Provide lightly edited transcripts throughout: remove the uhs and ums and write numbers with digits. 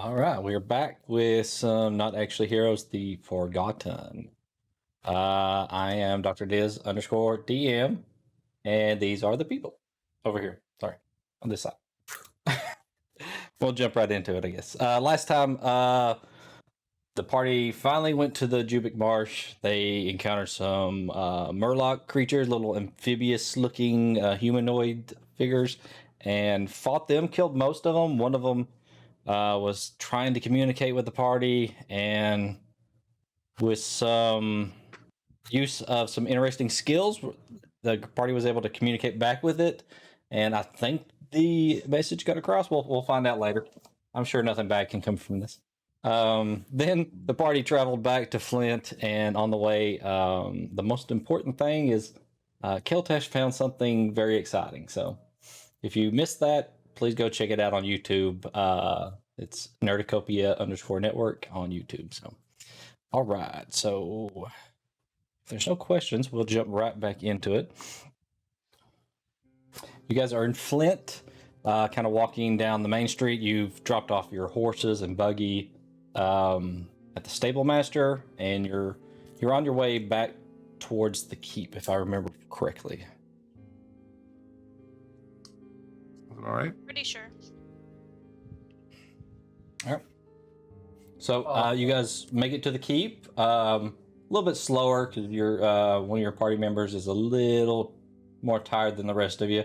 All right, we're back with some Not Actually Heroes, the Forgotten. I am Dr. Diz underscore DM, and these are the people over here. Sorry, on this side. We'll jump right into it, I guess. Last time, the party finally went to the Jubeck Marsh. They encountered some Murloc creatures, little amphibious-looking humanoid figures, and fought them, killed most of them. One of them was trying to communicate with the party, and with some use of some interesting skills, the party was able to communicate back with it, and I think the message got across. We'll find out later. I'm sure nothing bad can come from this. Then the party traveled back to Flint, and on the way, the most important thing is Keltesh found something very exciting. So if you missed that, please go check it out on YouTube. It's Nerdicopia_network on YouTube. So, all right. So if there's no questions, we'll jump right back into it. You guys are in Flint, kind of walking down the main street. You've dropped off your horses and buggy at the stable master, and you're on your way back towards the keep, if I remember correctly. All right. Pretty sure. All right. So you guys make it to the keep. A little bit slower because one of your party members is a little more tired than the rest of you.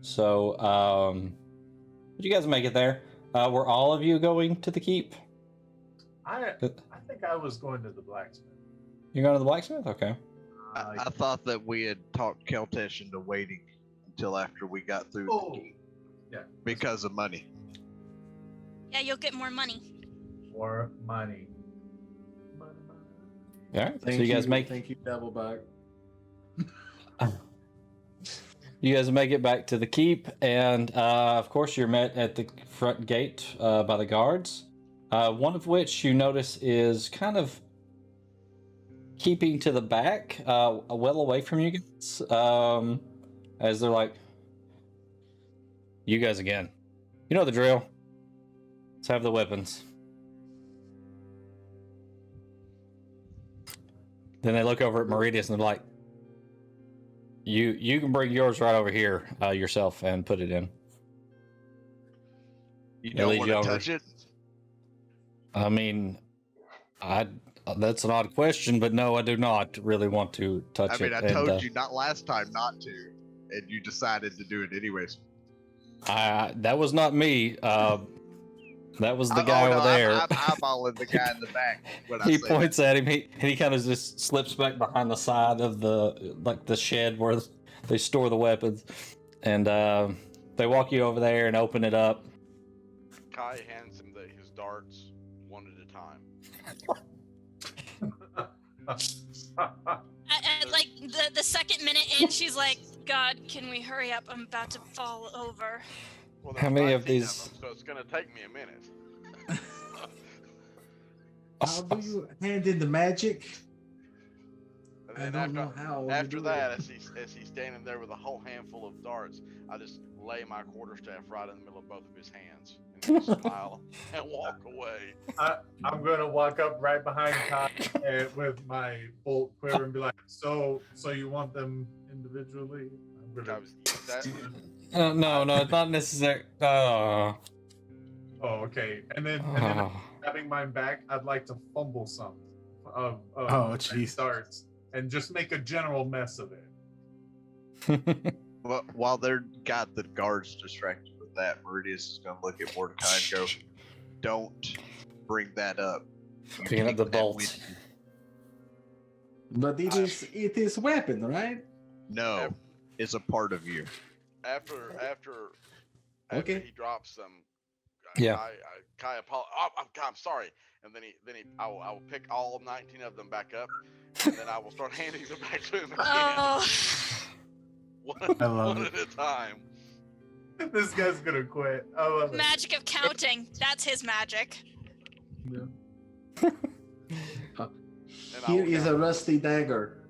So, but you guys make it there. Were all of you going to the keep? I think I was going to the blacksmith. You're going to the blacksmith? Okay. I thought that we had talked Keltesh into waiting until after we got through the keep. Yeah. Because of money. Yeah, you'll get more money. More money. All right. So you guys Thank you, Doubleback. You guys make it back to the keep, and of course you're met at the front gate by the guards. One of which you notice is kind of keeping to the back, well away from you guys, as they're like, "You guys again. You know the drill. Let's have the weapons." Then they look over at Meridius and they're like, You can bring yours right over here yourself and put it in." You don't want to touch it? I mean, that's an odd question, but no, I do not really want to touch it. I told you not last time not to, and you decided to do it anyways. That was not me. That was the guy over there. I'm eyeballing the guy in the back. He points at him. He kind of just slips back behind the side of the shed where they store the weapons, and they walk you over there and open it up. Kai hands him his darts one at a time. Like the second minute in, she's like, "God, can we hurry up? I'm about to fall over." Well, How many of these? Them, so it's gonna take me a minute. How do you hand in the magic? And then after that, as he's standing there with a whole handful of darts, I just lay my quarterstaff right in the middle of both of his hands and just smile and walk away. I'm gonna walk up right behind Kai with my bolt quiver and be like, "So you want them individually?" No, it's not necessary. Oh, okay. And then having mine back, I'd like to fumble some of darts and just make a general mess of it. Well, while they're got the guards distracted with that, Meridius is going to look at Mordecai and go, "Don't bring that up." Picking up the bolt. But it is weapon, right? No, it's a part of you. After Okay. he drops them, Yeah. Kai I'm sorry, and then I will pick all 19 of them back up, and then I will start handing them back to him again. Oh. one at a time. This guy's gonna quit. I love it. Magic of counting. That's his magic. Here is a rusty dagger.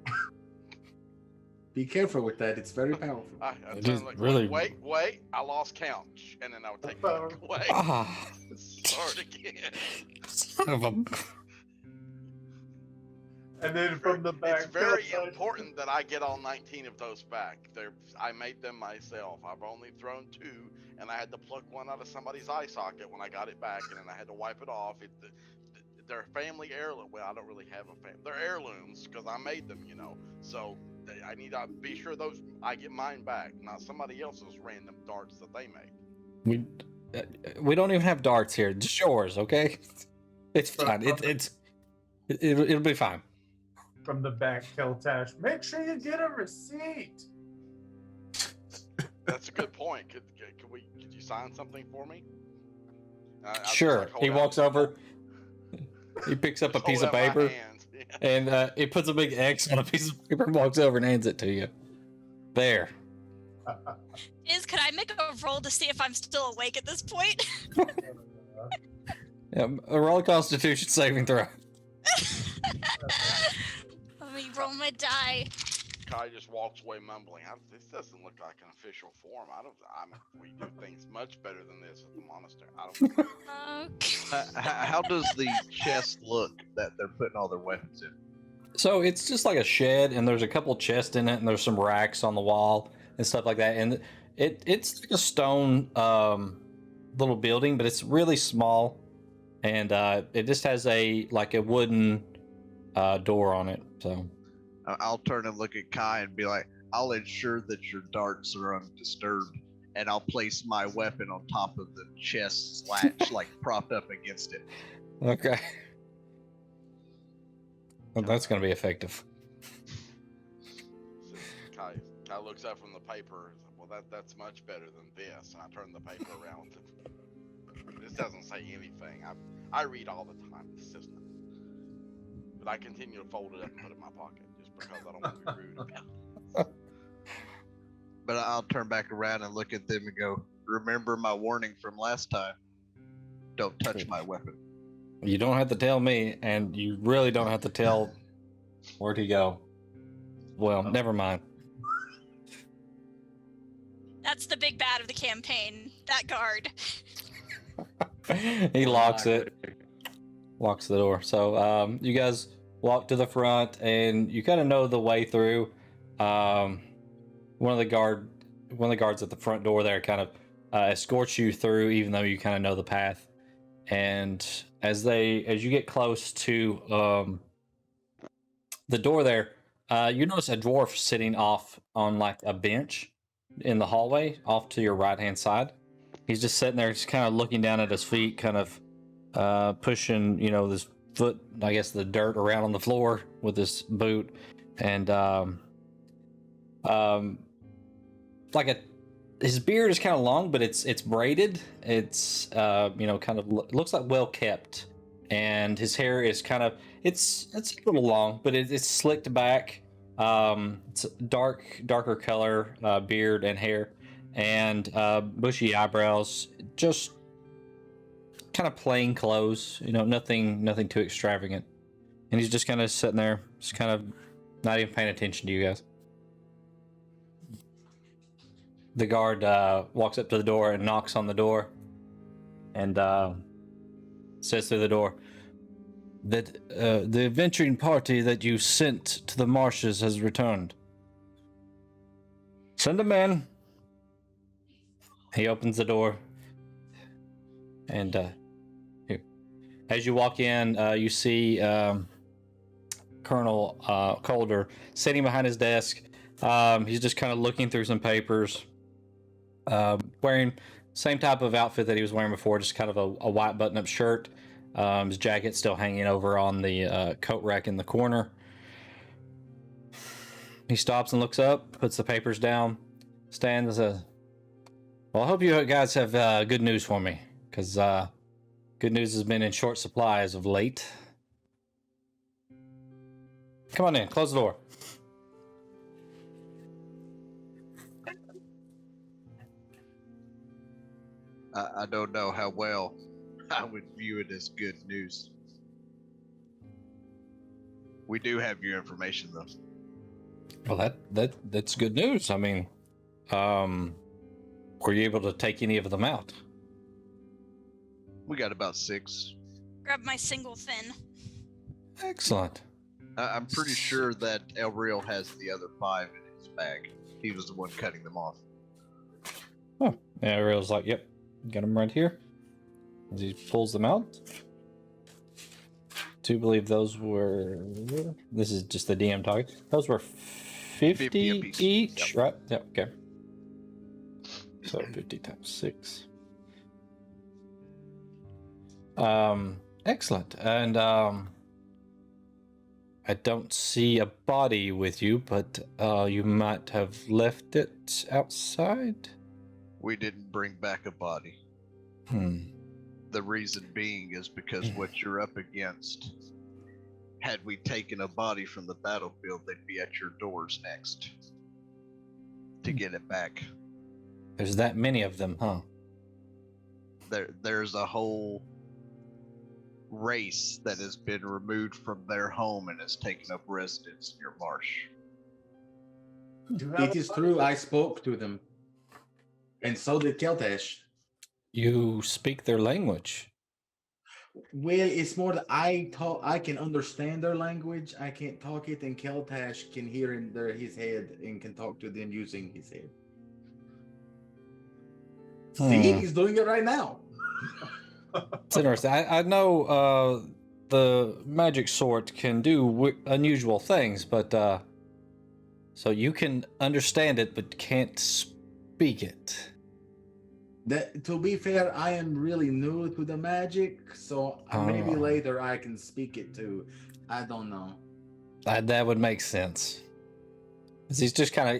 Be careful with that. It's very powerful. I It turn is like, really- wait, I lost count. And then I would take it back away. Ah, Start again. son of a. And then from the back, It's very Keltach- important that I get all 19 of those back. I made them myself. I've only thrown 2, and I had to pluck one out of somebody's eye socket when I got it back, and then I had to wipe it off. They're family heirloom. Well, I don't really have a family. They're heirlooms because I made them, So I need to be sure I get mine back, not somebody else's random darts that they make. We don't even have darts here. Just yours, okay? It's fine. It'll be fine. From the back, Keltash, make sure you get a receipt. That's a good point. Could you sign something for me? I'll just, Sure. like, hold He out- walks over. He picks up a just piece hold of out my paper hands. Yeah. and he puts a big X on a piece of paper and walks over and hands it to you. There. Could I make a roll to see if I'm still awake at this point? A roll Constitution saving throw. Let me roll my die. Kai just walks away mumbling. This doesn't look like an official form. We do things much better than this at the monastery. Okay. How does the chest look that they're putting all their weapons in? So it's just like a shed, and there's a couple chests in it, and there's some racks on the wall and stuff like that. And it's like a stone little building, but it's really small, and it just has a wooden door on it. So I'll turn and look at Kai and be like, I'll ensure that your darts are undisturbed, and I'll place my weapon on top of the chest latch, like propped up against it. okay. Well, that's gonna be effective. So Kai looks up from the paper. Well, that's much better than this. And I turn the paper around. This doesn't say anything. I read all the time. This isn't. But I continue to fold it up and put it in my pocket just because I don't want to be rude about it. But I'll turn back around and look at them and go, remember my warning from last time? Don't touch my weapon. You don't have to tell me, and you really don't have to tell where'd he go. Well, never mind. That's the big bad of the campaign. That guard. He locks it. Locks the door. So you guys walk to the front, and you kind of know the way through. One of the guards at the front door there kind of escorts you through, even though you kind of know the path. And as you get close to the door there, you notice a dwarf sitting off on like a bench in the hallway off to your right hand side. He's just sitting there, just kind of looking down at his feet, kind of pushing, this foot, I guess, the dirt around on the floor with his boot, and his beard is kind of long, but it's braided. It's kind of looks like well kept, and his hair is kind of it's a little long, but it's slicked back. It's darker color beard and hair, and bushy eyebrows. Just kind of plain clothes, nothing too extravagant. And he's just kind of sitting there, just kind of not even paying attention to you guys. The guard walks up to the door and knocks on the door, and says through the door that the adventuring party that you sent to the marshes has returned. Send them in. He opens the door, and here. As you walk in, you see Colonel Calder sitting behind his desk. He's just kind of looking through some papers. Wearing same type of outfit that he was wearing before, just kind of a white button-up shirt. His jacket still hanging over on the coat rack in the corner. He stops and looks up, puts the papers down, stands and says, well, I hope you guys have good news for me, because good news has been in short supply as of late. Come on in, close the door. I don't know how well I would view it as good news. We do have your information, though. Well, that's good news. I mean, were you able to take any of them out? We got about 6. Grab my single fin. Excellent. I'm pretty sure that El Real has the other 5 in his bag. He was the one cutting them off. Oh, yeah, Ariel's like, yep, got them right here. As he pulls them out. Do believe those were. This is just the DM talking. Those were 50 apiece. each, Yep. right? Yep. Okay. So 50 times 6. Excellent. And I don't see a body with you, but you might have left it outside. We didn't bring back a body. The reason being is because what you're up against. Had we taken a body from the battlefield, they'd be at your doors next to get it back. There's that many of them, huh? There's a whole race that has been removed from their home and has taken up residence near Marsh. It is true. I spoke to them, and so did Keltash. You speak their language. Well, it's more that I can understand their language. I can't talk it, and Keltash can hear in his head and can talk to them using his head. See, he's doing it right now. It's interesting. I know the magic sword can do unusual things, but so you can understand it but can't speak it. To be fair, I am really new to the magic, so maybe Oh. later I can speak it too. I don't know. That would make sense. 'Cause he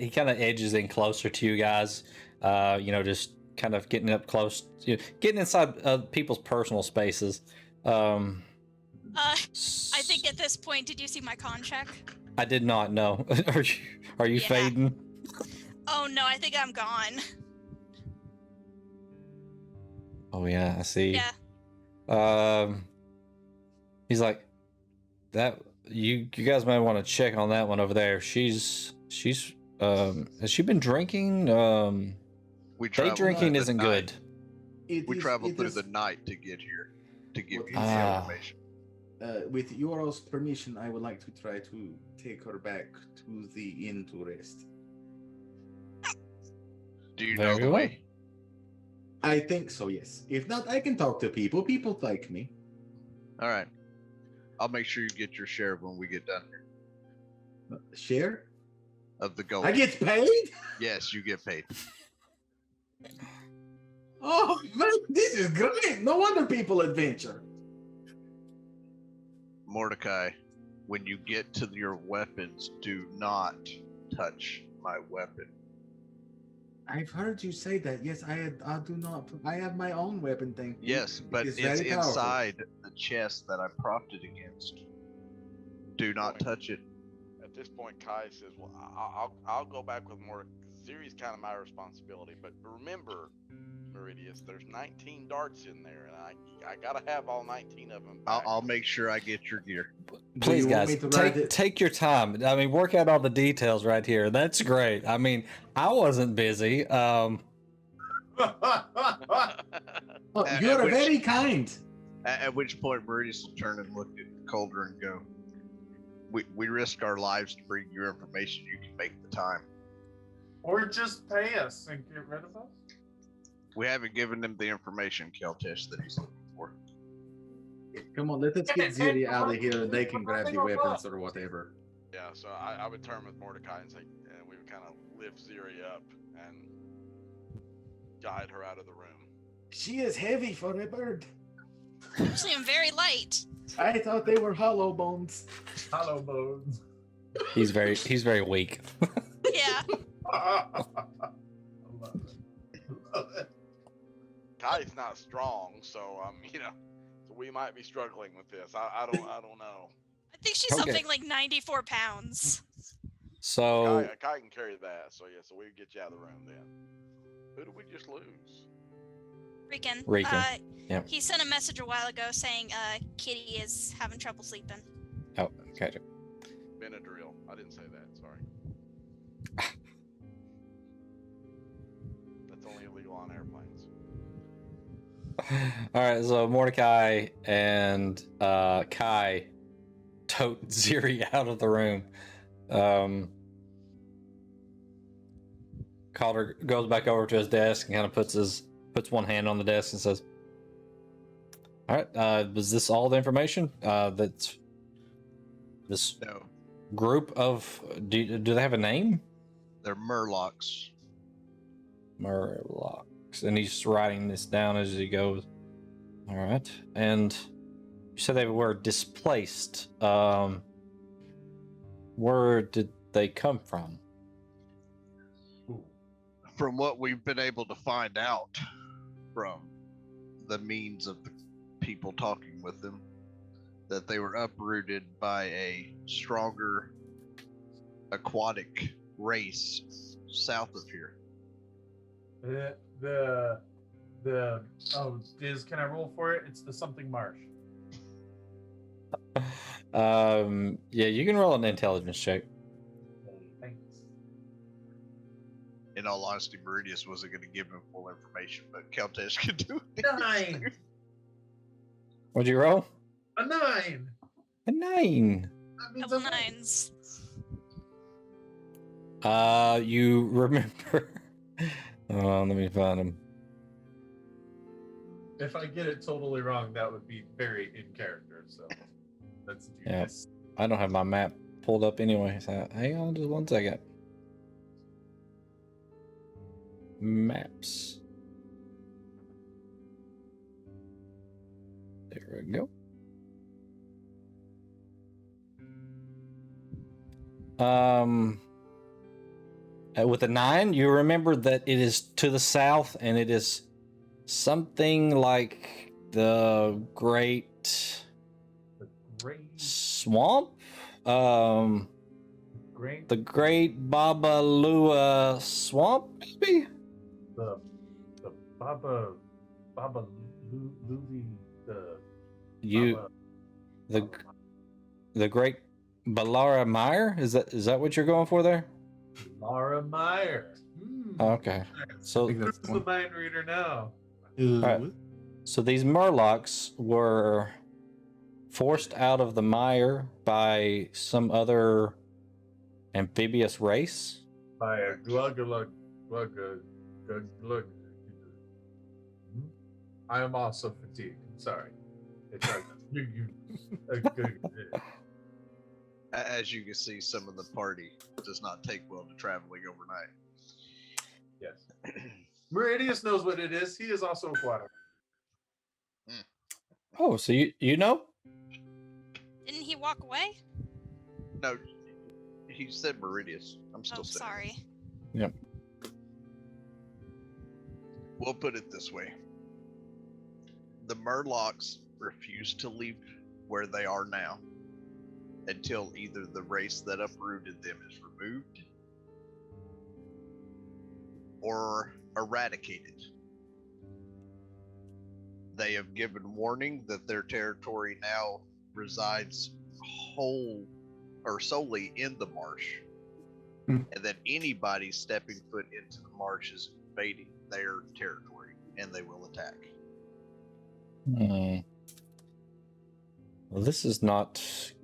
kind of edges in closer to you guys. Just kind of getting up close, getting inside people's personal spaces. I think at this point, did you see my con check? I did not know. Are you Yeah. fading? Oh no, I think I'm gone. Oh yeah, I see. Yeah. He's like, that you guys might want to check on that one over there. She's has she been drinking? We Day traveled drinking through the isn't night. good. We traveled through the night to get here to give you the Ah. information. With your permission, I would like to try to take her back to the inn to rest. Do you Very know the well. way? I think so, yes. If not, I can talk to people. People like me. All right. I'll make sure you get your share when we get done here Share? of the gold. I get paid? Yes, you get paid. Oh, man, this is great. No wonder people adventure. Mordecai, when you get to your weapons, do not touch my weapon. I've heard you say that. Yes, I do not. I have my own weapon thing. Yes, but is it's very powerful. inside the chest that I propped it against. Do not touch it. At this point, Kai says, "Well, I'll go back with more. Ziri's kind of my responsibility, but remember, Meridius, there's 19 darts in there, and I gotta have all 19 of them. I'll make sure I get your gear. Please, you want guys, me to write it? take your time. I mean, work out all the details right here. That's great. I mean, I wasn't busy. Oh, At you're which- very kind. At which point, Meridius will turn and look at Calder and go, we risk our lives to bring you information. You can make the time. Or just pay us and get rid of us? We haven't given him the information, Keltish, that he's looking for. Come on, let us get Ziri out of here and they can grab the weapons or whatever. Yeah, so I would turn with Mordecai and say, and we would kind of lift Ziri up and guide her out of the room. She is heavy for a bird. Actually, I'm very light. I thought they were hollow bones. Hollow bones. He's very weak. Yeah. I love it. Love it. Kai's not strong, so so we might be struggling with this. I don't know. I think she's Okay. something like 94 pounds. So Kai can carry that, so yeah, so we get you out of the room then. Who did we just lose? Riken. Riken, yeah. He sent a message a while ago saying Kitty is having trouble sleeping. oh, gotcha. Benadryl. I didn't say that. Sorry. only illegal on airplanes. All right, so Mordecai and Kai tote Ziri out of the room. Calder goes back over to his desk and kind of puts one hand on the desk and says, "All right, was this all the information? That's this No, group of do they have a name?" they're Murlocs. Murlocs, and he's writing this down as he goes. All right, and you said they were displaced. Where did they come from? From what we've been able to find out from the means of people talking with them, that they were uprooted by a stronger aquatic race south of here. Diz, can I roll for it? It's the something marsh. Yeah, you can roll an intelligence check. Thanks. In all honesty, Meridius wasn't going to give him full information, but Keltesh could do it. 9. What'd you roll? A 9. A 9. That means Double I'm right. nines. You remember? Let me find him. If I get it totally wrong, that would be very in character. So let's do Yeah. this. I don't have my map pulled up anyway. So hang on just one second. Maps. There we go. With a 9, you remember that it is to the south, and it is something like the Great Swamp. Great. The Great Babalua Swamp, maybe. The Baba Luzi The Great Balara Mire. Is that what you're going for there? Laura Meyer. Okay. So Who's the mind reader now? right. So these Murlocs were forced out of the mire by some other amphibious race. By a glug. I am also fatigued. Sorry. It's As you can see, some of the party does not take well to traveling overnight. Yes. Meridius knows what it is. He is also aquatic. Oh, so you know? Didn't he walk away? No, he said Meridius. I'm still Oh, saying. sorry. Yep. We'll put it this way. The Murlocs refuse to leave where they are now until either the race that uprooted them is removed or eradicated. They have given warning that their territory now resides solely in the marsh, and that anybody stepping foot into the marsh is invading their territory, and they will attack. Well, this is not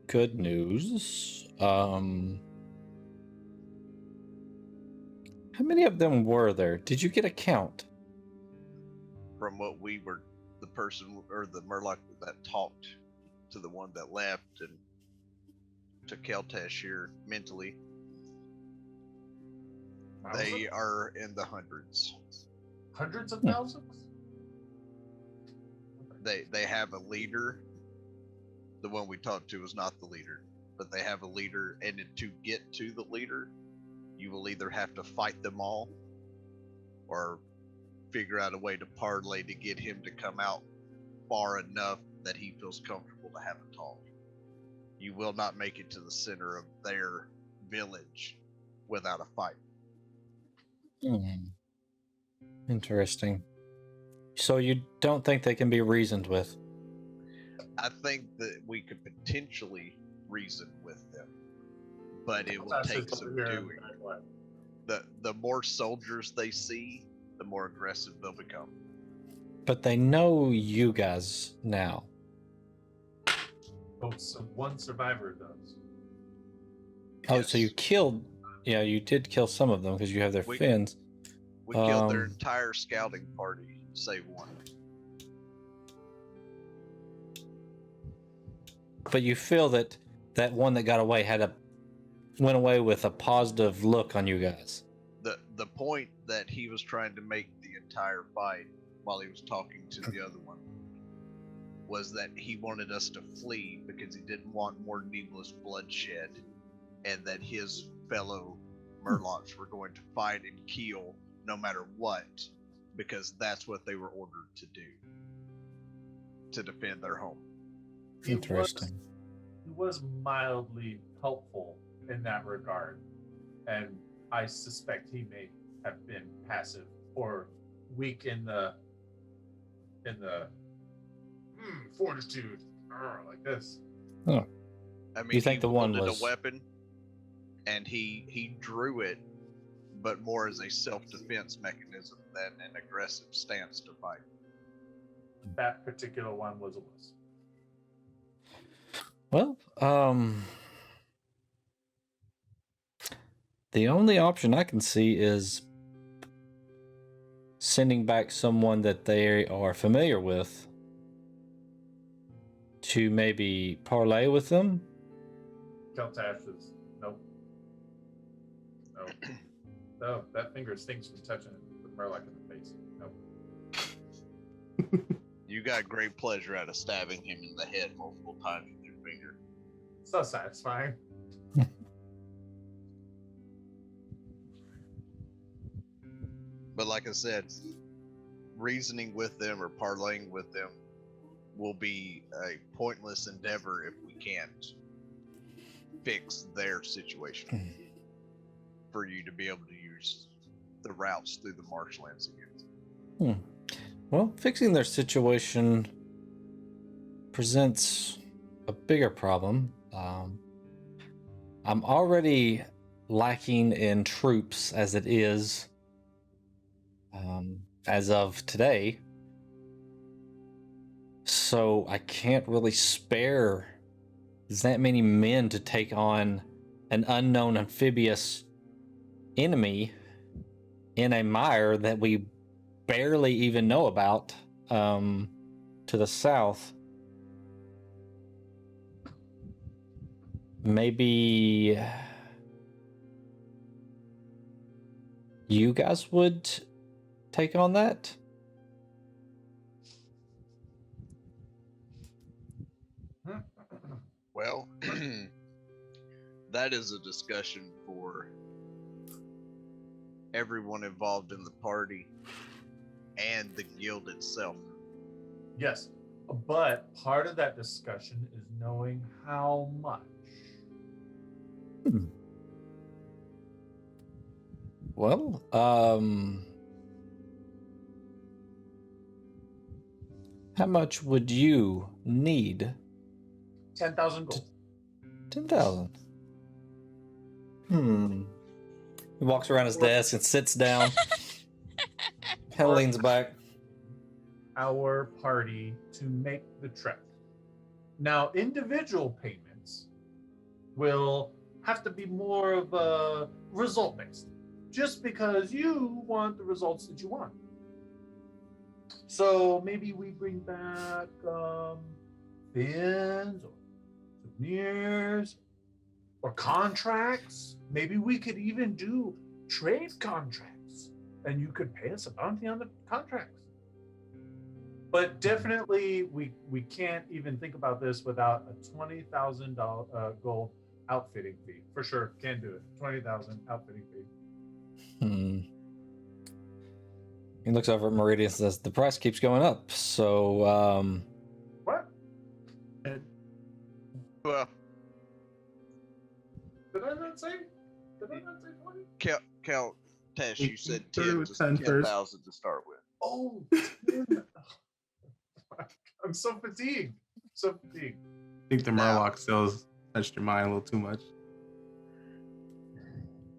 good news. How many of them were there? Did you get a count? From what we were, the person or the Murloc that talked to the one that left and to Keltesh here mentally, they are in the hundreds. Hundreds of thousands? They have a leader. The one we talked to was not the leader, but they have a leader, and to get to the leader, you will either have to fight them all or figure out a way to parlay to get him to come out far enough that he feels comfortable to have a talk. You will not make it to the center of their village without a fight. Interesting. So you don't think they can be reasoned with? I think that we could potentially reason with them, but it will take some doing. The more soldiers they see, the the more aggressive they'll become. But they know you guys now. Oh, so one survivor does. Oh, Yes. so you killed... Yeah, you did kill some of them because you have their fins. We killed their entire scouting party, save one. But you feel that that one that got away went away with a positive look on you guys. The point that he was trying to make the entire fight while he was talking to the other one was that he wanted us to flee because he didn't want more needless bloodshed, and that his fellow Murlocs were going to fight and kill no matter what, because that's what they were ordered to do, to defend their home. Interesting. He was mildly helpful in that regard, and I suspect he may have been passive or weak in the fortitude, like this. Oh. I mean, You think the one wielded was a weapon, and he drew it, but more as a self-defense mechanism than an aggressive stance to fight. That particular one was a wuss. Well, the only option I can see is sending back someone that they are familiar with to maybe parlay with them. Keltash is nope. No, that finger stinks from touching the Murloc in the face. Nope. You got great pleasure out of stabbing him in the head multiple times with your finger. So satisfying. But like I said, reasoning with them or parlaying with them will be a pointless endeavor if we can't fix their situation for you to be able to use the routes through the marshlands again. Well, fixing their situation presents a bigger problem. I'm already lacking in troops as it is, as of today. So I can't really spare that many men to take on an unknown amphibious enemy in a mire that we barely even know about, to the south. Maybe you guys would take on that? Well, that is a discussion for everyone involved in the party and the guild itself. Yes, but part of that discussion is knowing how much. Well, how much would you need? 10,000 gold. 10,000. He walks around his desk and sits down. Hell leans back. Our party to make the trek. Now, individual payments will have to be more of a result based, just because you want the results that you want. So maybe we bring back fins or souvenirs or contracts. Maybe we could even do trade contracts, and you could pay us a bounty on the contracts. But definitely, we can't even think about this without a $20,000 gold outfitting fee. For sure, can't do it. 20,000 outfitting fee. He looks over at Meridian and says, "The price keeps going up." So, What? Well, Did I not say 20? Cal Tash, you said Through 10 10 first. 10,000 to start with. Oh, 10. I'm so fatigued. So fatigued. I think the Murloc sales touched your mind a little too much.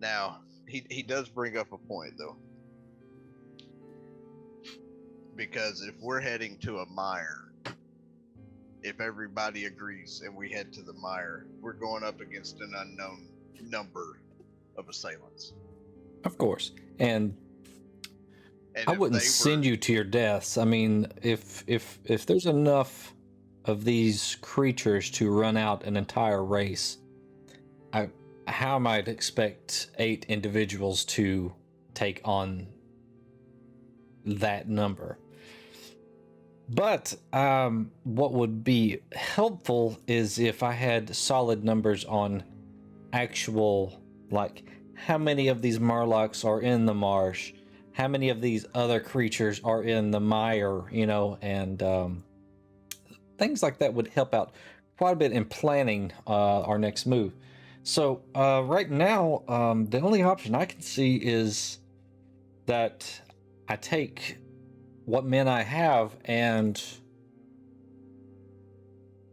Now, he does bring up a point, though. Because if we're heading to a mire, if everybody agrees and we head to the mire, we're going up against an unknown number of assailants. Of course. And I wouldn't send you to your deaths. I mean, if there's enough of these creatures to run out an entire race, how am I to expect 8 individuals to take on that number? But what would be helpful is if I had solid numbers on actual, like, how many of these Murlocs are in the marsh, how many of these other creatures are in the mire, you know, and things like that would help out quite a bit in planning our next move. So right now, the only option I can see is that I take what men I have and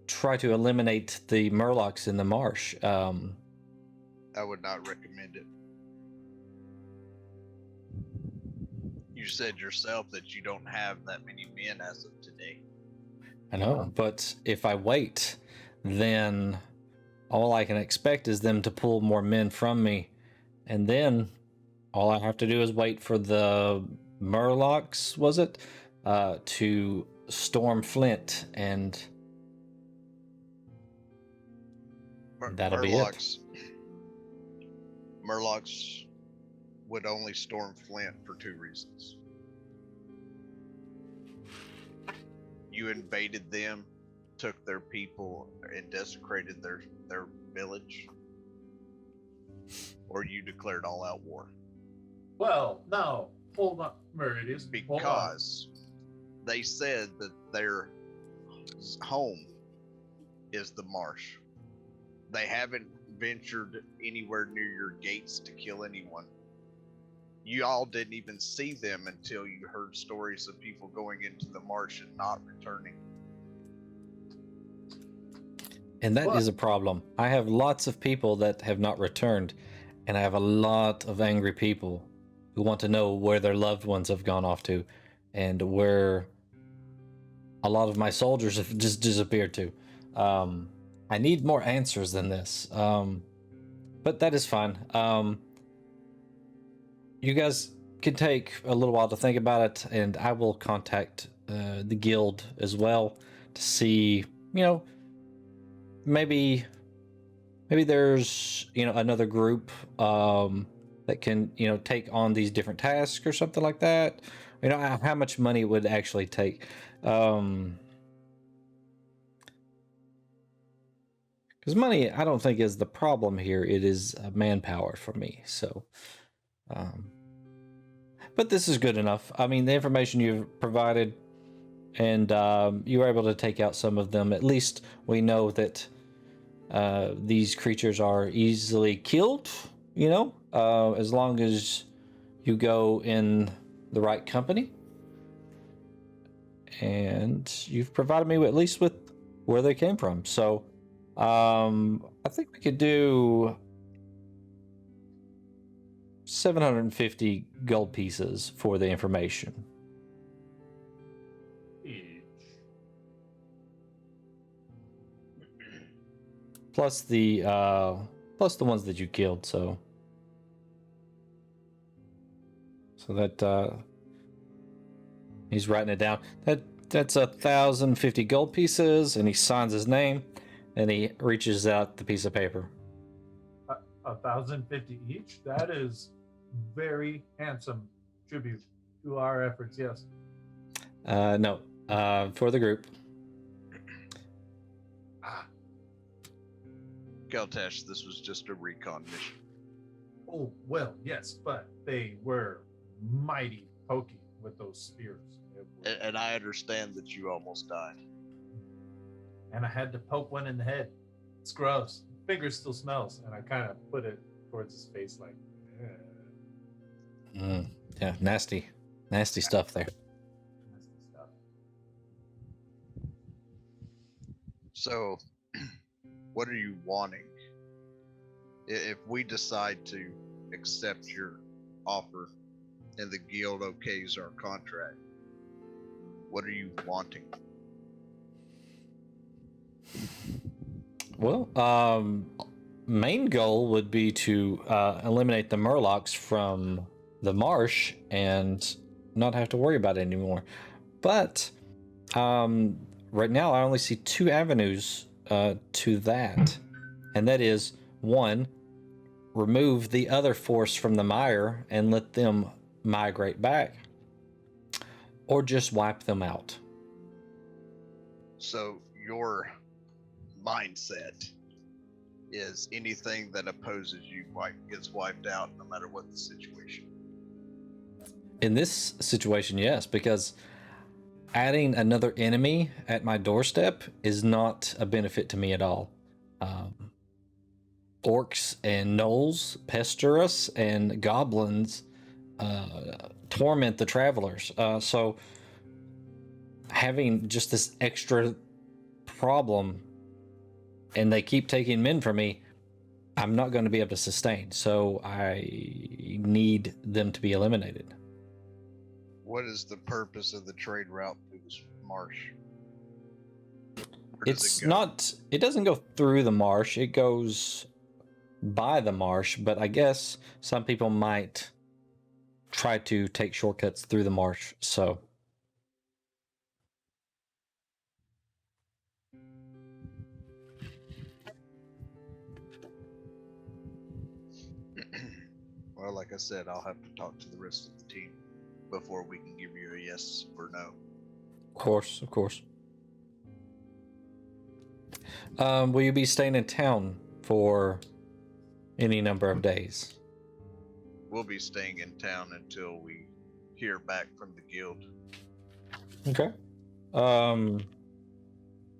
try to eliminate the Murlocs in the marsh. I would not recommend it. You said yourself that you don't have that many men as of today. I know, but if I wait, then all I can expect is them to pull more men from me. And then all I have to do is wait for the Murlocs, was it? To storm Flint, and that'll be it. Murlocs would only storm Flint for 2 reasons. You invaded them, took their people, and desecrated their village, or you declared all-out war. Well, no, hold on, Meridius. Because they said that their home is the marsh. They haven't ventured anywhere near your gates to kill anyone. You all didn't even see them until you heard stories of people going into the marsh and not returning. And that is a problem. I have lots of people that have not returned, and I have a lot of angry people who want to know where their loved ones have gone off to, and where a lot of my soldiers have just disappeared to. I need more answers than this, but that is fine. You guys can take a little while to think about it, and I will contact the guild as well to see, you know, maybe there's, you know, another group that can, you know, take on these different tasks or something like that. You know, how much money it would actually take. Because money, I don't think, is the problem here. It is manpower for me. So, but this is good enough. I mean, the information you've provided, and you were able to take out some of them. At least we know that these creatures are easily killed, you know, as long as you go in the right company. And you've provided me at least with where they came from. So I think we could do 750 gold pieces for the information. Plus the ones that you killed, so that he's writing it down. That's 1,050 gold pieces, and he signs his name, and he reaches out the piece of paper. 1,050 each. That is very handsome tribute to our efforts. Yes. No, for the group. Keltash, this was just a recon mission. Oh, well, yes, but they were mighty pokey with those spears. And I understand that you almost died. And I had to poke one in the head. It's gross. Finger still smells. And I kind of put it towards his face like, yeah, nasty stuff there. Nasty stuff. So, what are you wanting? If we decide to accept your offer and the guild okays our contract, What are you wanting? Well, main goal would be to eliminate the Murlocs from the marsh and not have to worry about it anymore. But right now, I only see two avenues to that, and that is one, remove the other force from the mire and let them migrate back, or just wipe them out. So your mindset is anything that opposes you gets wiped out no matter what the situation. In this situation, yes, because adding another enemy at my doorstep is not a benefit to me at all. Orcs and gnolls pester us, and goblins torment the travelers. So having just this extra problem, and they keep taking men from me, I'm not going to be able to sustain. So I need them to be eliminated. What is the purpose of the trade route through this marsh? It's not, it doesn't go through the marsh, it goes by the marsh, but I guess some people might try to take shortcuts through the marsh, so. Well, like I said, I'll have to talk to the rest of the team before we can give you a yes or no. Of course, of course. Will you be staying in town for any number of days? We'll be staying in town until we hear back from the guild. Okay.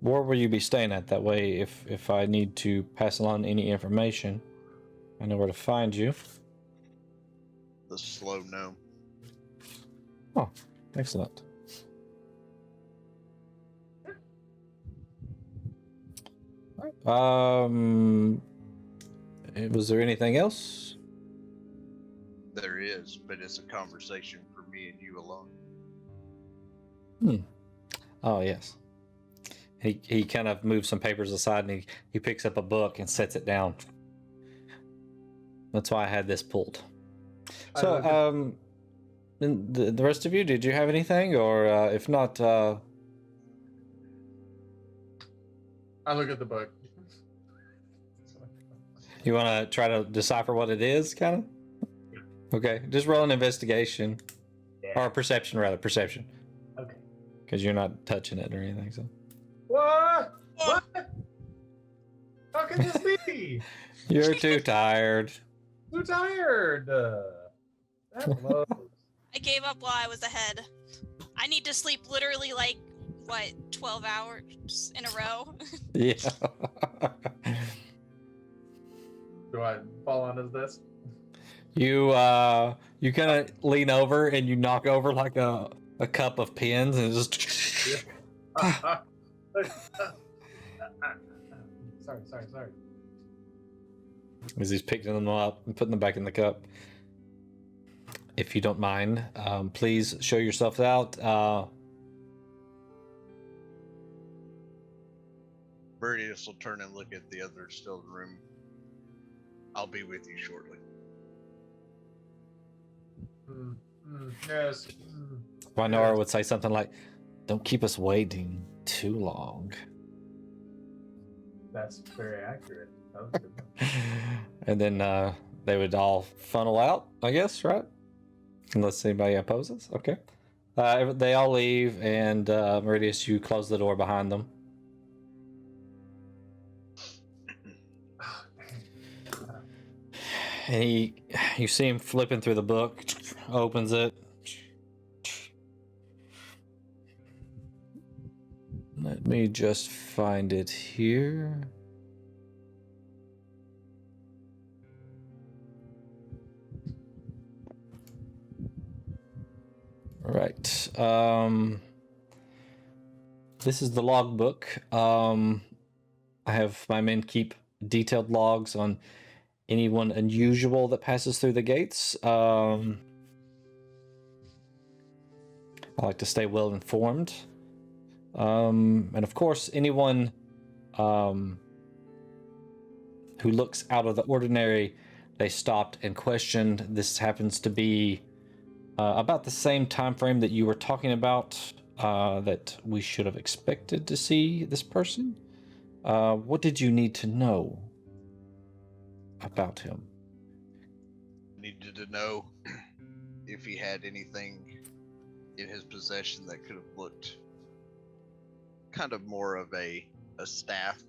Where will you be staying at? That way, if I need to pass along any information, I know where to find you. The Slow Gnome. Oh, excellent. Was there anything else? There is, but it's a conversation for me and you alone. Oh, yes. He kind of moves some papers aside, and he picks up a book and sets it down. That's why I had this pulled. So, and the rest of you, did you have anything? Or if not... I look at the book. You want to try to decipher what it is, kind of? Okay, just roll an investigation. Yeah. Or perception, rather. Perception. Okay. Because you're not touching it or anything, so... What? What? How can this be? You're too tired. Too tired. That blows. I gave up while I was ahead. I need to sleep literally 12 hours in a row? Yeah. Do I fall on his desk? You kind of lean over and you knock over like a cup of pins and just... Sorry. As he's picking them up and putting them back in the cup. If you don't mind, please show yourself out. Birdius will turn and look at the others still in the room. I'll be with you shortly. Yes. Rhaenyra would say something like, "Don't keep us waiting too long." That's very accurate. That was good. And then they would all funnel out, I guess, right? Unless anybody opposes. Okay. They all leave, and Meridius, you close the door behind them. And you see him flipping through the book, opens it. Let me just find it here. Right. This is the logbook. I have my men keep detailed logs on anyone unusual that passes through the gates. I like to stay well informed. And of course, anyone who looks out of the ordinary, they stopped and questioned. This happens to be about the same time frame that you were talking about, that we should have expected to see this person. What did you need to know about him? Needed to know if he had anything in his possession that could have looked kind of more of a staff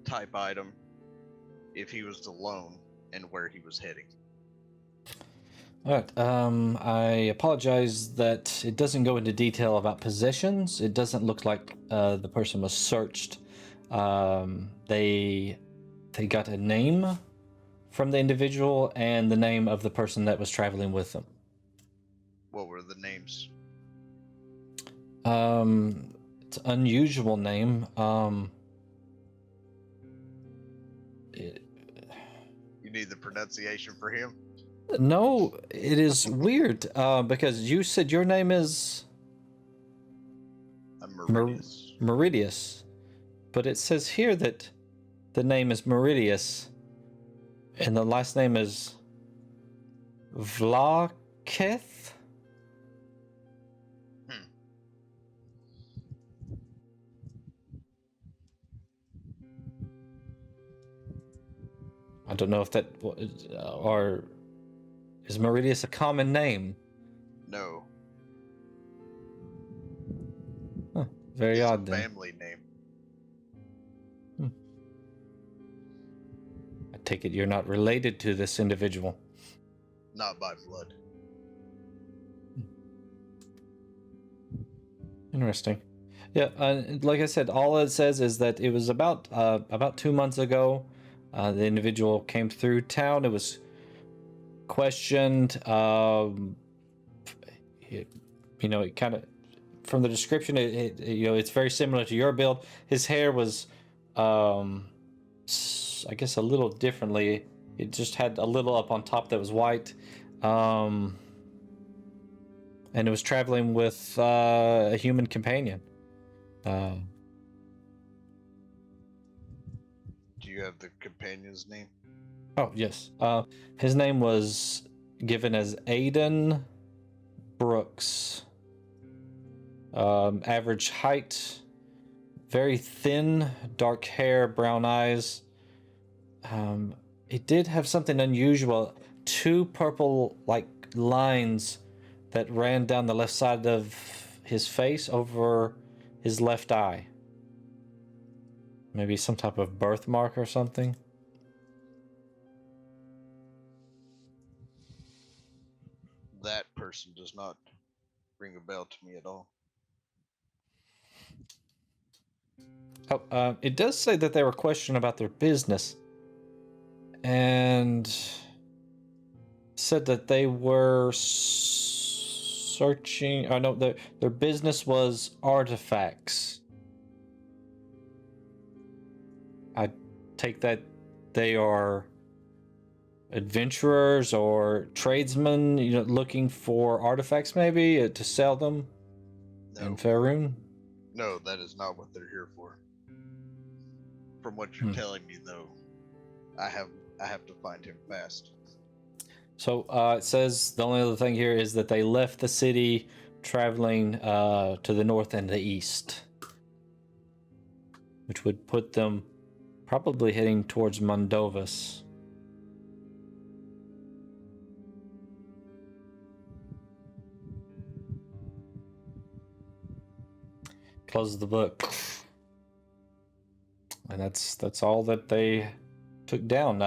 type item, if he was alone and where he was heading. All right. I apologize that it doesn't go into detail about possessions. It doesn't look like the person was searched. They got a name from the individual and the name of the person that was traveling with them. What were the names? It's an unusual name. You need the pronunciation for him? No, it is weird, because you said your name is Meridius. Meridius, but it says here that the name is Meridius, and the last name is Vlaketh? I don't know if that, or is Meridius a common name? No. Huh, very It's odd a then. family name. I take it you're not related to this individual. Not by blood. Interesting. Yeah, like I said, all it says is that it was about 2 months ago. The individual came through town. It was questioned. It kind of, from the description, it's very similar to your build. His hair was, I guess, a little differently. It just had a little up on top that was white. And it was traveling with a human companion. Do you have the companion's name? Oh, yes. His name was given as Aiden Brooks. Average height, very thin, dark hair, brown eyes. It did have something unusual. 2 purple, lines that ran down the left side of his face over his left eye. Maybe some type of birthmark or something. That person does not ring a bell to me at all. Oh, it does say that they were questioned about their business, and said that they were searching. Oh no, their business was artifacts. I take that they are adventurers or tradesmen, looking for artifacts, maybe to sell them in Faerun. No, that is not what they're here for. From what you're telling me, though, I have to find him fast. So it says the only other thing here is that they left the city, traveling to the north and the east, which would put them probably heading towards Mondovas. Closes the book, and that's all that they took down.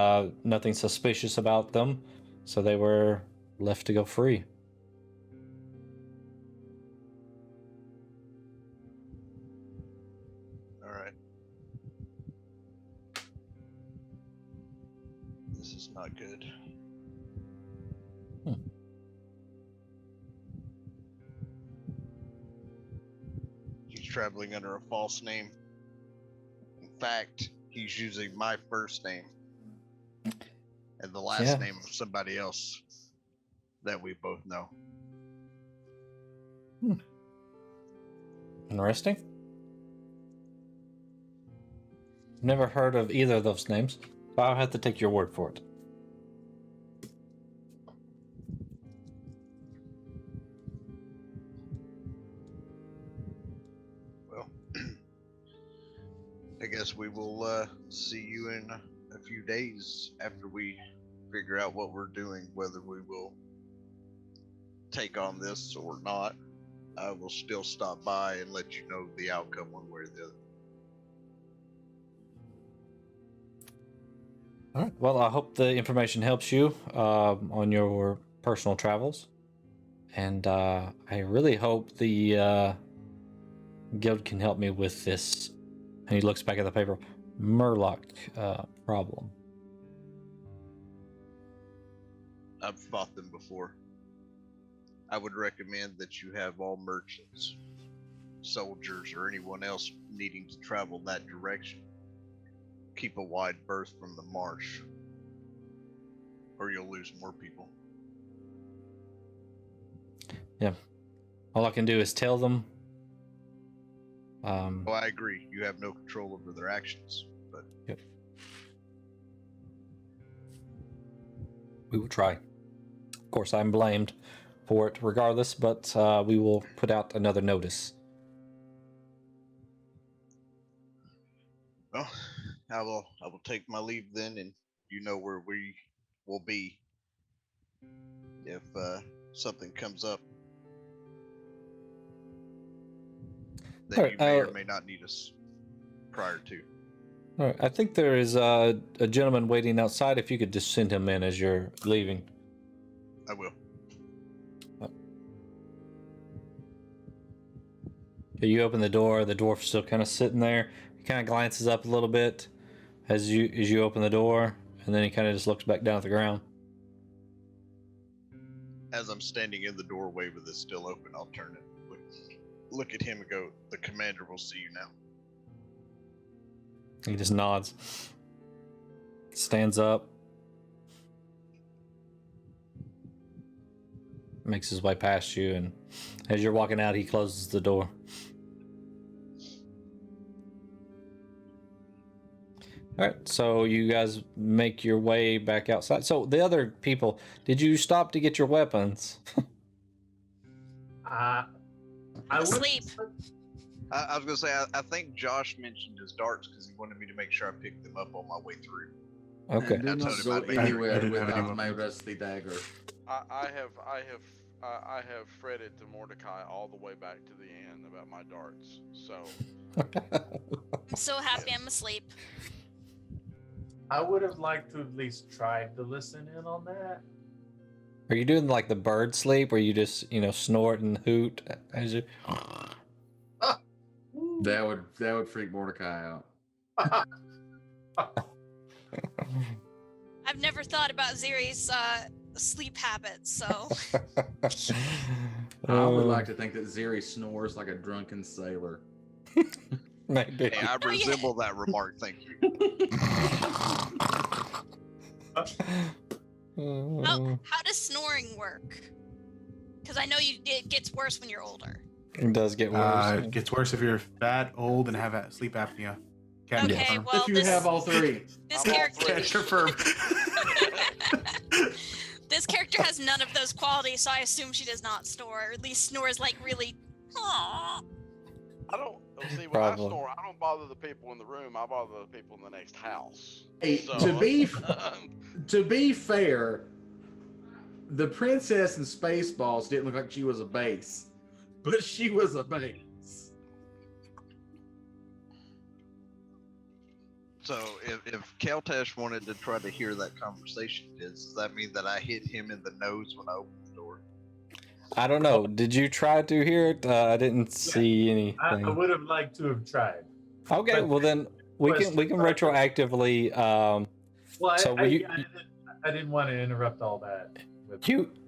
Nothing suspicious about them, so they were left to go free. All right. This is not good. He's traveling under a false name. In fact, he's using my first name and the last name of somebody else that we both know. Interesting. Never heard of either of those names, so I'll have to take your word for it. Well, I guess we will see you in a few days after we figure out what we're doing, whether we will take on this or not. I will still stop by and let you know the outcome one way or the other. All right. Well, I hope the information helps you on your personal travels, and I really hope the guild can help me with this. And he looks back at the paper. Murloc problem. I've fought them before. I would recommend that you have all merchants, soldiers, or anyone else needing to travel that direction keep a wide berth from the marsh, or you'll lose more people. Yeah. All I can do is tell them. Well, I agree. You have no control over their actions, but yep. We will try. Of course, I'm blamed for it regardless, but we will put out another notice. Well, I will take my leave then, and you know where we will be if something comes up that right, you may or may not need us prior to. All right, I think there is a gentleman waiting outside. If you could just send him in as you're leaving. I will. You open the door. The dwarf's still kind of sitting there. He kind of glances up a little bit as you open the door, and then he kind of just looks back down at the ground. As I'm standing in the doorway with it still open, I'll turn it, look at him and go, "The commander will see you now." He just nods, stands up, makes his way past you, and as you're walking out, he closes the door. All right, so you guys make your way back outside. So the other people, did you stop to get your weapons? I would Sleep. I was gonna say, I think Josh mentioned his darts because he wanted me to make sure I picked them up on my way through. Okay. And do That's not what go it might be. anywhere I didn't have without any my weapons. rusty dagger. I have fretted to Mordecai all the way back to the end about my darts. So I'm so happy I'm asleep. I would have liked to at least tried to listen in on that. Are you doing like the bird sleep where you just, snort and hoot as you... That would freak Mordecai out. I've never thought about Ziri's sleep habits, so I would like to think that Ziri snores like a drunken sailor. Maybe. Hey, I resemble that remark. Thank you. how does snoring work? Because I know it gets worse when you're older. It does get worse. It gets worse if you're fat, old, and have sleep apnea. Can Okay, confirm. well, If you have all three. This I'm all character, three. Can confirm. this character has none of those qualities, so I assume she does not snore, or at least snores like really. Aww. I don't see when Problem. I snore. I don't bother the people in the room. I bother the people in the next house. Hey, So, to be fair, the princess in Spaceballs didn't look like she was a base, but she was a base. So if Keltash wanted to try to hear that conversation, does that mean that I hit him in the nose when I opened the door? I don't know. Did you try to hear it? I didn't see anything. I would have liked to have tried. Okay, but- well then we can retroactively. Well, So I didn't want to interrupt all that.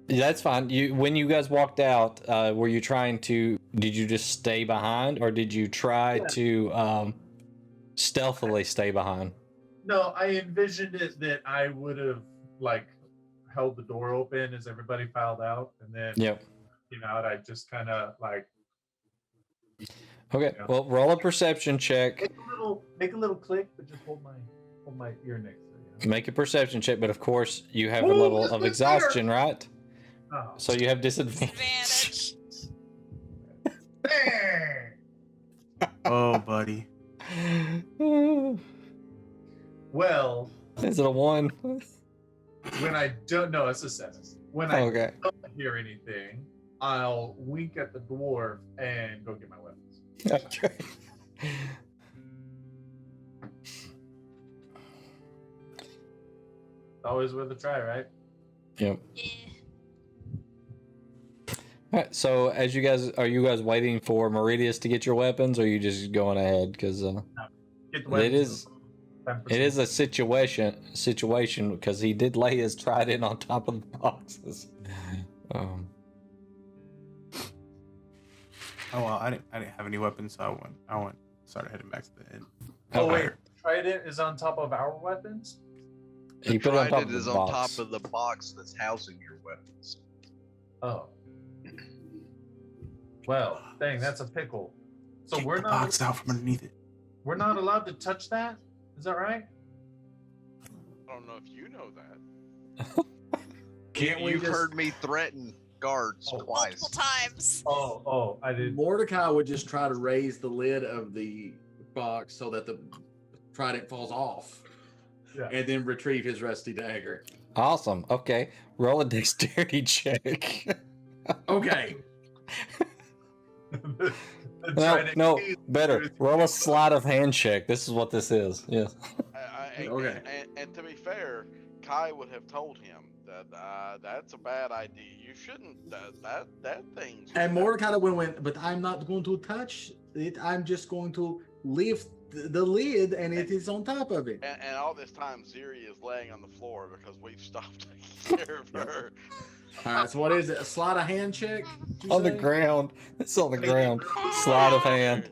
That's fine. When you guys walked out, were you trying to? Did you just stay behind, or did you try to stealthily stay behind? No, I envisioned it that I would have held the door open as everybody filed out, and then Yep. walking out, I just kind of like Okay, well, roll a perception check. make a little click, but just hold my ear next to it. Make a perception check, but of course you have a level of exhaustion, right? Oh. So you have disadvantage. Oh, buddy. Well, Is it a 1? when I don't know, it's a 7. When I Okay. don't hear anything, I'll wink at the dwarf and go get my weapons. Okay. Always worth a try, right? Yep. Yeah. All right, so are you guys waiting for Meridius to get your weapons, or are you just going ahead? Because Get the it weapons. is a situation because he did lay his trident on top of the boxes. Oh well, I didn't have any weapons, so I went started heading back to the inn. Oh wait, trident is on top of our weapons. The He put it on top trident of the is on box. top of the box that's housing your weapons. Oh. Well, dang, that's a pickle. So Take we're the not box out from underneath it. we're not allowed to touch that? Is that right? I don't know if you know that. Can't we You've just... heard me threaten guards twice. Multiple times. Oh, I did. Mordecai would just try to raise the lid of the box so that the trident falls off, and then retrieve his rusty dagger. Awesome. Okay, roll a dexterity check. Okay. No, better. Roll a sleight of hand check. This is what this is. Yes. Okay. And to be fair, Kai would have told him that that's a bad idea. You shouldn't. That thing's. And Mordecai went, but I'm not going to touch it. I'm just going to lift the lid, and it is on top of it. And all this time, Ziri is laying on the floor because we've stopped taking care of her. All right. So what is it? A sleight of hand check? On the ground. It's on the ground. Sleight of hand.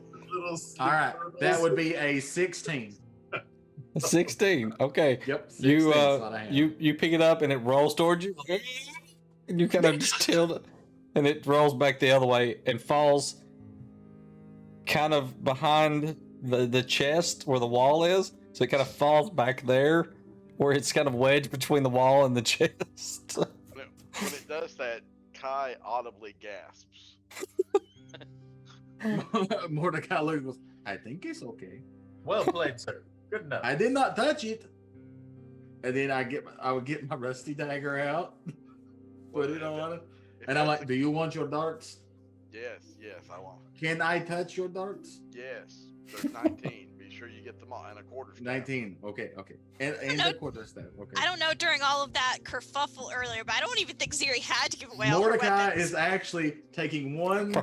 All right. That would be a 16. 16. Okay. Yep. 16 You sleight of hand. you pick it up and it rolls towards you, and you kind of just tilt it, and it rolls back the other way and falls kind of behind the chest where the wall is. So it kind of falls back there, where it's kind of wedged between the wall and the chest. When it does that, Kai audibly gasps. Mordecai looks, goes, I think it's okay. Well played, sir. Good enough. I did not touch it. And then I would get my rusty dagger out, put it on, and I'm like, do you want your darts? Yes, I want. Can I touch your darts? Yes, there's 19. Be sure you get them all and a quarter staff. 19. Okay. And the quarter staff. Okay. I don't know during all of that kerfuffle earlier, but I don't even think Ziri had to give away all her Mordecai weapons. is actually taking one.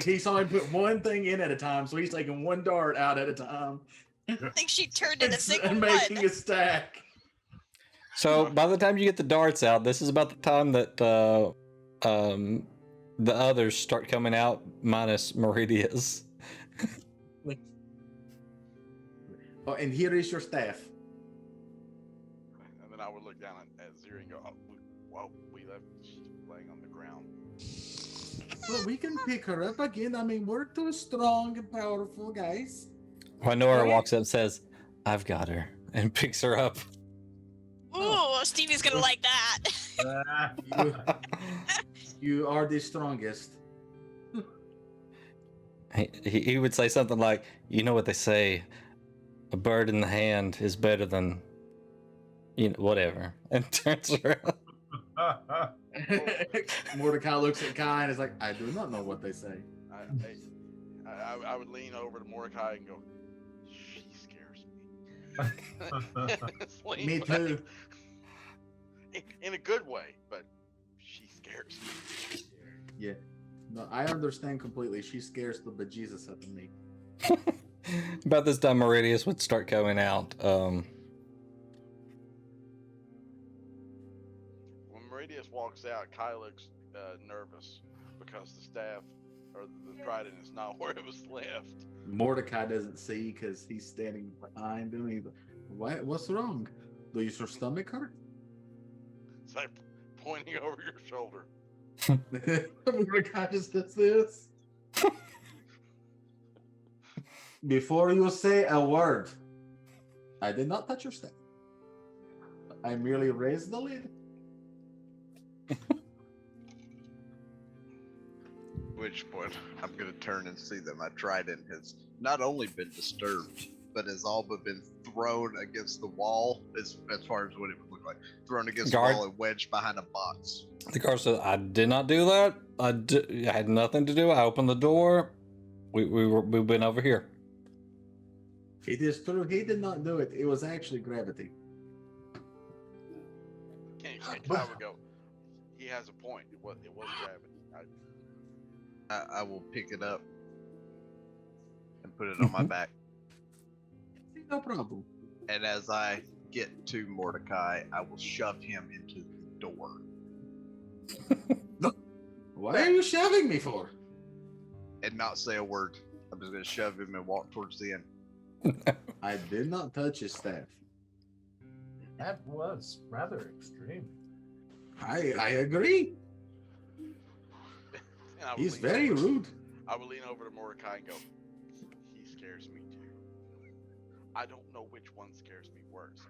He saw him put one thing in at a time, so he's taking one dart out at a time. I think she turned in a single and one. making a stack. So by the time you get the darts out, this is about the time that the others start coming out, minus Meridius. Oh, and here is your staff. And then I would look down at Ziri and go, we left. She's laying on the ground. Well, we can pick her up again. I mean, we're too strong and powerful, guys. Honora walks up and says, I've got her, and picks her up. Ooh, Stevie's gonna like that. You are the strongest. He would say something like, you know what they say, a bird in the hand is better than, whatever, and turns around. Mordecai looks at Kai and is like, I do not know what they say. I would lean over to Mordecai and go, she scares me. Me too. In a good way, but she scares me. Yeah. No, I understand completely. She scares the bejesus out of me. About this time, Meridius would start going out. When Meridius walks out, Kai looks nervous because the staff or the trident is not where it was left. Mordecai doesn't see because he's standing behind him. He's like, what's wrong? Does your stomach hurt? It's like pointing over your shoulder. Mordecai just does this. Before you say a word, I did not touch your staff. I merely raised the lid. Which point I'm gonna turn and see that my trident has not only been disturbed, but has all but been thrown against the wall as far as what it would look like. Thrown against the wall and wedged behind a box. The guard said, I did not do that. I had nothing to do. I opened the door. We've been over here. It is true. He did not do it. It was actually gravity. Can't go. He has a point. It was gravity. I will pick it up and put it on my back. No problem. And as I get to Mordecai, I will shove him into the door. Why are you shoving me for? And not say a word. I'm just going to shove him and walk towards the end. I did not touch his staff. That was rather extreme. I agree. He's very rude. I would lean over to Mordecai and go, he scares me too. I don't know which one scares me worse.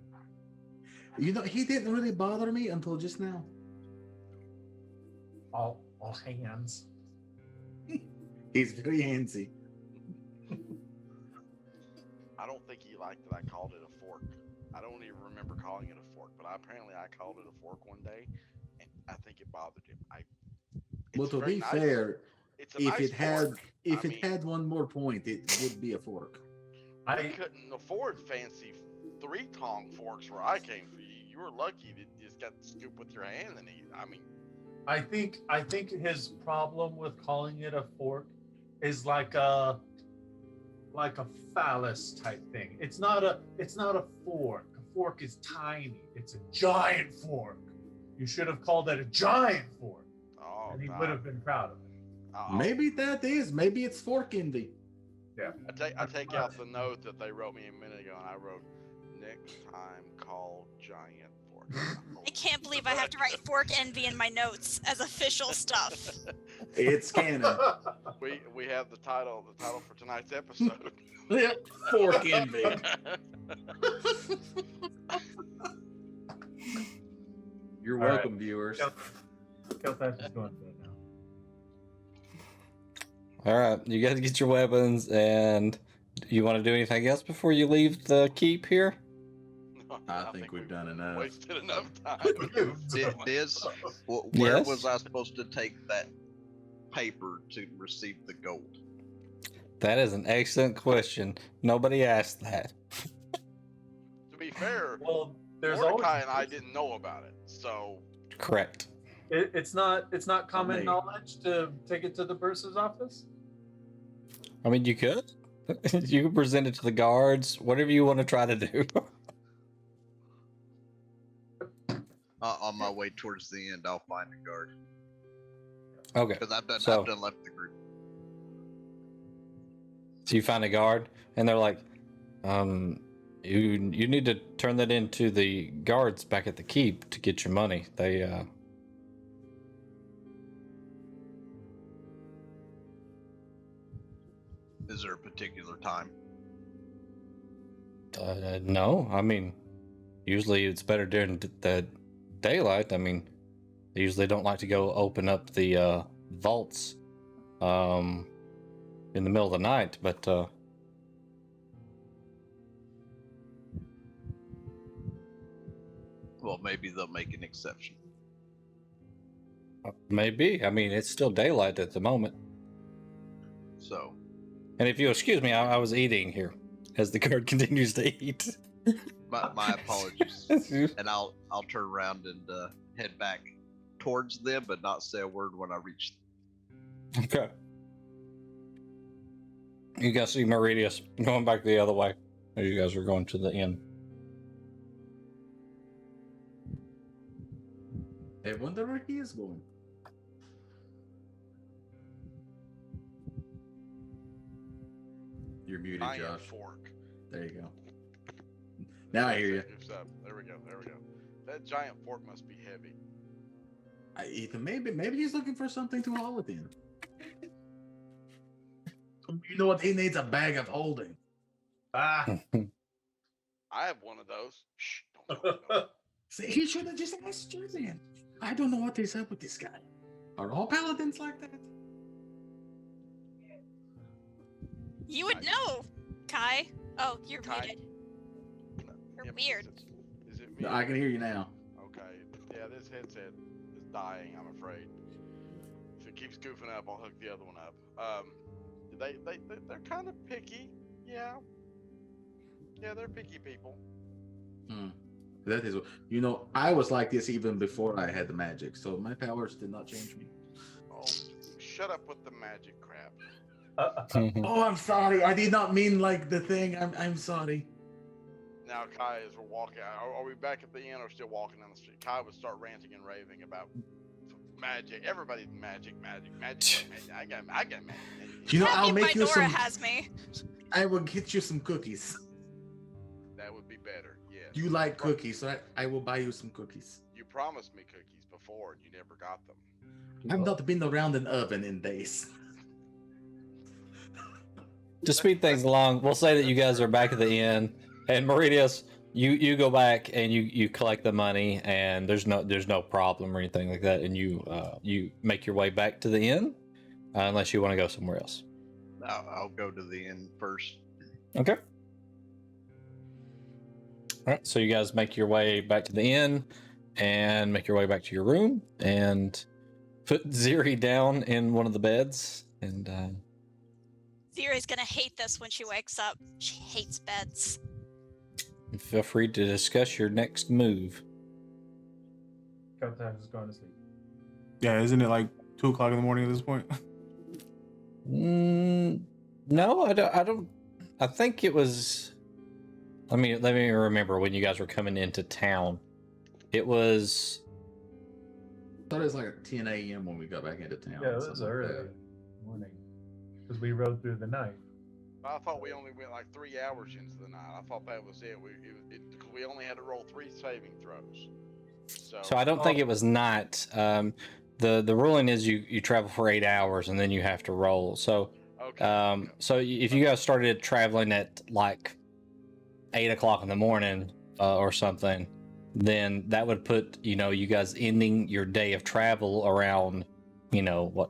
But You know, he didn't really bother me until just now. All hands. He's very handsy. I don't think he liked that I called it a fork. I don't even remember calling it a fork, but apparently I called it a fork one day, and I think it bothered him. Well, to be fair, if it had one more point, it would be a fork. I couldn't afford fancy 3-tong forks where I came from. You were lucky that you just got to scoop with your hand and eat. I mean, I think his problem with calling it a fork is like a phallus type thing. It's not a fork. A fork is tiny. It's a giant fork. You should have called it a giant fork. And he would have been proud of it. Maybe maybe it's fork envy. Yeah. I take out the note that they wrote me a minute ago, and I wrote, next time call giant fork. I can't believe I have to write fork envy in my notes as official stuff. It's canon. We have the title for tonight's episode. Fork envy. You're welcome, viewers. Keltash is going for it now. All right, you guys get your weapons, and you want to do anything else before you leave the keep here? No, I think we've done enough. Wasted enough time. Where was I supposed to take that paper to receive the gold? That is an excellent question. Nobody asked that. To be fair, Well, there's Mordecai and I didn't know about it, so Correct. It's not common knowledge to take it to the bursar's office. I mean, you could. You could present it to the guards. Whatever you want to try to do. On my way towards the end, I'll find a guard. Okay. Because I've done left the group. So you find a guard, and they're like, you need to turn that into the guards back at the keep to get your money. They Is there a particular time? No. I mean, usually it's better during the daylight. I mean, they usually don't like to go open up the vaults in the middle of the night, but Well, maybe they'll make an exception. maybe. I mean, it's still daylight at the moment. So, And if you excuse me, I was eating here as the guard continues to eat. my apologies. And I'll turn around and head back towards them, but not say a word when I reach them. Okay. You guys see Meridius going back the other way. You guys are going to the inn. I wonder where he is going. You're muted, Josh. Fork. There you go. Now I hear you. There we go. That giant fork must be heavy. Ethan, maybe he's looking for something to haul it in. You know what? He needs a bag of holding. Ah. I have one of those. Shh, don't tell me. See, he should have just asked you then. I don't know what is up with this guy. Are all paladins like that? You would know, Kai. Oh, you're Kai? muted. You're Yeah, weird. Is it me? No, I can hear you now. Okay. Yeah, this headset is dying, I'm afraid. If it keeps goofing up, I'll hook the other one up. They're kind of picky. Yeah. Yeah, they're picky people. That is, I was like this even before I had the magic, so my powers did not change me. Oh, shut up with the magic crap. Oh, I'm sorry. I did not mean like the thing. I'm sorry. Now, Kai, as we're walking, are we back at the inn or still walking down the street? Kai would start ranting and raving about magic. Everybody's magic. I got magic. I'll make you some. Has me. I will get you some cookies. That would be better. Yes. You like cookies, so I will buy you some cookies. You promised me cookies before, and you never got them. I've not been around an oven in days. To speed things along, we'll say that you guys are back at the inn, and Meridius, you go back and you collect the money, and there's no problem or anything like that, and you make your way back to the inn, unless you want to go somewhere else. I'll go to the inn first. Okay. All right, so you guys make your way back to the inn, and make your way back to your room, and put Ziri down in one of the beds, and Ziri's gonna hate this when she wakes up. She hates beds. feel free to discuss your next move. Sometimes it's going to sleep. Yeah, isn't it like 2 o'clock in the morning at this point? No, I don't. I think it was. Let me remember when you guys were coming into town. It was. I thought it was like 10 a.m. when we got back into town. Yeah, it was early morning because we rode through the night. I thought we only went like 3 hours into the night. I thought that was it. We only had to roll 3 saving throws. So I don't think it was not. The ruling is you travel for 8 hours and then you have to roll. So okay. So if you guys started traveling at like 8 o'clock in the morning or something, then that would put you guys ending your day of travel around 4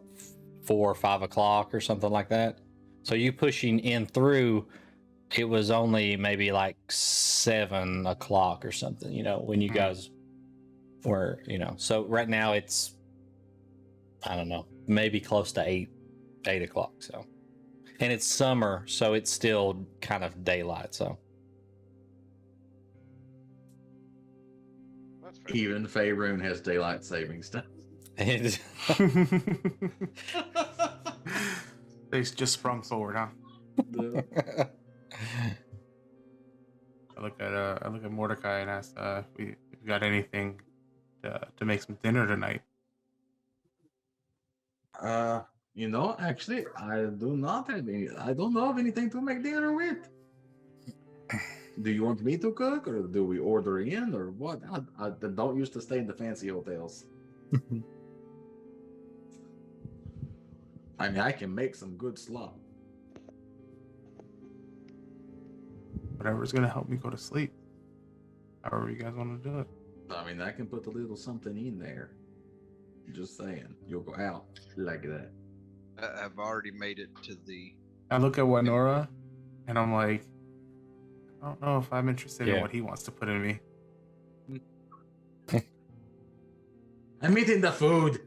or 5 o'clock or something like that. So you pushing in through, it was only maybe like 7 o'clock or something, when you guys were, so right now it's, I don't know, maybe close to 8 o'clock. So, and it's summer, so it's still kind of daylight. So That's fair. Even Faerun has daylight savings time. They just sprung forward, huh? I look at Mordecai and ask, if we got anything to make some dinner tonight. Actually, I do not have any. I don't know of anything to make dinner with. Do you want me to cook, or do we order in, or what? I don't used to stay in the fancy hotels. I mean, I can make some good slop. Whatever's gonna help me go to sleep. However you guys want to do it. I mean, I can put a little something in there. Just saying, you'll go out like that. I've already made it to the. I look at Winora, and I'm like, I don't know if I'm interested in what he wants to put in me. I'm eating the food.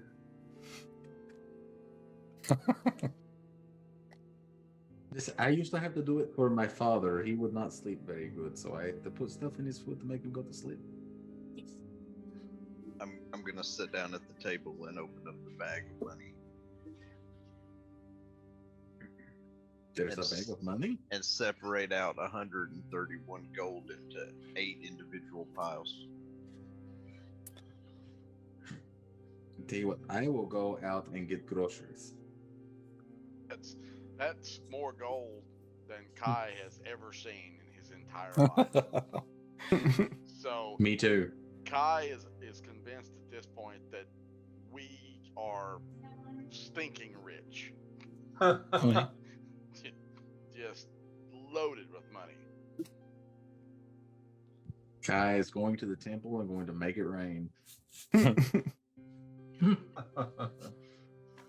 I used to have to do it for my father. He would not sleep very good, so I had to put stuff in his food to make him go to sleep. I'm gonna sit down at the table and open up the bag of money. There's a bag of money? And separate out 131 gold into 8 individual piles. Tell you what, I will go out and get groceries. That's more gold than Kai has ever seen in his entire life. So Me too. Kai is convinced at this point that we are stinking rich. Just loaded with money. Kai is going to the temple and going to make it rain.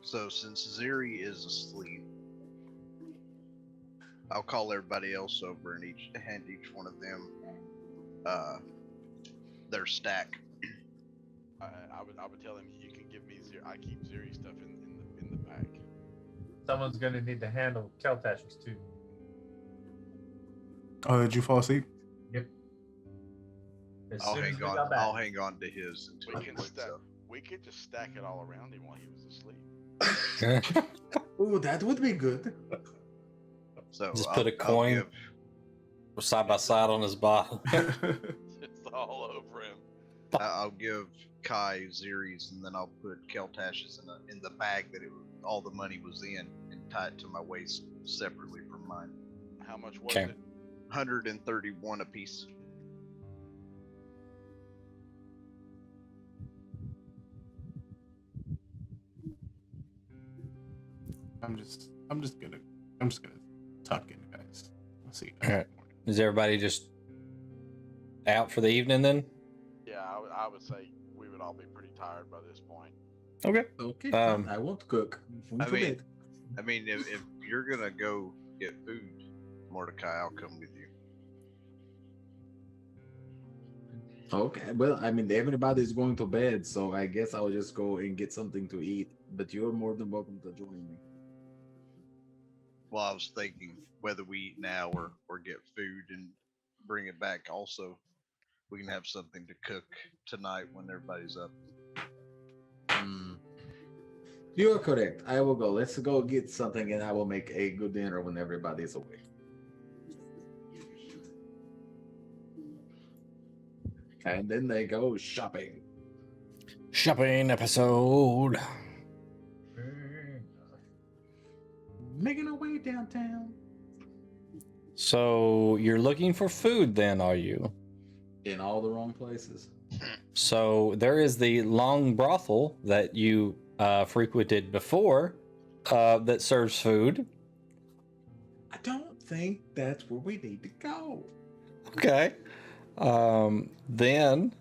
So since Ziri is asleep, I'll call everybody else over and hand each one of them their stack. I would tell him you can give me Ziri. I keep Ziri stuff in the bag. Someone's gonna need to handle Keltash's too. Oh, did you fall asleep? Yep. I'll hang on to his until he wakes up. We could just stack it all around him while he was asleep. Ooh, that would be good. So just put a coin side by side on his bottom. It's all over him. I'll give Kai Ziri's, and then I'll put Keltash's in the bag that all the money was in, and tie it to my waist separately from mine. How much was it? 131 apiece. I'm just gonna tuck in, guys. I'll see you All right. Is everybody just out for the evening then? Yeah, I would say we would all be pretty tired by this point. Okay. Okay, fine. I won't cook. I mean, if you're gonna go get food, Mordecai, I'll come with you. Okay, well, I mean, everybody's going to bed, so I guess I'll just go and get something to eat. But you're more than welcome to join me. Well, I was thinking whether we eat now or get food and bring it back. Also, we can have something to cook tonight when everybody's up. You are correct. I will go. Let's go get something, and I will make a good dinner when everybody's awake. And then they go shopping. Shopping episode. Making our way downtown. So you're looking for food then, are you? In all the wrong places. So there is the long brothel that you frequented before that serves food. I don't think that's where we need to go. Okay. Then,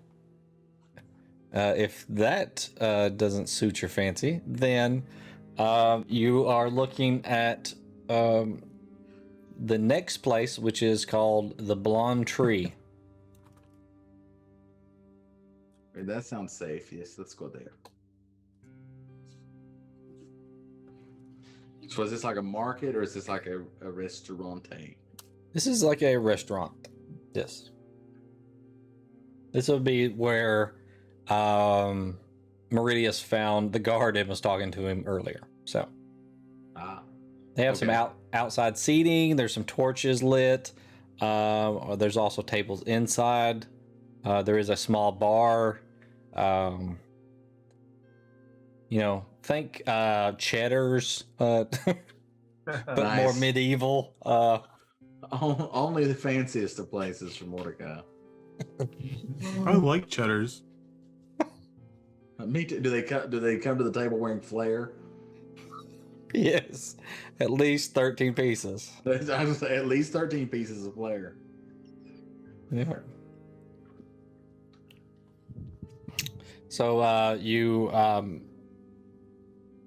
if that doesn't suit your fancy, then you are looking at the next place, which is called the Blonde Tree. That sounds safe. Yes, let's go there. So is this like a market or is this like a restaurante? This is like a restaurant. Yes. This would be where Meridius found the guard and was talking to him earlier. So they have some outside seating. There's some torches lit. There's also tables inside. There is a small bar. Think Cheddar's, but Nice. more medieval. Only the fanciest of places for Mordecai. I like Cheddar's. Me too. Do they come to the table wearing flair? Yes, at least 13 pieces. I was gonna say at least 13 pieces of flair. Yeah. So you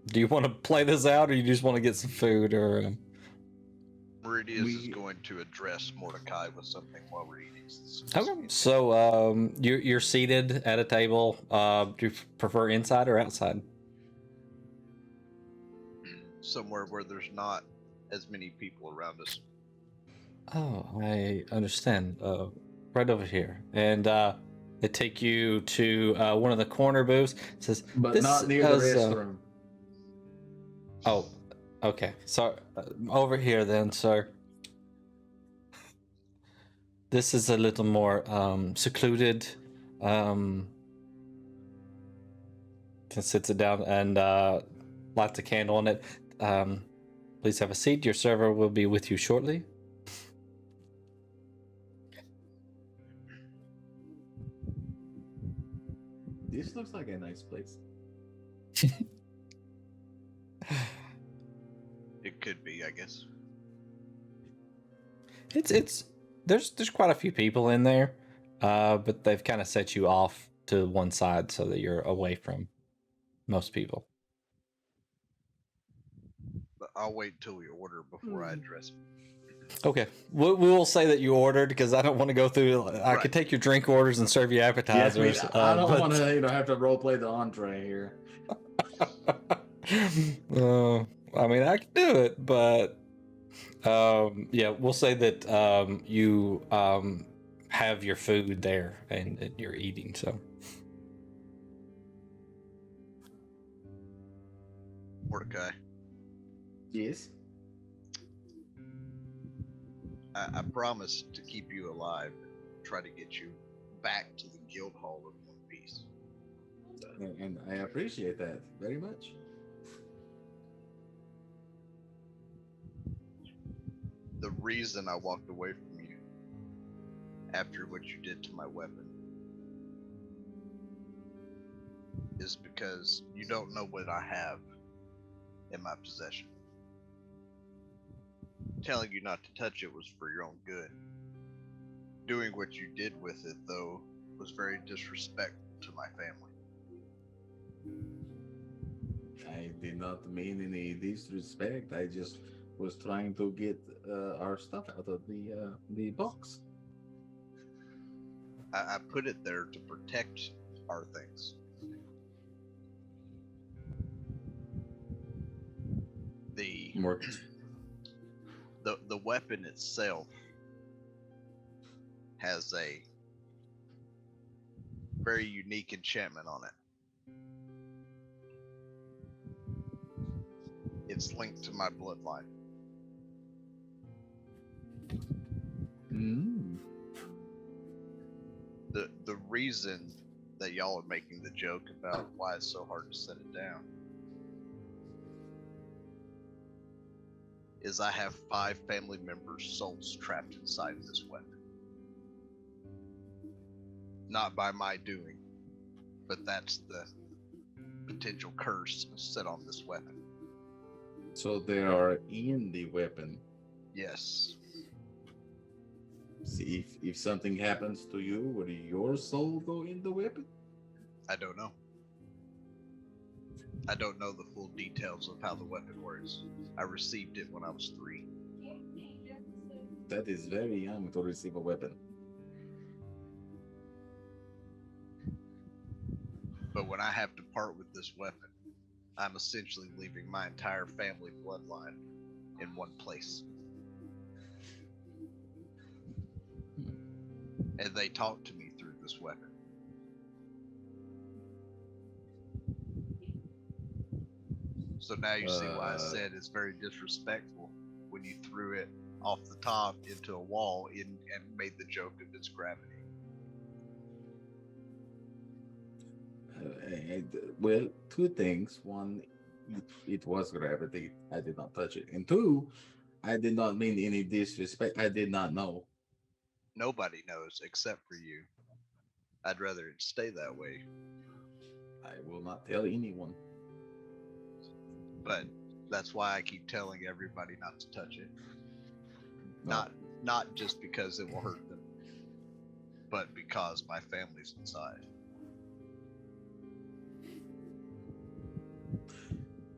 do you want to play this out, or you just want to get some food, or? Meridius is going to address Mordecai with something while we're eating. Okay. So you're seated at a table. Do you prefer inside or outside? Somewhere where there's not as many people around us. Oh, I understand. Right over here, and they take you to one of the corner booths. It says, But this not near has, the restroom. Oh, okay. So over here then, sir. This is a little more secluded. Sits it down and lights a candle on it. Please have a seat. Your server will be with you shortly. This looks like a nice place. It could be, I guess. It's there's quite a few people in there, but they've kind of set you off to one side so that you're away from most people. But I'll wait till we order before I address it. Okay, we will say that you ordered because I don't want to go through. I could take your drink orders and serve you appetizers. Yes, I don't want to, have to role play the entree here. I mean, I can do it, but yeah, we'll say that you have your food there and you're eating. So, Mordecai, Yes. I promise to keep you alive and try to get you back to the guild hall in one piece. And I appreciate that very much. The reason I walked away from you after what you did to my weapon is because you don't know what I have in my possession. Telling you not to touch it was for your own good. Doing what you did with it, though, was very disrespectful to my family. I did not mean any disrespect. I just was trying to get our stuff out of the box. I put it there to protect our things. The weapon itself has a very unique enchantment on it. It's linked to my bloodline. The reason that y'all are making the joke about why it's so hard to set it down is I have 5 family members' souls trapped inside this weapon. Not by my doing, but that's the potential curse set on this weapon. So they are in the weapon. Yes. See, if something happens to you, would your soul go in the weapon? I don't know. I don't know the full details of how the weapon works. I received it when I was 3. That is very young to receive a weapon. But when I have to part with this weapon, I'm essentially leaving my entire family bloodline in one place. And they talk to me through this weapon. So now you see why I said it's very disrespectful when you threw it off the top into a wall and made the joke of its gravity. Well, 2 things. 1, it was gravity. I did not touch it. And 2, I did not mean any disrespect. I did not know. Nobody knows except for you. I'd rather it stay that way. I will not tell anyone. But that's why I keep telling everybody not to touch it. No. Not just because it will hurt them, but because my family's inside.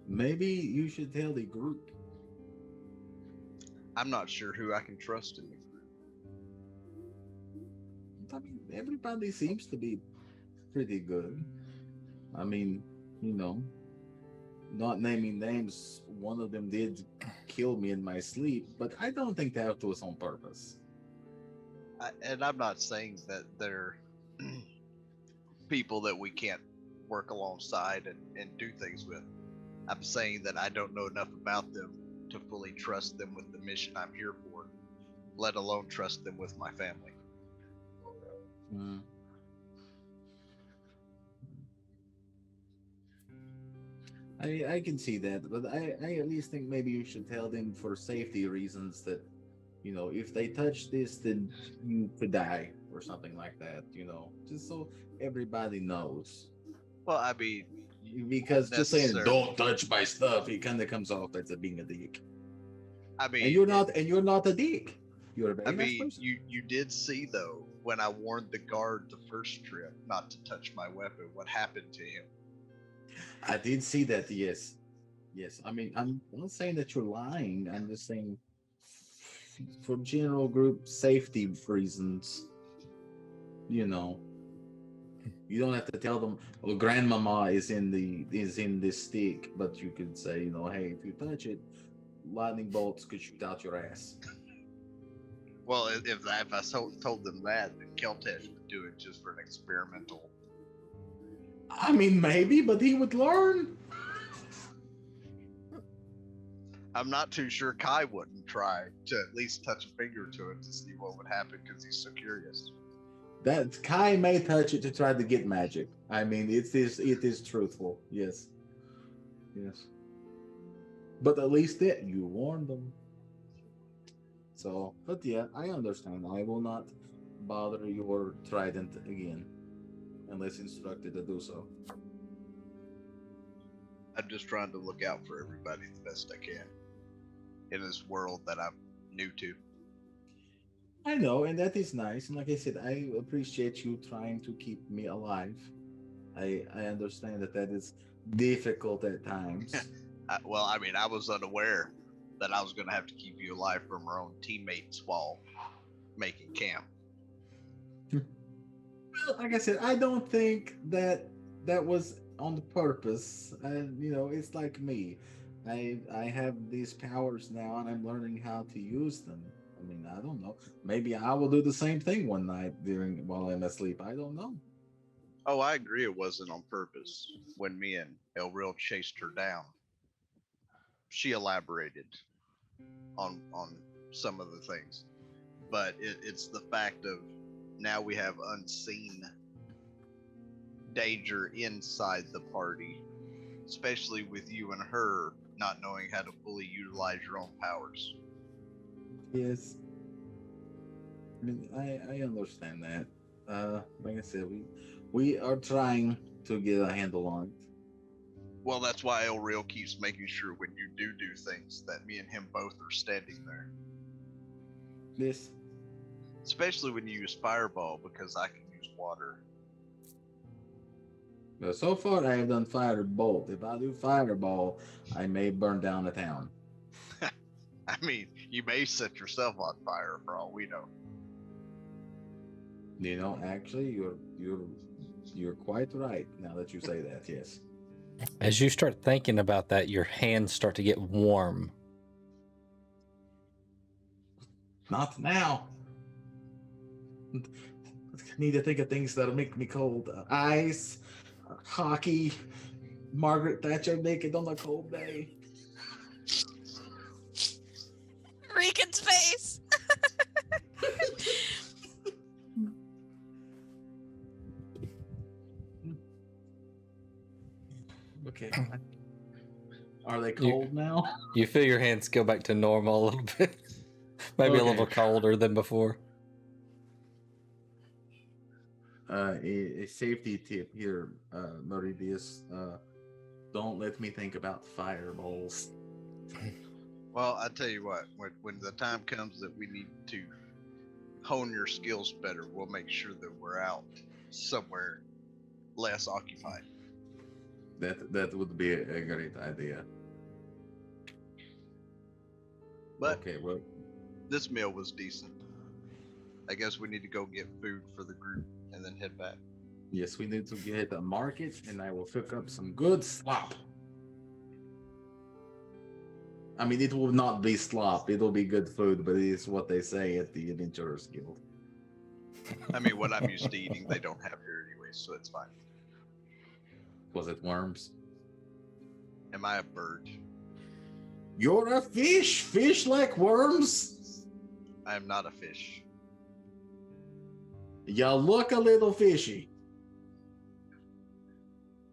Maybe you should tell the group. I'm not sure who I can trust in the group. I mean, everybody seems to be pretty good. I mean, not naming names, one of them did kill me in my sleep, but I don't think that was on purpose. And I'm not saying that they're people that we can't work alongside and do things with. I'm saying that I don't know enough about them to fully trust them with the mission I'm here for, let alone trust them with my family. I can see that, but I at least think maybe you should tell them for safety reasons that, if they touch this, then you could die or something like that, just so everybody knows. Well, I mean, Because just saying "don't touch my stuff," it kind of comes off as being a dick. I mean, and you're not a dick. You're a very nice person. you did see though when I warned the guard the first trip not to touch my weapon, what happened to him. I did see that. Yes. I mean, I'm not saying that you're lying. I'm just saying, for general group safety reasons, you know, you don't have to tell them, "Oh, grandmama is in this stick," but you could say, "Hey, if you touch it, lightning bolts could shoot out your ass." Well, if I told them that, then Keltesh would do it just for an experimental. I mean, maybe, but he would learn. I'm not too sure Kai wouldn't try to at least touch a finger to it to see what would happen because he's so curious. That Kai may touch it to try to get magic. I mean, it is truthful. Yes. But at least that you warned them. So, but yeah, I understand. I will not bother your trident again, unless instructed to do so. I'm just trying to look out for everybody the best I can in this world that I'm new to. I know, and that is nice. And like I said, I appreciate you trying to keep me alive. I understand that is difficult at times. Well, I mean, I was unaware that I was going to have to keep you alive from our own teammates while making camp. Well, like I said, I don't think that was on purpose. And it's like me. I have these powers now, and I'm learning how to use them. I mean, I don't know. Maybe I will do the same thing one night while I'm asleep. I don't know. Oh, I agree. It wasn't on purpose. When me and Elril chased her down, she elaborated on some of the things, but it's the fact of now we have unseen danger inside the party, especially with you and her not knowing how to fully utilize your own powers. Yes. I mean, I understand that. Like I said, we are trying to get a handle on it. Well, that's why Elril keeps making sure when you do things that me and him both are standing there. Yes. Especially when you use Fireball, because I can use water. But so far, I have done Firebolt. If I do Fireball, I may burn down a town. I mean, you may set yourself on fire for all we know. Actually, you're quite right now that you say that. Yes. As you start thinking about that, your hands start to get warm. Not now. I need to think of things that'll make me cold. Ice, hockey, Margaret Thatcher naked on a cold day. Regan's face. Okay. Are they cold now? You feel your hands go back to normal a little bit. Maybe a little colder than before. A safety tip here, Meridius. Don't let me think about fireballs. Well, I tell you what, when the time comes that we need to hone your skills better, we'll make sure that we're out somewhere less occupied. That would be a great idea. But okay, well, this meal was decent. I guess we need to go get food for the group and then head back. Yes, we need to get a market, and I will cook up some good slop. I mean, it will not be slop. It'll be good food, but it is what they say at the Adventurers Guild. I mean, what I'm used to eating, they don't have here anyway, so it's fine. Was it worms? Am I a bird? You're a fish. Fish like worms. I am not a fish. You look a little fishy.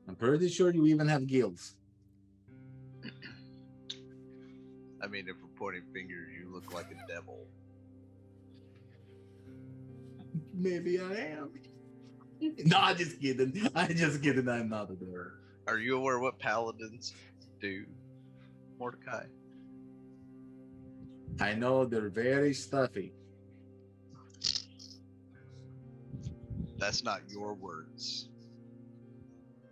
I'm pretty sure you even have gills. I mean, if we're pointing fingers, you look like a devil. Maybe I am. No, I'm just kidding. I'm not a bird. Are you aware what paladins do, Mordecai? I know they're very stuffy. That's not your words.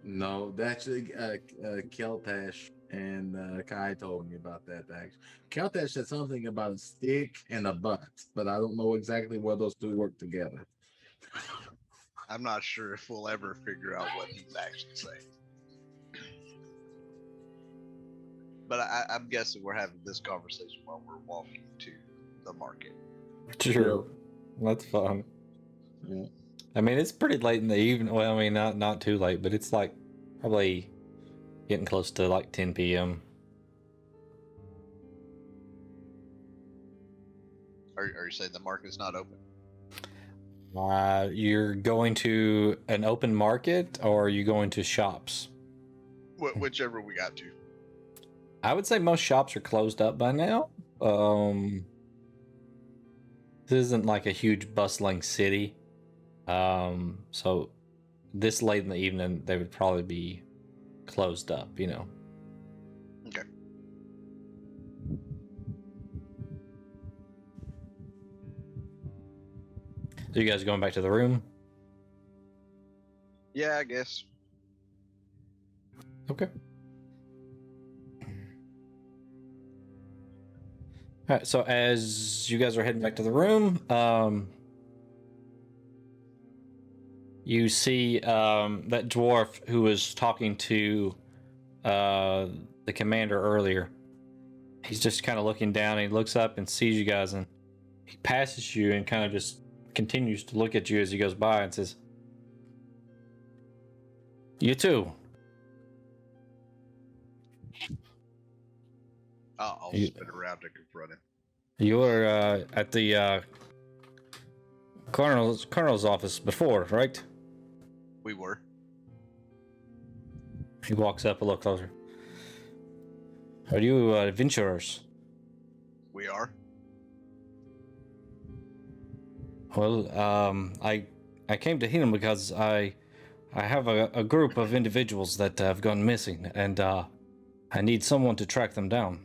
No, that's Keltash and Kai told me about that. Actually, Keltash said something about a stick and a butt, but I don't know exactly where those two work together. I'm not sure if we'll ever figure out what he's actually saying. But I'm guessing we're having this conversation while we're walking to the market. True. That's fun. Yeah. I mean, it's pretty late in the evening. Well, I mean, not too late, but it's like probably getting close to like 10 p.m. Are you saying the market's not open? You're going to an open market, or are you going to shops? Whichever we got to. I would say most shops are closed up by now. This isn't like a huge bustling city. So this late in the evening, they would probably be closed up, you know. Okay. So you guys going back to the room? Yeah, I guess. Okay. All right, so as you guys are heading back to the room, you see that dwarf who was talking to the commander earlier. He's just kind of looking down, and he looks up and sees you guys, and he passes you and kind of just continues to look at you as he goes by and says, "You too." I'll spin around to confront him. You were at the colonel's office before, right? We were. He walks up a little closer. Are you adventurers? We are. Well, I came to him because I have a group of individuals that have gone missing, and I need someone to track them down.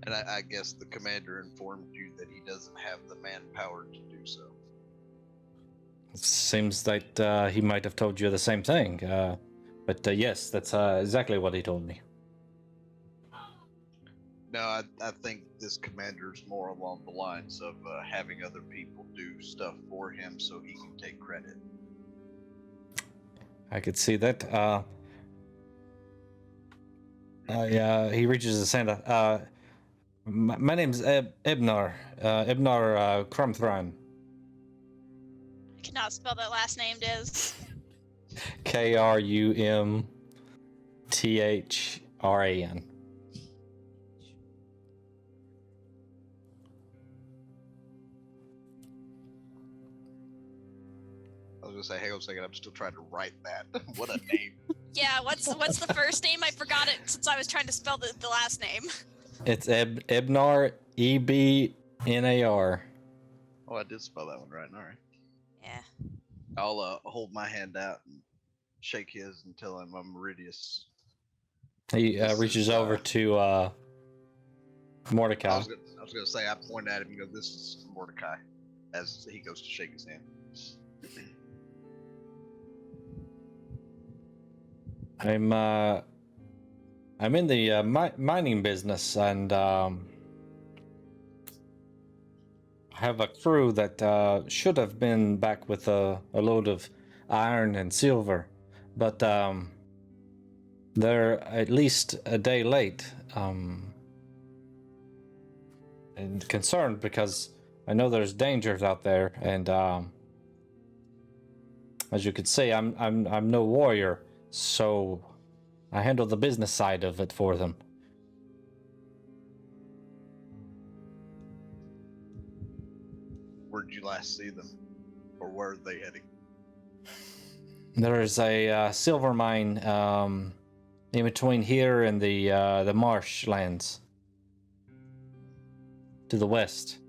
And I guess the commander informed you that he doesn't have the manpower to do so. It seems that he might have told you the same thing. But yes, that's exactly what he told me. No, I think this commander's more along the lines of having other people do stuff for him so he can take credit. I could see that. He reaches his hand. My name's Ebnar Krumthran. I cannot spell that last name, Diz. Krumthran. I was gonna say, hang on a second, I'm still trying to write that. What a name. Yeah, what's the first name? I forgot it since I was trying to spell the last name. It's Ebnar, Ebnar. Oh, I did spell that one right. All right. Yeah. I'll hold my hand out and shake his and tell him I'm Meridius. He reaches over to Mordecai. I was gonna say, I point at him and go, "This is Mordecai," as he goes to shake his hand. I'm in the mining business, and I have a crew that should have been back with a load of iron and silver, but they're at least a day late. And concerned because I know there's dangers out there, and as you can see, I'm no warrior, so I handle the business side of it for them. Where'd you last see them, or where are they heading? There is a silver mine in between here and the marshlands to the west.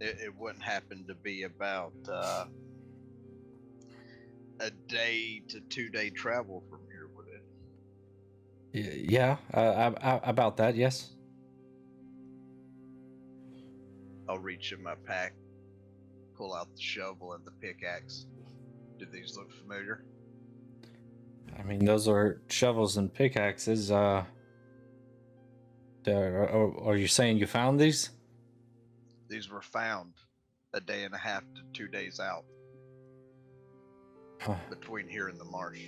It wouldn't happen to be about a day to 2 day travel from here, would it? Yeah, about that, yes. I'll reach in my pack, pull out the shovel and the pickaxe. Do these look familiar? I mean, those are shovels and pickaxes. Are you saying you found these? These were found a day and a half to 2 days out between here and the marsh,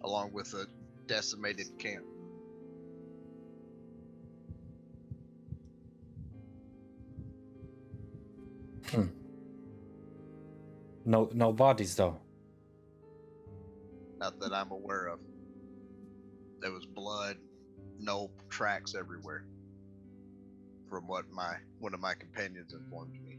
along with a decimated camp. No bodies though. Not that I'm aware of. There was blood, no tracks everywhere, from what one of my companions informed me.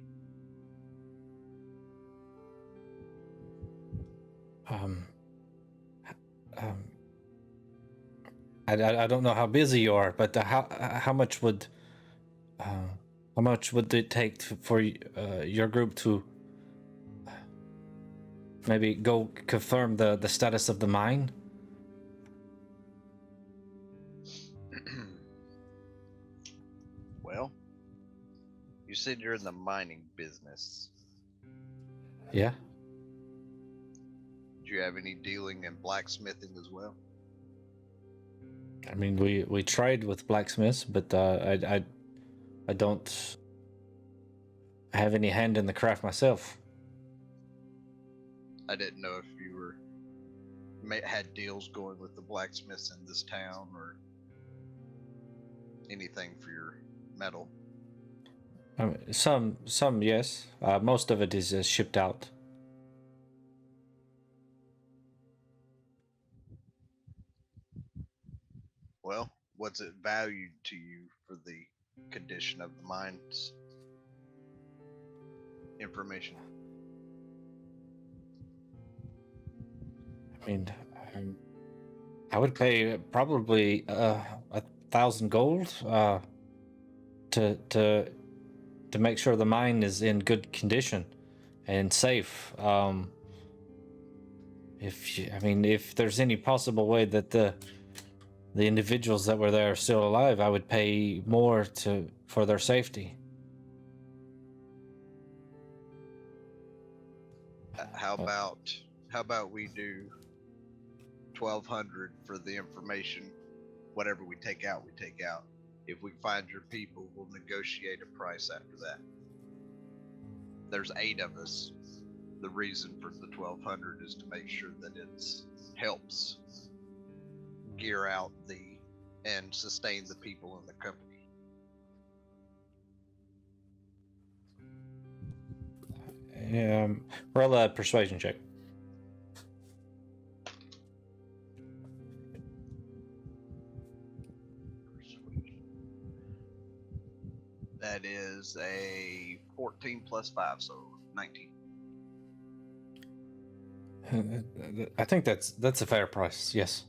I don't know how busy you are, but how much would it take for your group to maybe go confirm the status of the mine? Well, you said you're in the mining business. Yeah. Do you have any dealing in blacksmithing as well? I mean, we tried with blacksmiths, but I don't have any hand in the craft myself. I didn't know if you had deals going with the blacksmiths in this town or anything for your metal. Some yes. Most of it is shipped out. Well, what's it valued to you for the condition of the mine's information? I mean, I would pay probably 1,000 gold to make sure the mine is in good condition and safe. If there's any possible way that the individuals that were there are still alive, I would pay more for their safety. How about we do 1,200 for the information? Whatever we take out, we take out. If we find your people, we'll negotiate a price after that. There's 8 of us. The reason for the 1,200 is to make sure that it helps gear out and sustain the people in the company. Roll a persuasion check. That is a 14 plus 5, so 19. I think that's a fair price. Yes.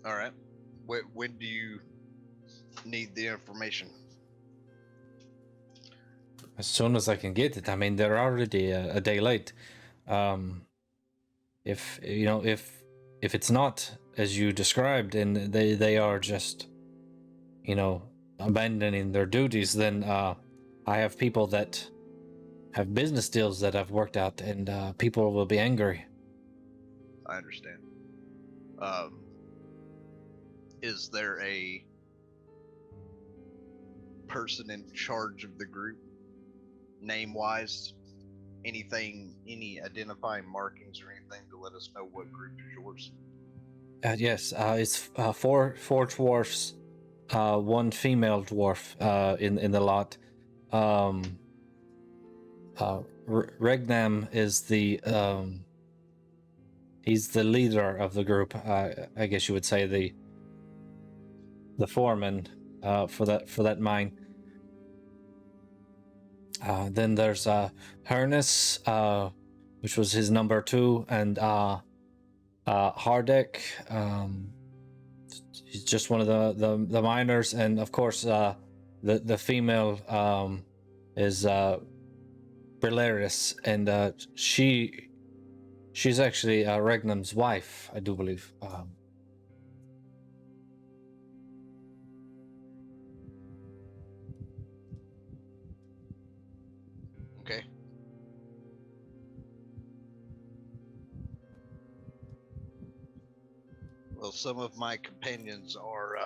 All right. When do you need the information? As soon as I can get it. I mean, they're already a day late. If it's not as you described, and they are just, abandoning their duties, then I have people that have business deals that I've worked out, and people will be angry. I understand. Is there a person in charge of the group, name-wise? Any identifying markings or anything to let us know what group is yours? Yes, it's four dwarfs, one female dwarf in the lot. Regnam is he's the leader of the group. I guess you would say the foreman for that mine. Then there's Hernus, which was his number 2, and Hardek. He's just one of the miners, and of course the female is Brillaris, and she's actually Regnum's wife, I do believe. Okay. Well, some of my companions are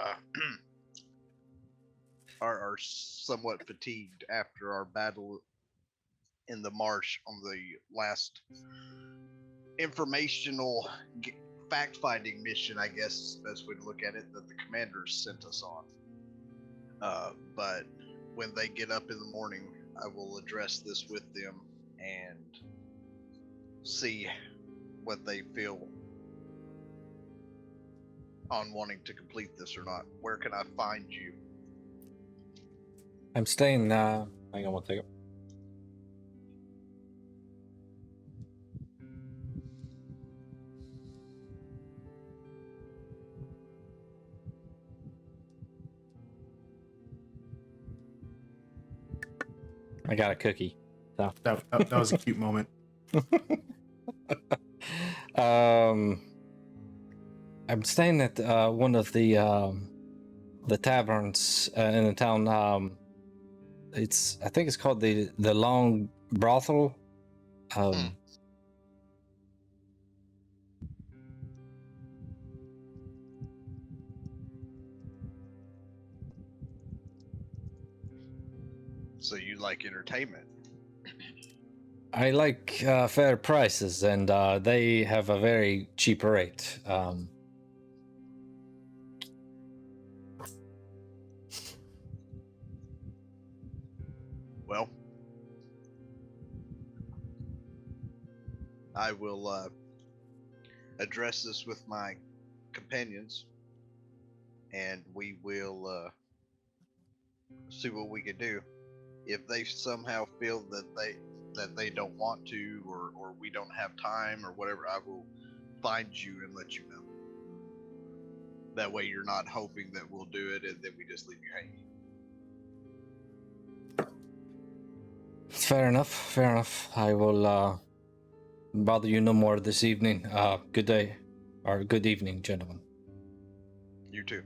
somewhat fatigued after our battle in the marsh on the last informational fact-finding mission, I guess is the best way to look at it, that the commanders sent us on. But when they get up in the morning, I will address this with them and see what they feel on wanting to complete this or not. Where can I find you? I'm staying. Hang on one second. I got a cookie. So. That was a cute moment. I'm staying at one of the taverns in the town. I think it's called the Long Brothel. So you like entertainment? I like fair prices, and they have a very cheap rate. Well, I will address this with my companions, and we will see what we can do. If they somehow feel that they don't want to, or we don't have time, or whatever, I will find you and let you know. That way you're not hoping that we'll do it and then we just leave you hanging. Fair enough. I will bother you no more this evening. Good day, or good evening, gentlemen. You too.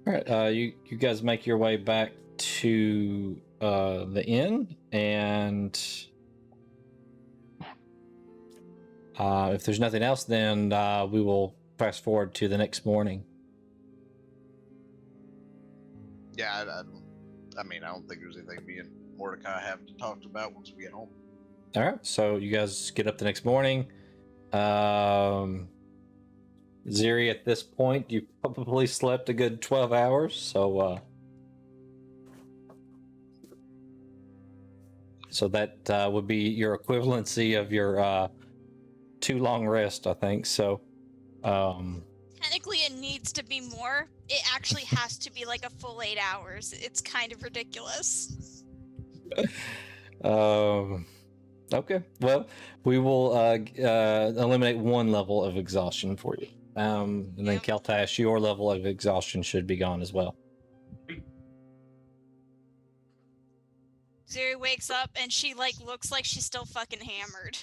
All right, you guys make your way back to the inn, and if there's nothing else, then we will fast forward to the next morning. Yeah, I don't think there's anything me and Mordecai have to talk about once we get home. All right, so you guys get up the next morning. Ziri, at this point, you probably slept a good 12 hours, so that would be your equivalency of your 2 long rest, I think. So technically it needs to be more. It actually has to be like a full 8 hours. It's kind of ridiculous. Okay, well, we will eliminate 1 level of exhaustion for you. And then Keltash, your level of exhaustion should be gone as well. Zuri wakes up and she looks like she's still fucking hammered.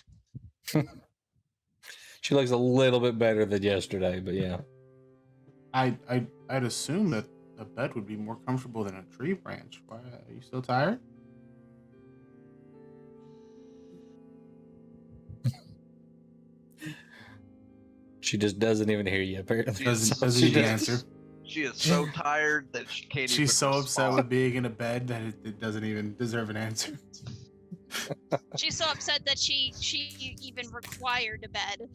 She looks a little bit better than yesterday, but yeah. I'd assume that a bed would be more comfortable than a tree branch. Why, are you still tired? She just doesn't even hear you, apparently. Doesn't even answer. She is so tired that she can't even She's so respond. upset with being in a bed that it doesn't even deserve an answer. She's so upset that she even required a bed.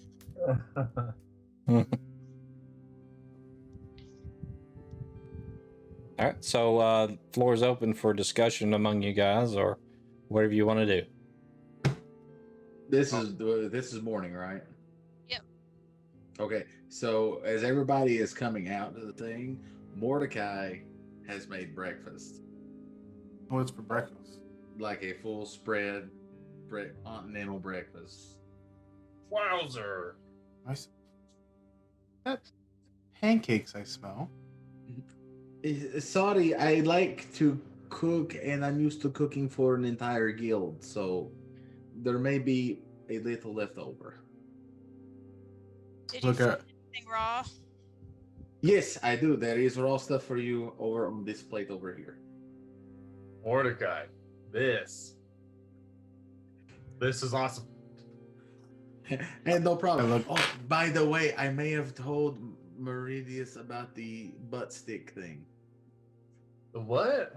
All right, so floor is open for discussion among you guys, or whatever you want to do. This is morning, right? Yep. Okay, so as everybody is coming out to the thing, Mordecai has made breakfast. What's for breakfast? Like a full spread, continental breakfast. Wowzer! That pancakes I smell. Sorry, I like to cook, and I'm used to cooking for an entire guild, so there may be a little left over. Did you find anything raw? Yes, I do. There is raw stuff for you over on this plate over here. Mordecai, this is awesome. And no problem. Oh, by the way, I may have told Meridius about the butt stick thing. The what?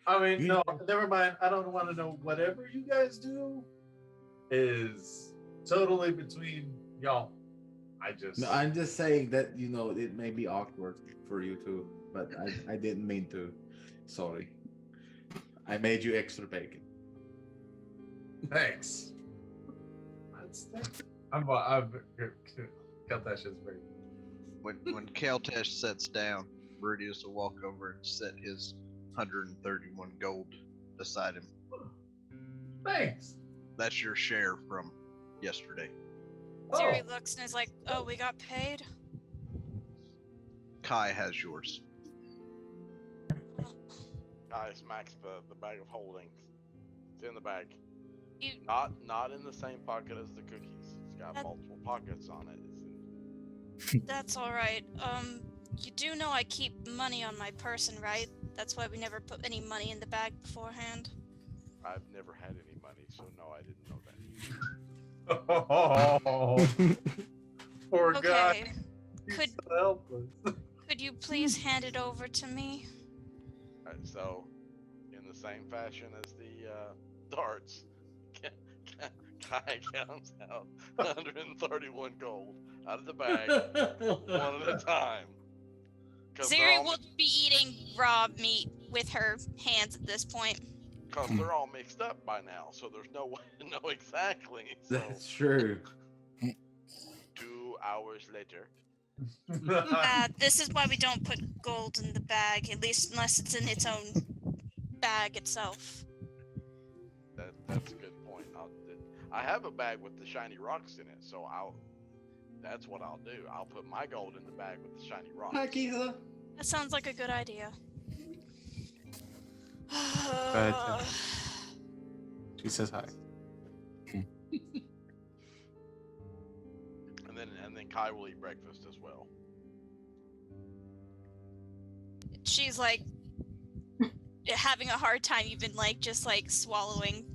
I mean, no, never mind. I don't want to know. Whatever you guys do is totally between y'all. No, I'm just saying that, it may be awkward for you too, but I didn't mean to. Sorry. I made you extra bacon. Thanks. I've got that shit's great. When Kaltesh sets down, Meridius will walk over and set his 131 gold beside him. Thanks. That's your share from yesterday. Ziri looks and is like, "Oh, we got paid." Kai has yours. Kai smacks the bag of holding. It's in the bag. Not in the same pocket as the cookies. It's got multiple pockets on it. That's all right. You do know I keep money on my person, right? That's why we never put any money in the bag beforehand. I've never had any money, so no, I didn't know that. Oh, poor Okay. guy. He's so helpless. Could you please hand it over to me? Alright, so, in the same fashion as the darts, Kai counts out 131 gold out of the bag, one at a time. Ziri will be eating raw meat with her hands at this point. Because they're all mixed up by now, so there's no way to know exactly. So, That's true. 2 hours later. This is why we don't put gold in the bag, at least unless it's in its own bag itself. That's a good point. I have a bag with the shiny rocks in it, so that's what I'll do. I'll put my gold in the bag with the shiny rocks. Hi, Keitha. That sounds like a good idea. She says hi. And then Kai will eat breakfast as well. She's like having a hard time even just swallowing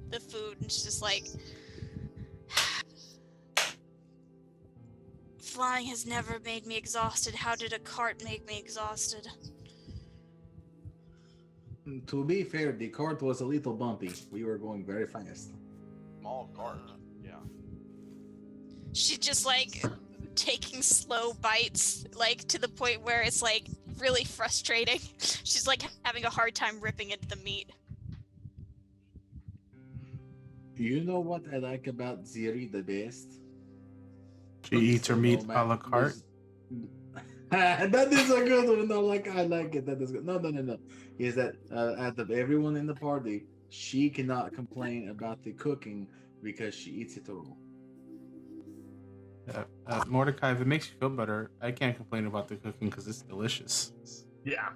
the food, and she's just like, flying has never made me exhausted. How did a cart make me exhausted? To be fair, the cart was a little bumpy. We were going very fast. Small cart, yeah. She's just taking slow bites, to the point where it's really frustrating. She's having a hard time ripping into the meat. You know what I like about Ziri the best? She eats her meat a la carte. That is a good one. No, I like it. That is good. No. Is that out of everyone in the party, she cannot complain about the cooking because she eats it raw. Mordecai, if it makes you feel better, I can't complain about the cooking because it's delicious. Yeah.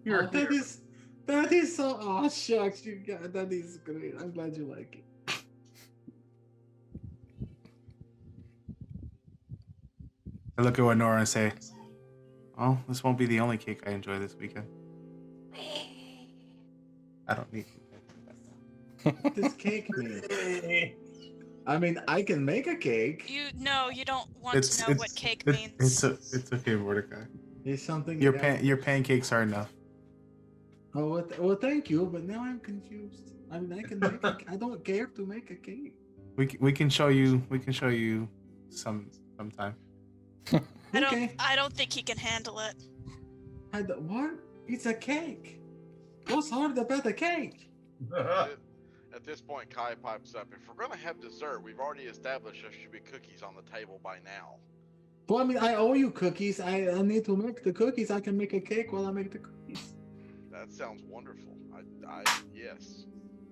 That is so. Oh shucks, that is great. I'm glad you like it. I look at what Nora and say, "Oh, this won't be the only cake I enjoy this weekend." I don't need This cake means. I mean, I can make a cake. You don't want to know what cake means. It's okay, Mordecai. It's something. Your pancakes are enough. Oh, well, thank you, but now I'm confused. I mean, I can make. I don't care to make a cake. We can show you. We can show you sometime. Okay. I don't think he can handle it. What? It's a cake. What's hard about a cake? At this point, Kai pipes up. If we're going to have dessert, we've already established there should be cookies on the table by now. Well, I mean, I owe you cookies. I need to make the cookies. I can make a cake while I make the cookies. That sounds wonderful. Yes.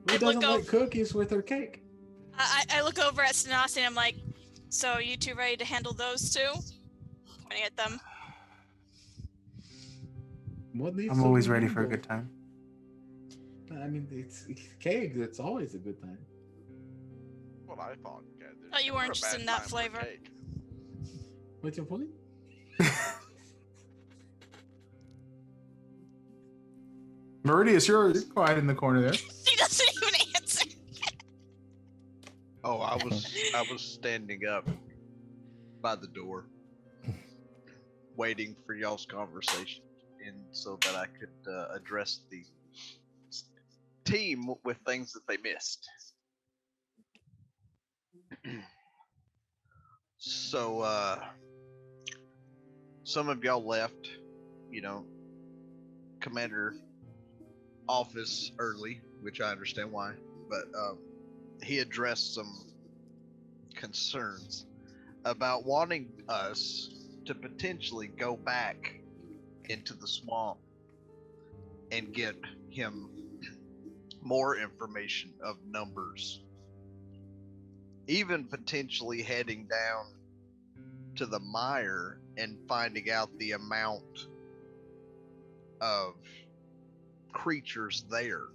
Who doesn't like cookies with her cake? I look over at Sanasi and I'm like, so are you two ready to handle those two? Pointing at them. What needs I'm to always be ready for a handled? good time. I mean, it's cake. It's always a good time. What I thought. Okay, Oh, you never weren't a just bad in that time for flavor. cake. What's your point? Meridius, you're quiet in the corner there. He doesn't even answer. Oh, I was standing up by the door, waiting for y'all's conversation, and so that I could address the team with things that they missed. So, some of y'all left, commander office early, which I understand why, but he addressed some concerns about wanting us to potentially go back into the swamp and get him more information of numbers, even potentially heading down to the mire and finding out the amount of creatures there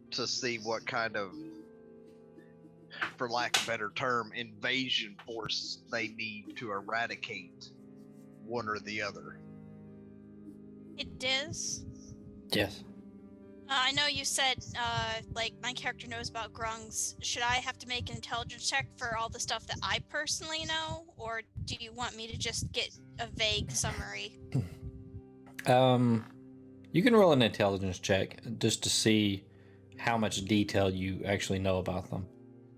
to see what kind of, for lack of a better term, invasion force they need to eradicate one or the other. It is. Yes. I know you said, my character knows about grungs. Should I have to make an intelligence check for all the stuff that I personally know, or do you want me to just get a vague summary? You can roll an intelligence check just to see how much detail you actually know about them.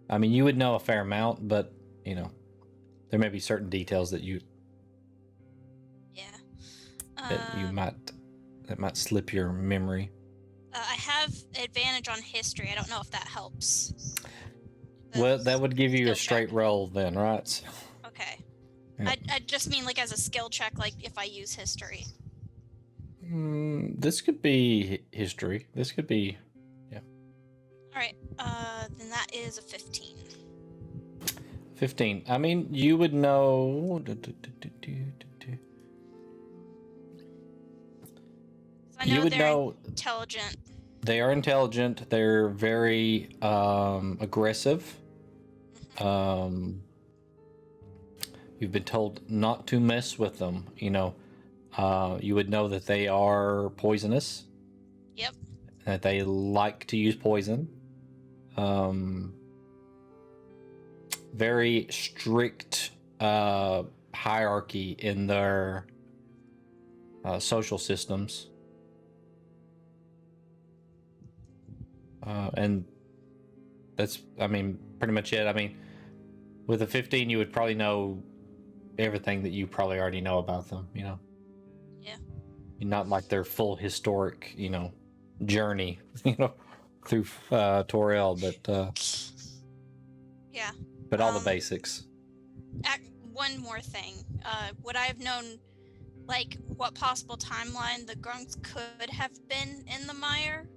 I mean, you would know a fair amount, but, there may be certain details that you that might slip your memory. I have advantage on history. I don't know if that helps. Well, that would give you a skill straight check. roll then, right? Okay. Yeah. I just mean as a skill check, if I use history. This could be history. This could be, yeah. All right. Then that is a 15. 15. I mean, you would know. I know You would they're know intelligent. they are intelligent. They're very aggressive. You've been told not to mess with them. You would know that they are poisonous. Yep. That they like to use poison. Very strict hierarchy in their social systems. And that's, pretty much it. With a 15, you would probably know everything that you probably already know about them, Yeah. Not like their full historic, journey, through Toril, but Yeah. but all the basics. One more thing. Would I have known, what possible timeline the grunts could have been in the mire?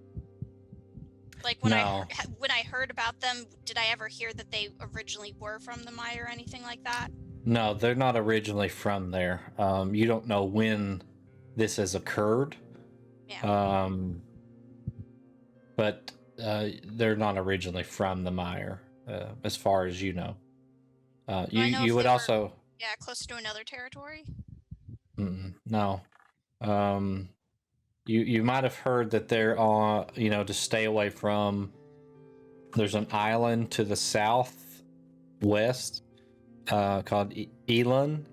When No. when I heard about them, did I ever hear that they originally were from the mire or anything like that? No, they're not originally from there. You don't know when this has occurred. Yeah. But they're not originally from the mire, as far as you know. You would also. Yeah, closer to another territory. No. You might have heard that they're on, to stay away from. There's an island to the southwest called Elan.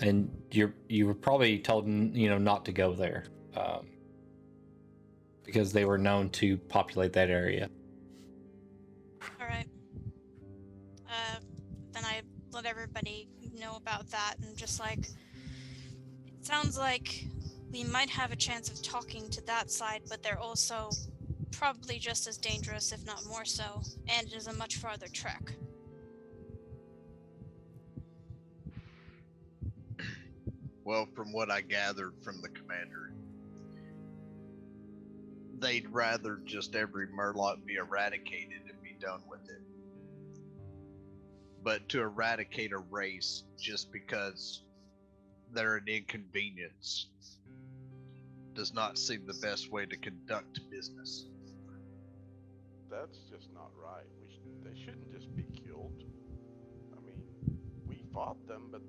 And you were probably told, not to go there, because they were known to populate that area. All right. Then I let everybody know about that, and just it sounds like we might have a chance of talking to that side, but they're also probably just as dangerous, if not more so, and it is a much farther trek. Well, from what I gathered from the commander, they'd rather just every murloc be eradicated and be done with it. but to eradicate a race just because they're an inconvenience does not seem the best way to conduct business. That's just not right. They shouldn't just be killed. I mean, we fought them, but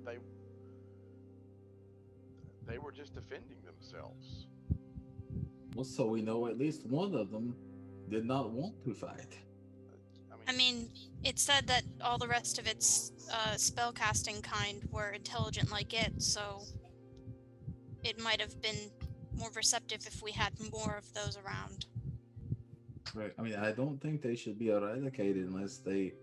they were just defending themselves. Well, so we know at least one of them did not want to fight. I mean, it said that all the rest of its spellcasting kind were intelligent like it, so it might have been more receptive if we had more of those around. Right. I mean, I don't think they should be eradicated unless they,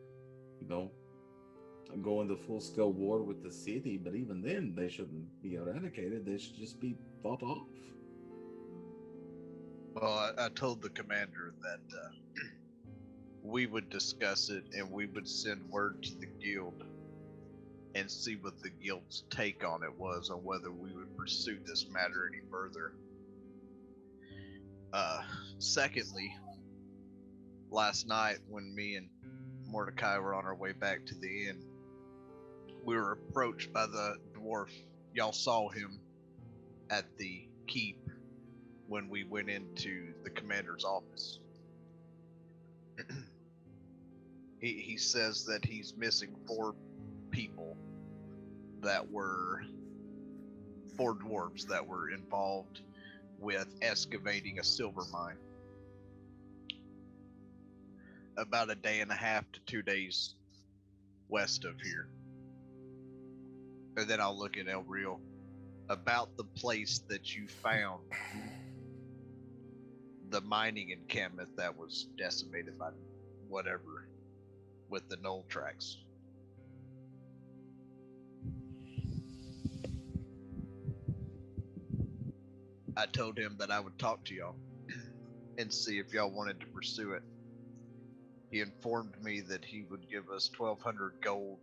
go into full-scale war with the city. But even then, they shouldn't be eradicated. They should just be fought off. Well, I told the commander that we would discuss it and we would send word to the guild and see what the guild's take on it was, on whether we would pursue this matter any further. Secondly, last night when me and Mordecai were on our way back to the inn, we were approached by the dwarf. Y'all saw him at the keep when we went into the commander's office. He says that he's missing 4 people that were 4 dwarves that were involved with excavating a silver mine about a day and a half to 2 days west of here. And then I'll look at El Real about the place that you found the mining encampment that was decimated by whatever with the knoll tracks. I told him that I would talk to y'all and see if y'all wanted to pursue it. He informed me that he would give us 1,200 gold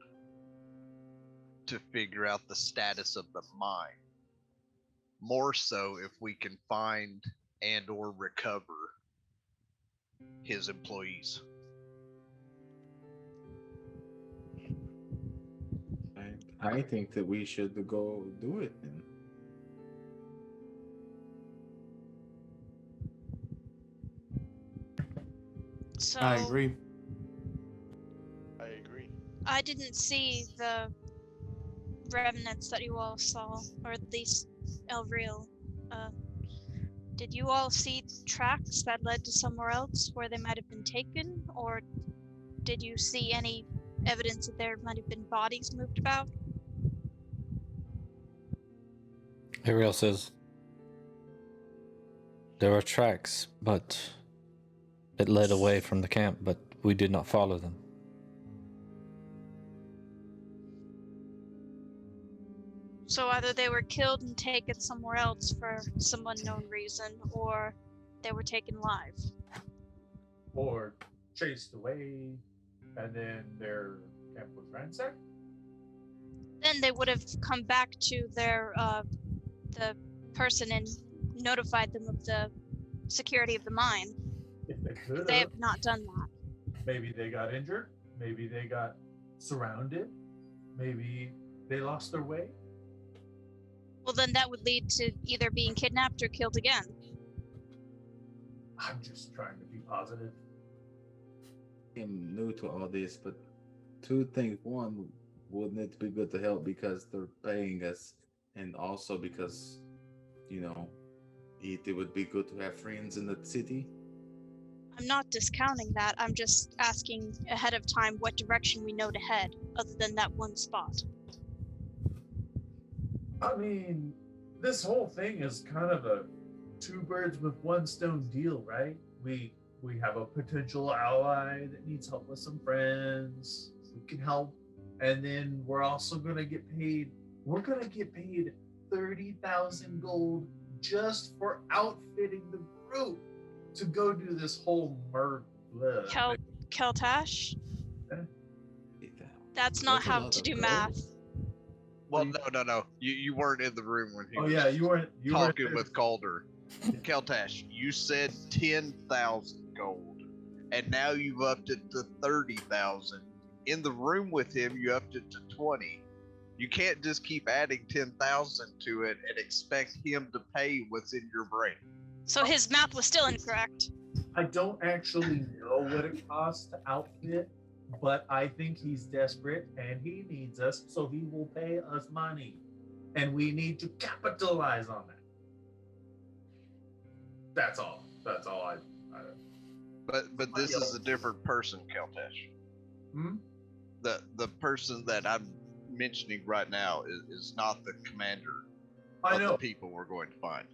to figure out the status of the mine. More so if we can find and or recover his employees. I think that we should go do it then. So I agree. I didn't see the remnants that you all saw, or at least El Real. Did you all see tracks that led to somewhere else where they might have been taken, or did you see any evidence that there might have been bodies moved about? Ariel says there were tracks, but it led away from the camp, but we did not follow them. So either they were killed and taken somewhere else for some unknown reason, or they were taken alive. Or chased away, and then their camp was ransacked? Then they would have come back to their the person and notified them of the security of the mine. If they could They have not done that. Maybe they got injured. Maybe they got surrounded. Maybe they lost their way. Well, then that would lead to either being kidnapped or killed again. I'm just trying to be positive. I'm new to all this, but 2 things. One, wouldn't it be good to help because they're paying us, and also because, it would be good to have friends in the city? I'm not discounting that. I'm just asking ahead of time what direction we know to head, other than that one spot. I mean, this whole thing is kind of a 2 birds with 1 stone deal, right? We have a potential ally that needs help with some friends. We can help, and then we're also gonna get paid. We're gonna get paid 30,000 gold just for outfitting the group to go do this whole murder. Keltash? That's not how to do math. Well, no. You weren't in the room when he was you weren't talking with Calder. Keltash, you said 10,000 gold, and now you've upped it to 30,000 in the room with him, you upped it to 20. You can't just keep adding 10,000 to it and expect him to pay what's in your brain. So his math was still incorrect. I don't actually know what it costs to outfit, but I think he's desperate and he needs us, so he will pay us money. And we need to capitalize on that. That's all. That's all I But this is a different person, Keltesh. The person that I'm mentioning right now is not the commander of the people we're going to find.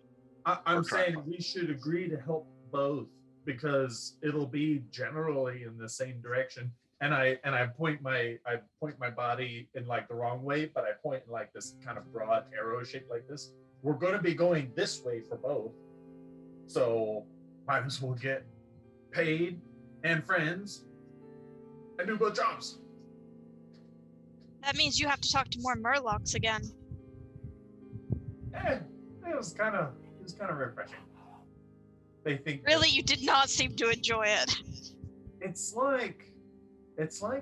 I'm saying we should agree to help both because it'll be generally in the same direction. And I point my body in like the wrong way, but I point in like this kind of broad arrow shape like this. We're going to be going this way for both, so might as well get paid and friends and do both jobs. That means you have to talk to more Murlocs again. It was kind of refreshing. They think really, you did not seem to enjoy it. It's like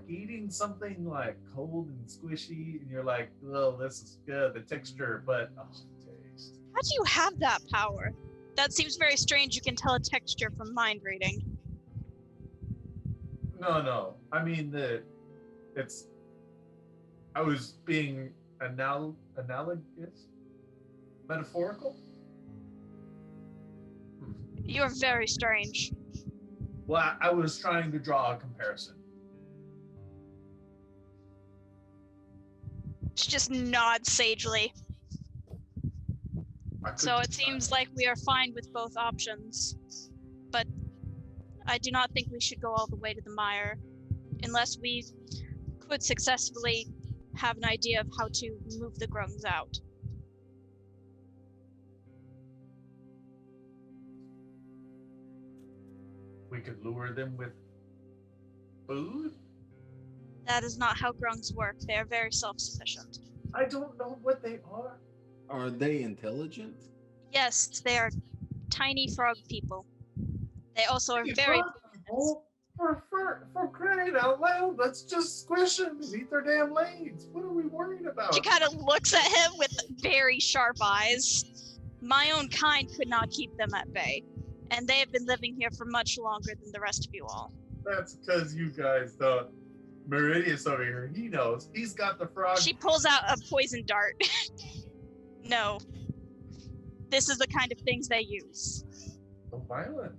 eating something like cold and squishy, and you're like, "Oh, this is good, the texture," but taste. How do you have that power? That seems very strange. You can tell a texture from mind reading. No. I mean I was being analogous, metaphorical. You're very strange. Well, I was trying to draw a comparison. Just nod sagely. So it seems like we are fine with both options, but I do not think we should go all the way to the mire unless we could successfully have an idea of how to move the grungs out. We could lure them with food? That is not how grungs work. They are very self-sufficient. I don't know what they are. Are they intelligent? Yes, they are tiny frog people. They also are very... For crying out loud, let's just squish them and eat their damn legs. What are we worried about? She kind of looks at him with very sharp eyes. My own kind could not keep them at bay, and they have been living here for much longer than the rest of you all. That's because you guys don't. Meridius over here, he knows. He's got the frog. She pulls out a poison dart. No. This is the kind of things they use. So violent.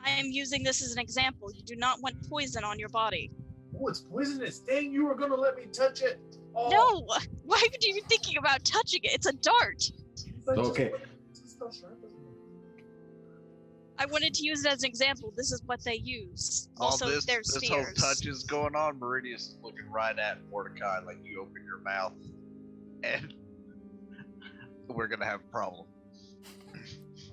I am using this as an example. You do not want poison on your body. Oh, it's poisonous. Dang, you were going to let me touch it. Oh. No! Why would you be thinking about touching it? It's a dart. Okay. I wanted to use it as an example. This is what they use. Also, this spheres. whole touch is going on. Meridius is looking right at Mordecai like you open your mouth, and we're going to have a problem.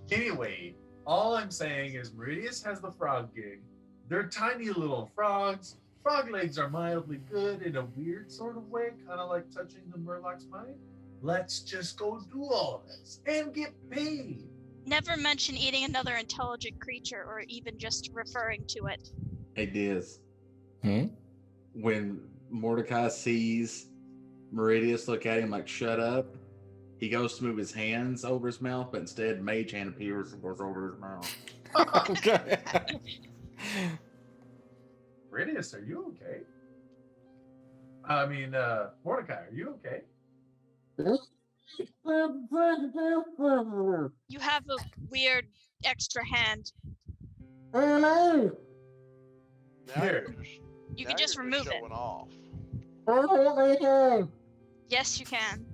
Anyway, all I'm saying is Meridius has the frog gig. They're tiny little frogs. Frog legs are mildly good in a weird sort of way, kind of like touching the Murloc's mind. Let's just go do all this and get paid. Never mention eating another intelligent creature or even just referring to it. Hey, Diz. When Mordecai sees Meridius look at him like, shut up, he goes to move his hands over his mouth, but instead Mage Hand appears and goes over his mouth. Okay. Meridius, are you okay? I mean, Mordecai, are you okay? You have a weird extra hand. Here. You can just remove it. Off. Yes, you can.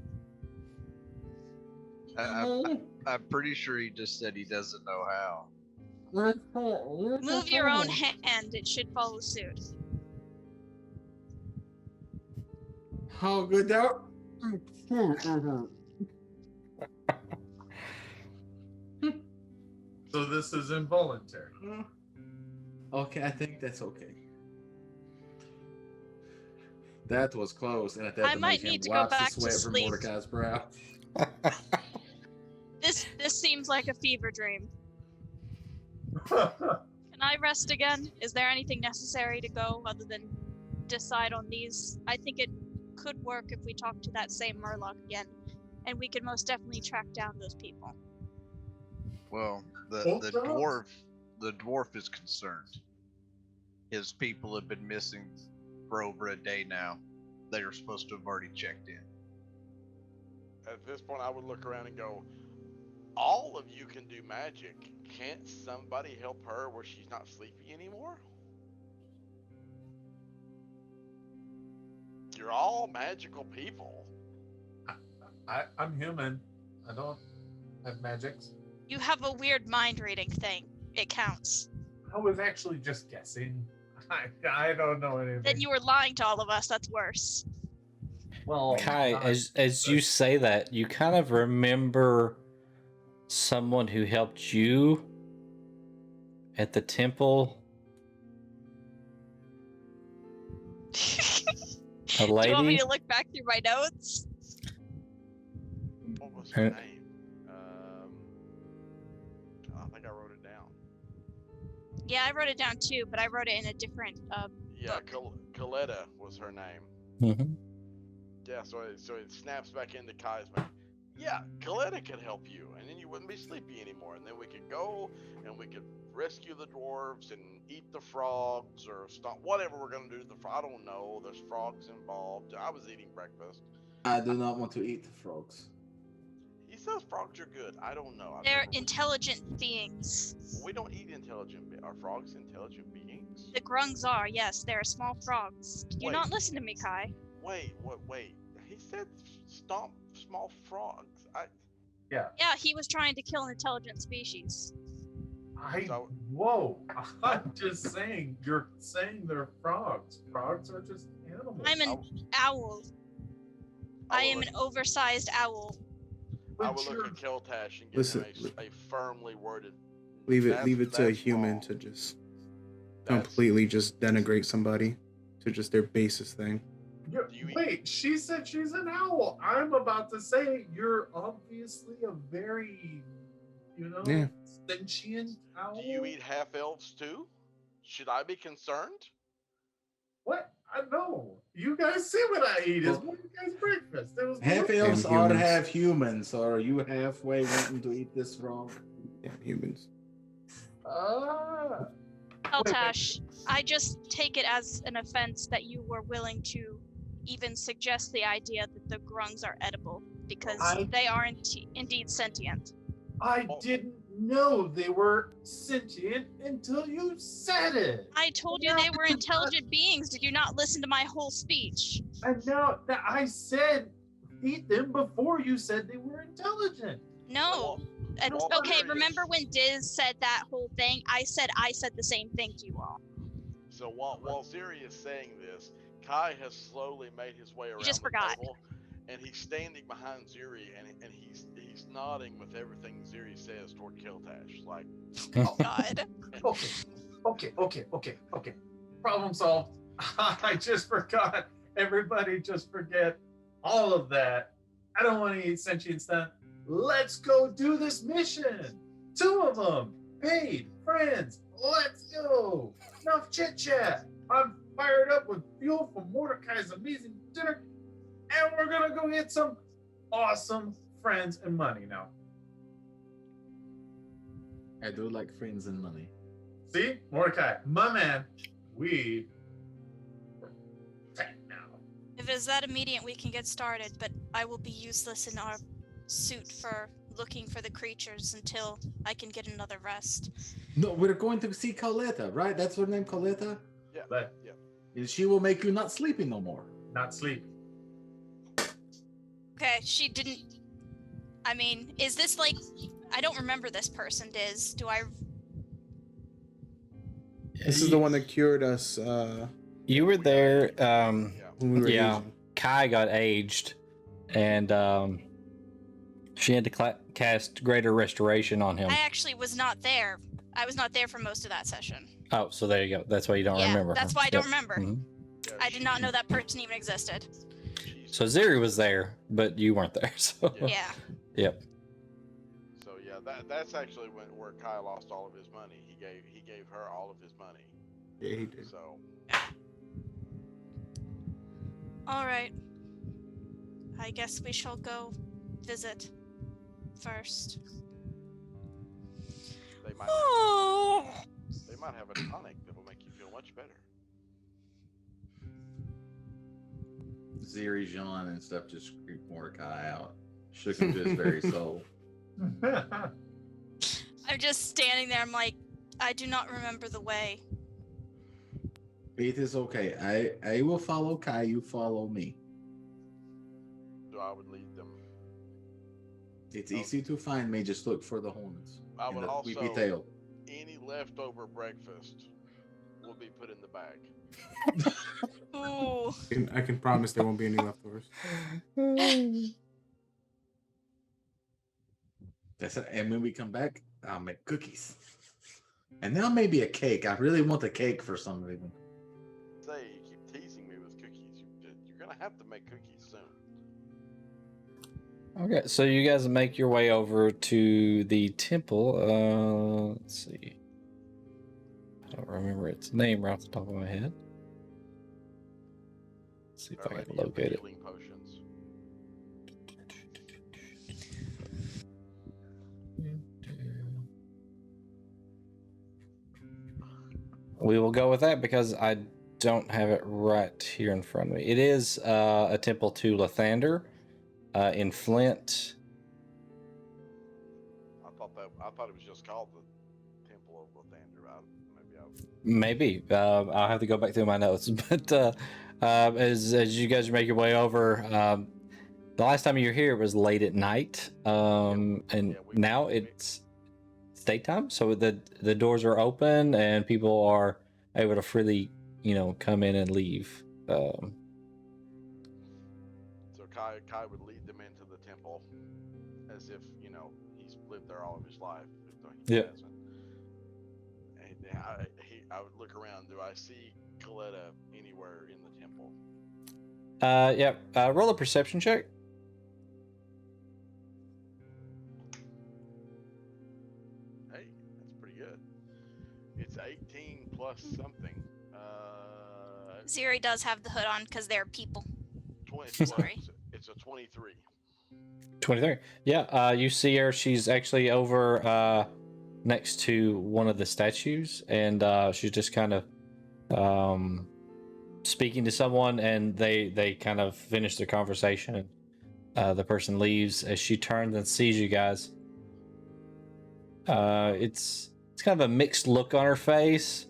I'm pretty sure he just said he doesn't know how. Move your own hand. It should follow suit. How good that? So this is involuntary. Okay, I think that's okay. That was close, and at that I might need to go back to sweat from sleep. Mordecai's brow. This seems like a fever dream. Can I rest again? Is there anything necessary to go other than decide on these. I think it could work if we talk to that same Murloc again, and we could most definitely track down those people. Well, the dwarf is concerned. His people have been missing for over a day now. They are supposed to have already checked in. At this point, I would look around and go, all of you can do magic. Can't somebody help her where she's not sleepy anymore? You're all magical people. I'm human. I don't have magics. You have a weird mind reading thing. It counts. I was actually just guessing. I don't know anything. Then you were lying to all of us. That's worse. Well, Kai, as you say that, you kind of remember someone who helped you at the temple. A lady. Do you want me to look back through my notes? What was her name? I think I wrote it down. Yeah, I wrote it down too, but I wrote it in a different book. Coletta was her name. Mm-hmm. Yeah, so it snaps back into Kai's mind. Yeah, Coletta could help you, and then you wouldn't be sleepy anymore, and then we could go and we could rescue the dwarves and eat the frogs or stop whatever we're gonna do to the I don't know. There's frogs involved. I was eating breakfast. I do not want to eat the frogs. He says frogs are good. I don't know. They're intelligent beings. We don't eat intelligent. Are frogs intelligent beings? The grungs are, yes. They're small frogs. Did you not listen to me, Kai? Wait. He said stomp small frogs. Yeah, he was trying to kill an intelligent species. Whoa! I'm just saying. You're saying they're frogs. Frogs are just animals. I'm an owl. I am an oversized owl. I will look at Keltash and give him a firmly worded. Leave it to a human to just completely just denigrate somebody to just their basest thing. Wait, she said she's an owl. I'm about to say you're obviously a very, sentient owl. Do you eat half elves too? Should I be concerned? What? I know. You guys see what I eat. It's one of you guys' breakfast. Half elves are half humans. So are you halfway wanting to eat this frog? Yeah, humans. Keltash, I just take it as an offense that you were willing to even suggest the idea that the grungs are edible, because they are indeed sentient. I didn't know they were sentient until you said it. I told you they were intelligent beings. Did you not listen to my whole speech? And now that I said eat them before you said they were intelligent. No. Okay, remember when Diz said that whole thing? I said the same thing to you all. So while Ziri is saying this, Kai has slowly made his way around the table, and he's standing behind Ziri, and he's nodding with everything Ziri says toward Keltash. Like, oh God. Okay. Problem solved. I just forgot. Everybody just forget all of that. I don't want to eat sentient stuff. Let's go do this mission. 2 of them. Paid friends. Let's go. Enough chit chat. I'm fired up with fuel from Mordecai's amazing dinner, and we're gonna go get some awesome friends and money now. I do like friends and money. See, Mordecai, my man, we tight now. If it's that immediate, we can get started, but I will be useless in our suit for looking for the creatures until I can get another rest. No, we're going to see Coletta, right? That's her name, Coletta? Yeah. And she will make you not sleepy no more. Not sleepy. Okay, she didn't... I mean, is this like... I don't remember this person, Diz. Do I... This is the one that cured us. You were there. When we were Asian. Kai got aged, and she had to cast Greater Restoration on him. I actually was not there. I was not there for most of that session. Oh, so there you go. That's why you don't remember. That's why I don't remember. Mm-hmm. I did not know that person even existed. So Ziri was there, but you weren't there. So yeah. Yep. So yeah, that's actually where Kai lost all of his money. He gave her all of his money. Yeah, he did. So All right. I guess we shall go visit first. They might have a tonic that will make you feel much better. Ziri, Jean, and stuff just creeped Mordecai out, shook him to his very soul. I'm just standing there. I'm like, I do not remember the way. It is okay. I will follow Kai. You follow me. So I would lead them. It's easy to find me. Just look for the horns. I would and the also weepy tail. Any leftover breakfast will be put in the bag. Ooh. I can promise there won't be any leftovers. That's it. And when we come back, I'll make cookies. And now maybe a cake. I really want a cake for some reason. Say, you keep teasing me with cookies. You're gonna have to make cookies soon. Okay, so you guys make your way over to the temple. Let's see. I don't remember its name right off the top of my head. Let's see if I can locate it. Potions. We will go with that because I don't have it right here in front of me. It is a temple to Lathander in Flint. I thought it was just called the Temple of Lathander. Maybe I'll have to go back through my notes. But as you guys make your way over, the last time you were here was late at night, now it's daytime, so the doors are open and people are able to freely, come in and leave. So Kai would lead them into the temple as if he's lived there all of his life. He hasn't. And I would look around. Do I see Coletta anywhere in the temple? Yeah. Roll a perception check. Hey, that's pretty good. It's 18 plus something. Ziri does have the hood on because they're people. 20. Sorry. It's a 23. 23. Yeah. You see her. She's actually over next to one of the statues, and she's just kind of speaking to someone, and they kind of finish their conversation. The person leaves. As she turns and sees you guys, it's kind of a mixed look on her face.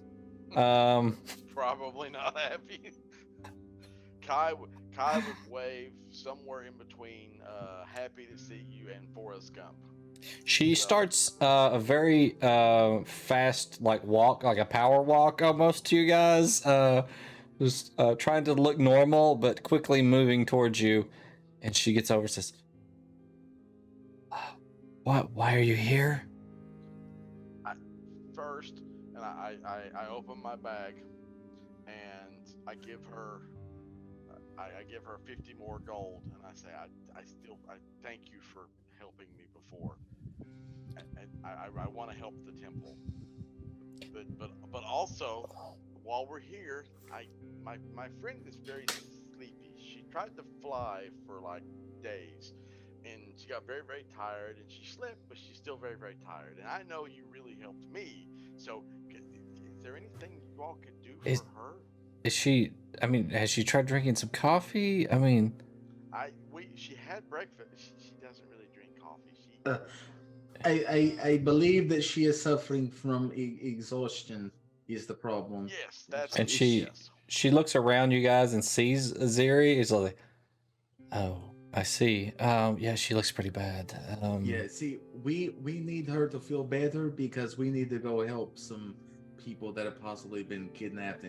Probably not happy. Kai would wave somewhere in between happy to see you and Forrest Gump. She starts a very fast walk, like a power walk almost to you guys. Just trying to look normal, but quickly moving towards you. And she gets over and says, why are you here? First, and I open my bag and I give her 50 more gold, and I say I thank you for helping me before, and I want to help the temple, but also while we're here, my friend is very sleepy. She tried to fly for days, and she got very, very tired, and she slept, but she's still very, very tired. And I know you really helped me, so is there anything you all could do for her? Is she? Has she tried drinking some coffee? She had breakfast. She doesn't really drink coffee. I believe that she is suffering from exhaustion. Is the problem? Yes, that's. And she looks around you guys and sees Ziri. Is like, oh, I see. Yeah, she looks pretty bad. Yeah, see, we need her to feel better because we need to go help some people that have possibly been kidnapped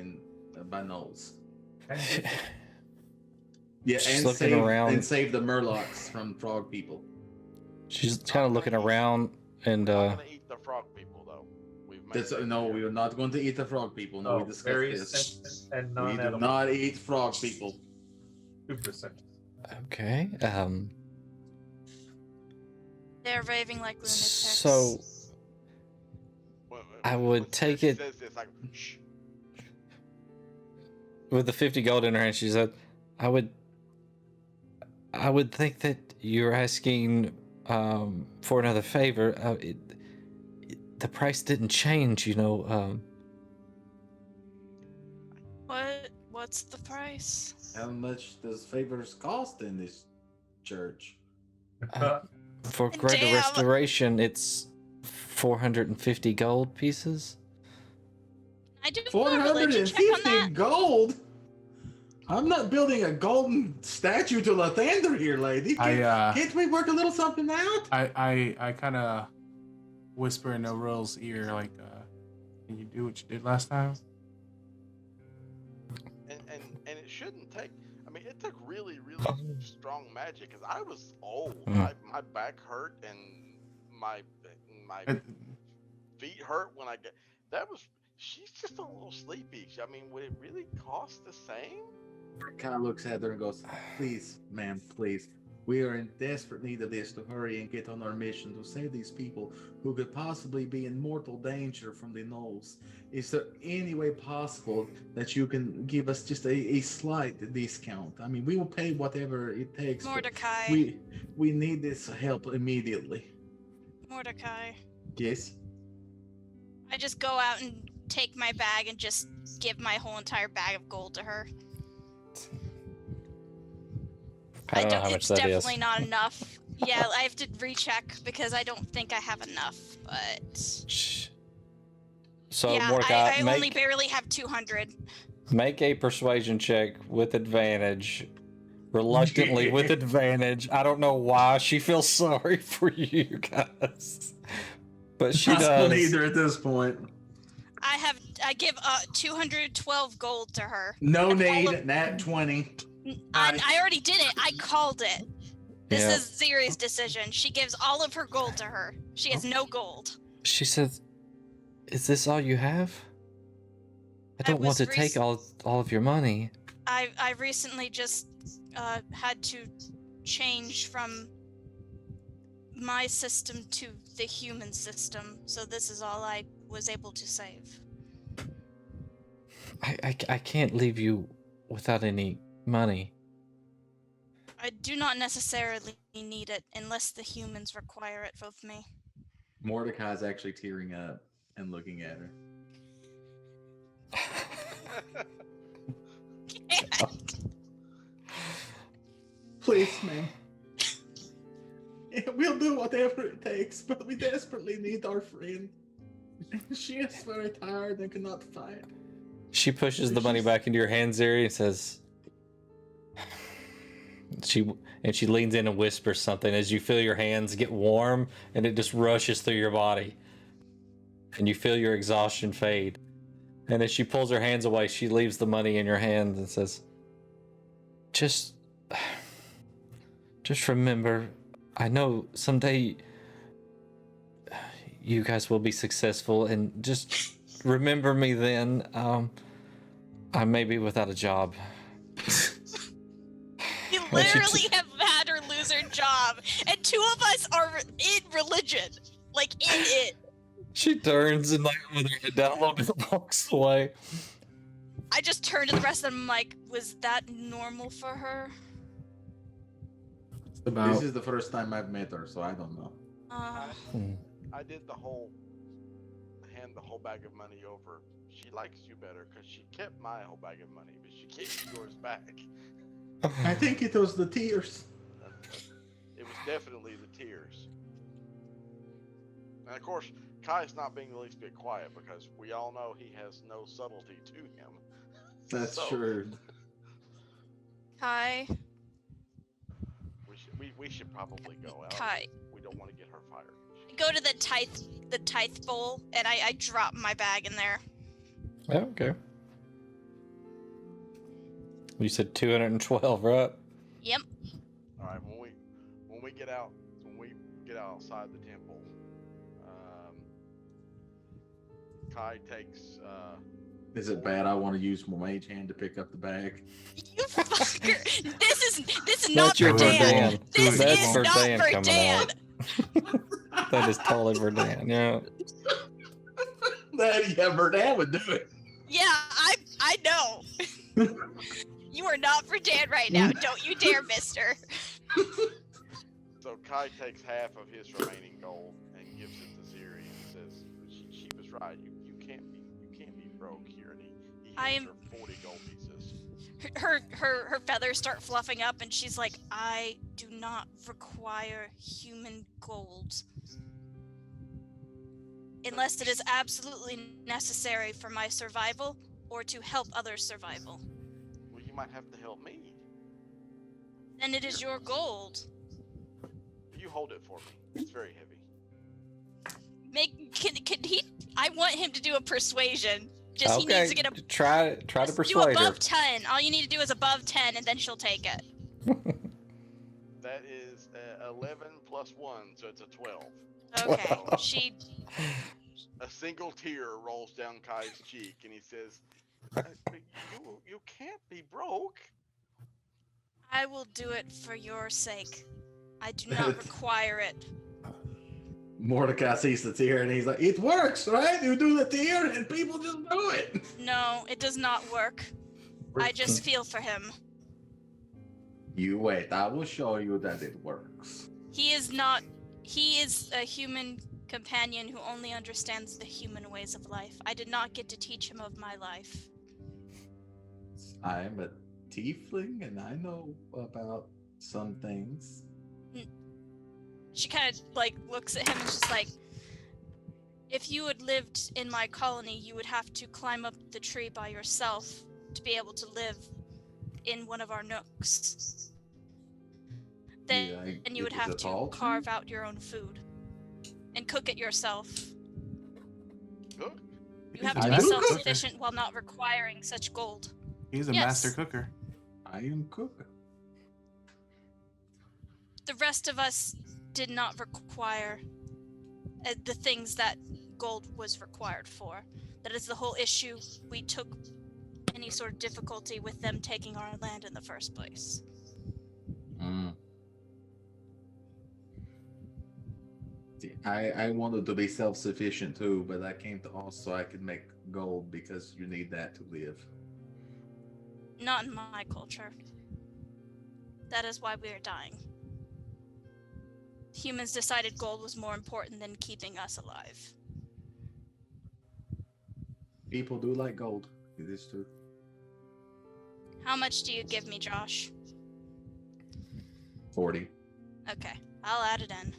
by gnolls. Yeah, she's and save the Murlocs from frog people. She's kind of looking around and. We're not gonna eat the frog people though. No, we are not going to eat the frog people. No, we discussed this. And we do not eat frog people. 2%. Okay. They're raving like lunatics. So I would take it. Shh. With the 50 gold in her hand, she said, I would I would think that you're asking for another favor. The price didn't change, you know. What's the price? How much does favors cost in this church? For greater Damn. restoration, it's 450 gold pieces. I do a religion check on 450 that. gold? I'm not building a golden statue to Lathander here, lady. Can't we work a little something out? I kind of whisper in Auril's ear, like, can you do what you did last time? And it shouldn't take. I mean, it took really strong magic because I was old. Mm. My back hurt and my feet hurt when I get. She's just a little sleepy. I mean, would it really cost the same? Kind of looks at her and goes, "Please, ma'am, please. We are in desperate need of this to hurry and get on our mission to save these people who could possibly be in mortal danger from the gnolls. Is there any way possible that you can give us just a slight discount? I mean, we will pay whatever it takes. Mordecai. We need this help immediately." Mordecai. Yes? I just go out and take my bag and just give my whole entire bag of gold to her. I don't know how much that is. It's definitely not enough. Yeah, I have to recheck because I don't think I have enough, but... So, yeah, Mordecai, I only barely have 200. Make a persuasion check with advantage. Reluctantly with advantage. I don't know why she feels sorry for you guys. But she does. I don't either at this point. I give 212 gold to her. No need, nat 20. I already did it. I called it. This is Ziri's decision. She gives all of her gold to her. She has no gold. She said, "Is this all you have? I don't want to take all of your money." I recently just had to change from my system to the human system, so this is all I was able to save. I can't leave you without any money. I do not necessarily need it unless the humans require it of me. Mordecai's actually tearing up and looking at her. Please, ma'am. We'll do whatever it takes, but we desperately need our friend. She is very tired and cannot fight. She pushes the money back into your hands, Ziri, and says, she leans in and whispers something as you feel your hands get warm and it just rushes through your body. And you feel your exhaustion fade. And as she pulls her hands away, she leaves the money in your hands and says, Just remember, I know someday you guys will be successful, and just remember me then. I may be without a job. You literally have had her lose her job, and two of us are in religion. Like, in it. She turns and, like, with her head down a little bit, walks away. I just turn to the rest of them like, was that normal for her? This is the first time I've met her, so I don't know. I did hand the whole bag of money over. She likes you better because she kept my whole bag of money, but she gave yours back. I think it was the tears. It was definitely the tears. And of course, Kai's not being the least bit quiet because we all know he has no subtlety to him. That's true. Kai. We should probably go out. Kai. We don't want to get her fired. Go to the tithe bowl, and I drop my bag in there. Oh, okay. You said 212, right? Yep. All right. When we get outside the temple, Kai takes. Is it bad? I want to use my mage hand to pick up the bag. You fucker! This is not for Dan. This is not for Dan. That is totally for Dan. Yeah. Verdan would do it. Yeah, I know. You are not for Dan right now. Don't you dare, mister. So Kai takes half of his remaining gold and gives it to Ziri and says, "She was right. You can't be broke here." And he hands her 40 gold pieces. Her feathers start fluffing up, and she's like, "I do not require human gold unless it is absolutely necessary for my survival or to help others' survival." Well, you might have to help me. Then it is your gold. You hold it for me. It's very heavy. Can he? I want him to do a persuasion. Just Okay, he needs to get a try to just persuade do her. above 10. All you need to do is above 10, and then she'll take it. That is 11 plus 1, so it's a 12. Okay, she. A single tear rolls down Kai's cheek, and he says, "You can't be broke." I will do it for your sake. I do not require it. Mordecai sees the tear and he's like, "It works, right? You do the tear and people just do it." No, it does not work. I just feel for him. You wait, I will show you that it works. He is not. He is a human companion who only understands the human ways of life. I did not get to teach him of my life. I'm a tiefling and I know about some things. She kind of like looks at him and she's like, "If you had lived in my colony, you would have to climb up the tree by yourself to be able to live in one of our nooks. Then you would have to carve out your own food and cook it yourself. Cook? You have to be self-sufficient while not requiring such gold." He's a master cooker. I am cooker. The rest of us did not require the things that gold was required for. That is the whole issue. We took any sort of difficulty with them taking our land in the first place. See, I wanted to be self-sufficient too, but I came to also I could make gold because you need that to live. Not in my culture. That is why we are dying. Humans decided gold was more important than keeping us alive. People do like gold. It is true. How much do you give me, Josh? 40. Okay, I'll add it in.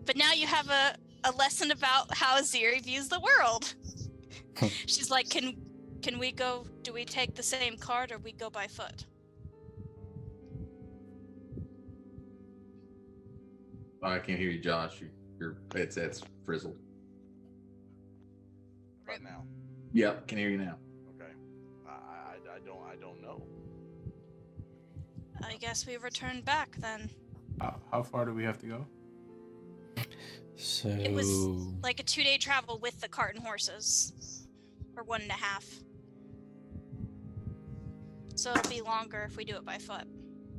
But now you have a lesson about how Ziri views the world. She's like, can we go, do we take the same cart or we go by foot? Oh, I can't hear you, Josh. Your headset's frizzled. Right now. Yep, can hear you now. Okay. I don't know. I guess we return back then. How far do we have to go? So It was like a 2-day travel with the cart and horses. Or 1.5. So it'll be longer if we do it by foot.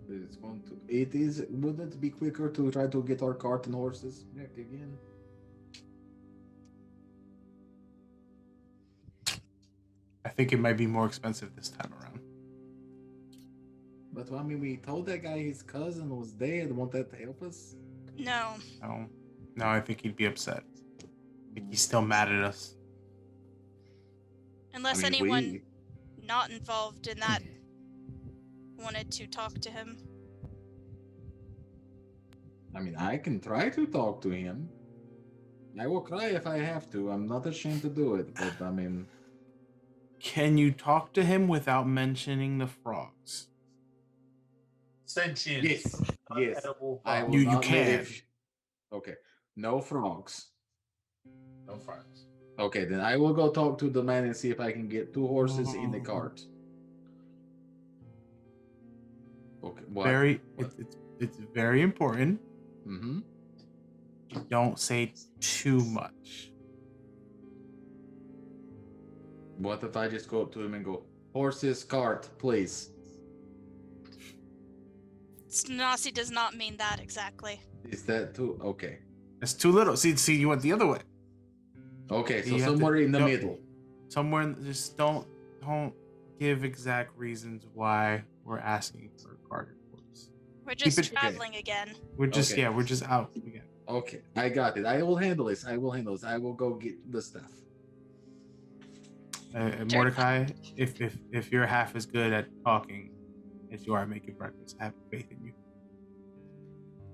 Wouldn't it be quicker to try to get our cart and horses back again? I think it might be more expensive this time around. But I mean, we told that guy his cousin was dead. Won't that help us? No. No, I think he'd be upset. I think he's still mad at us. Unless anyone not involved in that wanted to talk to him. I mean, I can try to talk to him. I will cry if I have to. I'm not ashamed to do it, but I mean... Can you talk to him without mentioning the frogs? Sentient. Yes. You can. Okay. No frogs. No frogs. Okay, then I will go talk to the man and see if I can get 2 horses in the cart. Okay. What? It's very important. Mm-hmm. Don't say too much. What if I just go up to him and go, "Horses, cart, please"? Nasi does not mean that exactly. Is that too? Okay. It's too little. See, you went the other way. Okay, so somewhere in the middle. Somewhere, just don't give exact reasons why we're asking for cart and horse. We're just Keep it- traveling again. We're just Okay. we're just out again. Okay, I got it. I will handle this. I will go get the stuff. Mordecai, if you're half as good at talking as you are making breakfast, I have faith in you.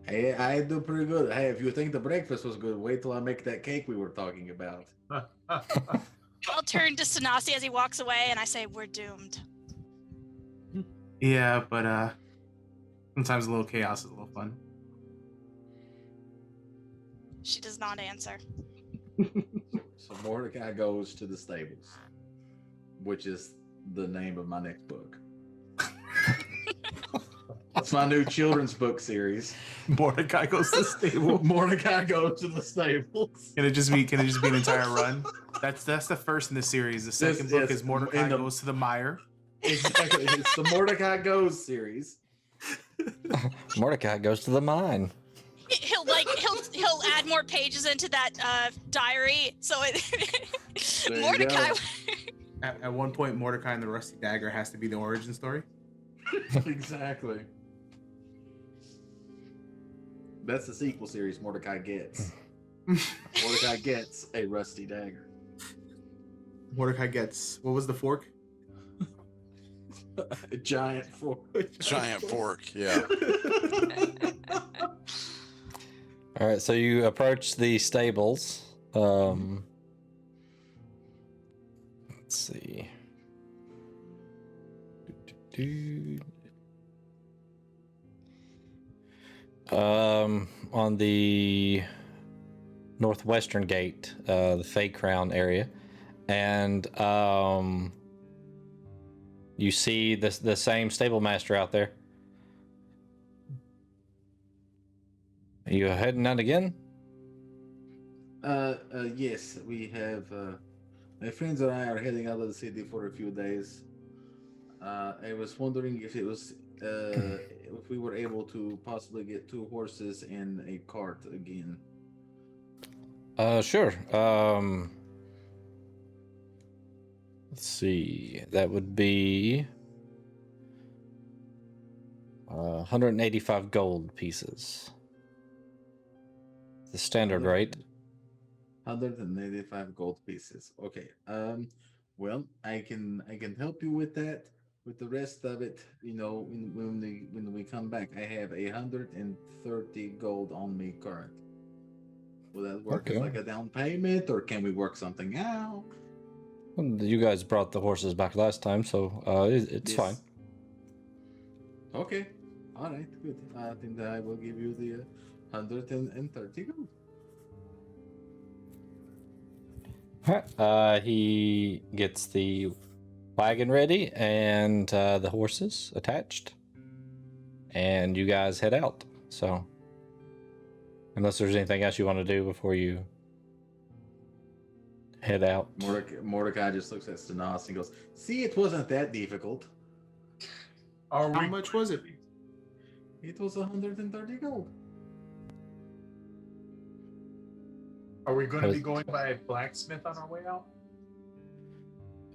Hey, I do pretty good. Hey, if you think the breakfast was good, wait till I make that cake we were talking about. I'll turn to Sanasi as he walks away and I say, we're doomed. Yeah, but sometimes a little chaos is a little fun. She does not answer. So Mordecai goes to the stables, which is the name of my next book. That's my new children's book series. Mordecai goes to the stable. Mordecai goes to the stables. Can it just be an entire run? That's the first in the series. The second book is Mordecai goes to the mire. Exactly. It's the Mordecai Goes series. Mordecai goes to the mine. He'll add more pages into that diary. So There you Mordecai. go. At one point, Mordecai and the Rusty Dagger has to be the origin story. Exactly. That's the sequel series Mordecai Gets. Mordecai Gets a Rusty Dagger. Mordecai gets, what was the fork? A giant fork. Giant fork, yeah. All right, so you approach the stables. Let's see. On the northwestern gate, the Fey Crown area, and you see the same stable master out there. Are you heading out again? Yes, we have. My friends and I are heading out of the city for a few days. I was wondering if it was if we were able to possibly get 2 horses and a cart again. Sure. Let's see. That would be 185 gold pieces. The standard rate. 185 gold pieces. Okay. Well, I can help you with that. With the rest of it, when we come back, I have 130 gold on me current. Will that work as Okay. like a down payment, or can we work something out? Well, you guys brought the horses back last time, so it's Yes. fine. Okay. All right. Good. I think that I will give you the 130 gold. He gets the wagon ready and the horses attached, and you guys head out. So, unless there's anything else you want to do before you head out. Mordecai just looks at Stanos and goes, "See, it wasn't that difficult. How How much was it? It was 130 gold." Are we going to be going by a blacksmith on our way out?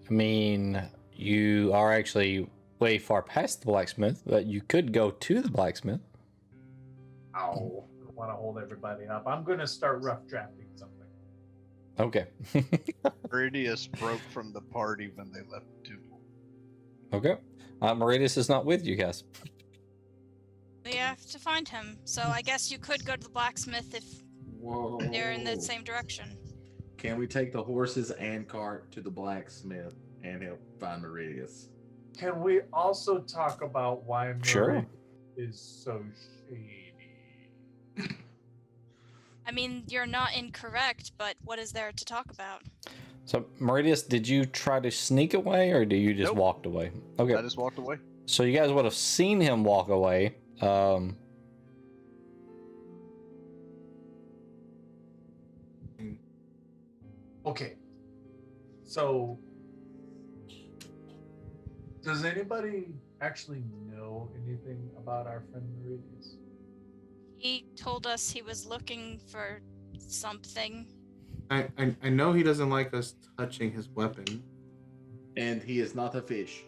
I mean, you are actually way far past the blacksmith, but you could go to the blacksmith. Ow. I don't want to hold everybody up. I'm going to start rough drafting something. Okay. Meridius broke from the party when they left too. Okay. Meridius is not with you guys. We have to find him. So I guess you could go to the blacksmith if Whoa. they're in the same direction. Can we take the horses and cart to the blacksmith and help find Meridius? Can we also talk about why Sure. Murray is so shady? I mean, you're not incorrect, but what is there to talk about? So, Meridius, did you try to sneak away, or do you just Nope. walked away? Okay. I just walked away. So you guys would have seen him walk away. Okay. So, does anybody actually know anything about our friend Meridius? He told us he was looking for something. I know he doesn't like us touching his weapon. And he is not a fish.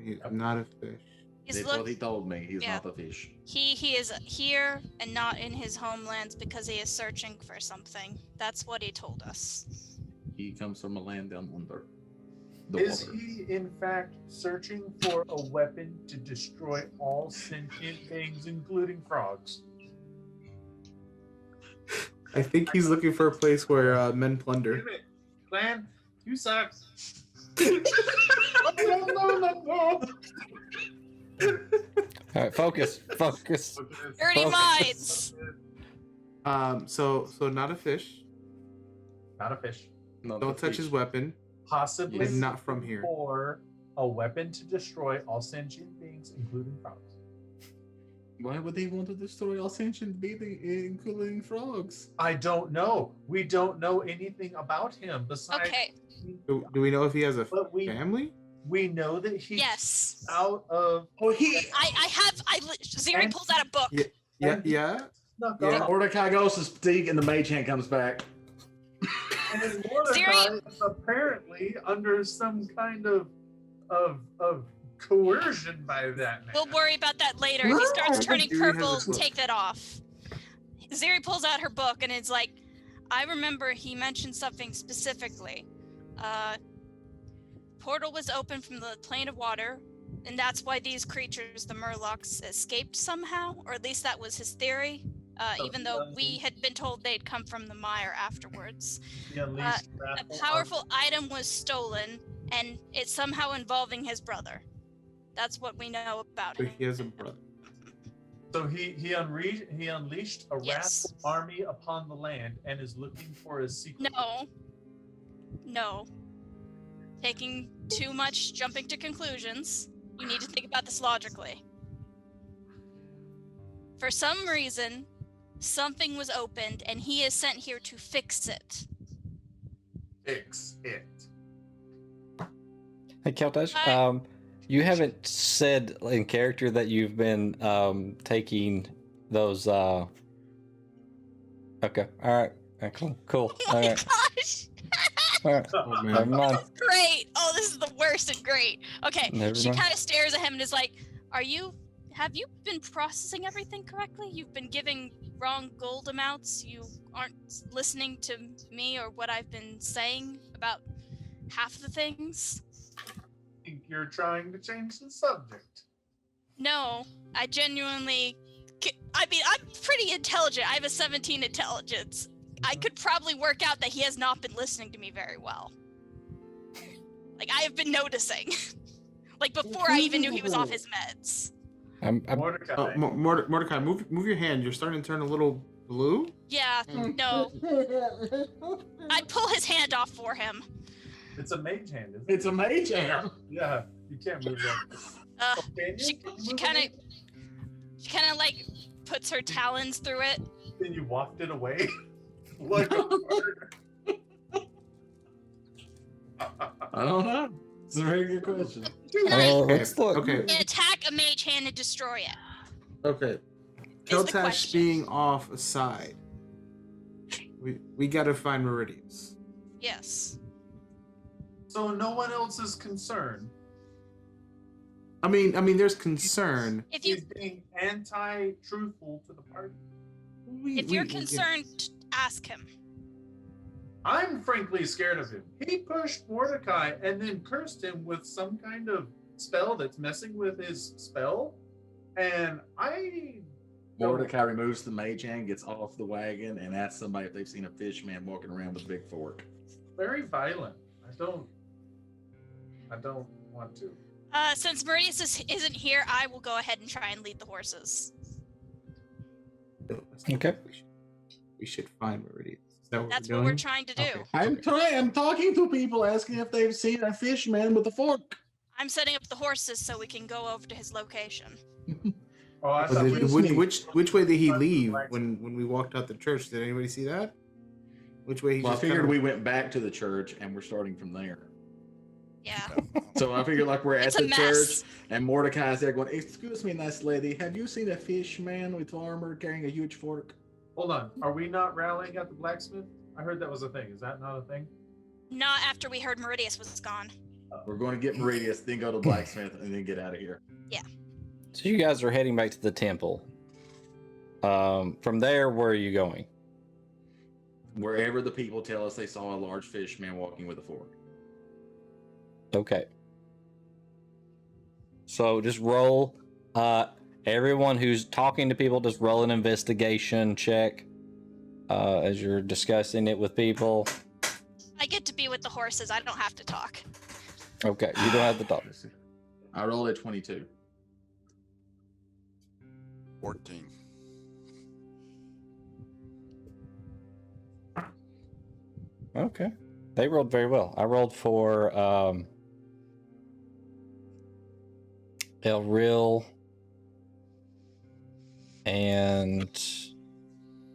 He's not a fish. That's what he told me. He's not the fish. He is here and not in his homelands because he is searching for something. That's what he told us. He comes from a land down under. Is he, in fact, searching for a weapon to destroy all sentient things, including frogs? I think he's looking for a place where men plunder. Damn it, Clan, you suck. All right, focus. 30 minds. So not a fish. Not a fish. Don't touch his weapon. Possibly not from here. Or a weapon to destroy all sentient beings, including frogs. Why would they want to destroy all sentient beings, including frogs? I don't know. We don't know anything about him besides. Okay. Do we know if he has a family? We know that he's out of. Ziri pulls out a book. Yeah. Mordecai goes to speak, and the mage hand comes back. And Mordecai is apparently under some kind of coercion by that man. We'll worry about that later. If he starts turning purple, take that off. Ziri pulls out her book and it's like, I remember he mentioned something specifically. Portal was open from the plane of water, and that's why these creatures, the Murlocs, escaped somehow, or at least that was his theory. Even though we had been told they'd come from the mire afterwards. A powerful item was stolen, and it's somehow involving his brother. That's what we know about him. He has a brother. So he unleashed a wrathful army upon the land and is looking for a secret. No. Taking too much, jumping to conclusions. You need to think about this logically. For some reason, something was opened, and he is sent here to fix it. Fix it. Hey, Keltash, you haven't said in character that you've been taking those. Okay, all right, cool. Oh my gosh! All right, never mind. Great. Oh, this is the worst and great. Okay, she kind of stares at him and is like, have you been processing everything correctly? You've been giving wrong gold amounts. You aren't listening to me or what I've been saying about half the things. I think you're trying to change the subject. No, I genuinely... I'm pretty intelligent. I have a 17 intelligence. I could probably work out that he has not been listening to me very well. Like, I have been noticing. Like, before I even knew he was off his meds. Mordecai. Mordecai, move your hand. You're starting to turn a little blue. Yeah, no. I pull his hand off for him. It's a mage hand, isn't it? It's a mage hand. Yeah, you can't move that. She kind of like puts her talons through it. Then you waft it away. Like a bird. I don't know. It's a very good question. Let's look. Okay. And attack a mage hand and destroy it. Okay. Keltash being off aside. We gotta find Meridius. Yes. So no one else is concerned. I mean, there's concern. If you He's being anti-truthful to the party. if you're concerned, ask him. I'm frankly scared of him. He pushed Mordecai and then cursed him with some kind of spell that's messing with his spell. And Mordecai removes the mage hand, gets off the wagon, and asks somebody if they've seen a fish man walking around with a big fork. Very violent. I don't want to. Since Meridius isn't here, I will go ahead and try and lead the horses. Okay. We should find Meridius. That's what we're trying to do. Okay. I'm talking to people asking if they've seen a fish man with a fork. I'm setting up the horses so we can go over to his location. Oh, I thought Which way did he leave when we walked out the church? Did anybody see that? Which way he Well, I just figured kinda- we went back to the church and we're starting from there. Yeah. So I figured like we're at It's a the mess. church and Mordecai's there going, "Excuse me, nice lady, have you seen a fish man with armor carrying a huge fork?" Hold on. Are we not rallying at the blacksmith? I heard that was a thing. Is that not a thing? Not after we heard Meridius was gone. We're going to get Meridius, then go to blacksmith, and then get out of here. Yeah. So you guys are heading back to the temple. From there, where are you going? Wherever the people tell us they saw a large fish man walking with a fork. Okay. So just roll. Everyone who's talking to people, just roll an investigation check as you're discussing it with people. I get to be with the horses. I don't have to talk. Okay, you don't have to talk. I rolled a 22. 14. Okay. They rolled very well. I rolled for Elril and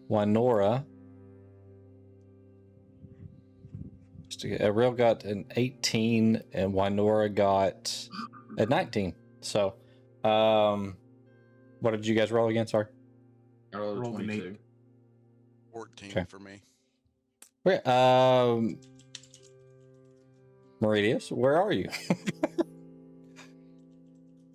Wynora. Elril got an 18 and Wynora got a 19. So, what did you guys roll again? Sorry. I rolled a Rolled an 22. 14 Okay. for me. Okay. Meridius, where are you?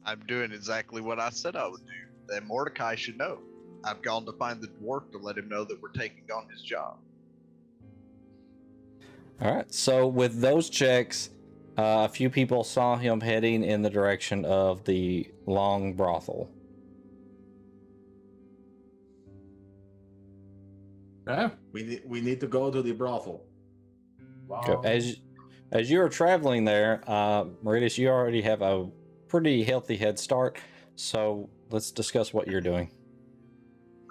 I'm doing exactly what I said I would do. And Mordecai should know. I've gone to find the dwarf to let him know that we're taking on his job. All right. So with those checks, a few people saw him heading in the direction of the long brothel. Yeah. We need to go to the brothel. Wow. As you are traveling there, Meridius, you already have a pretty healthy head start. So let's discuss what you're doing.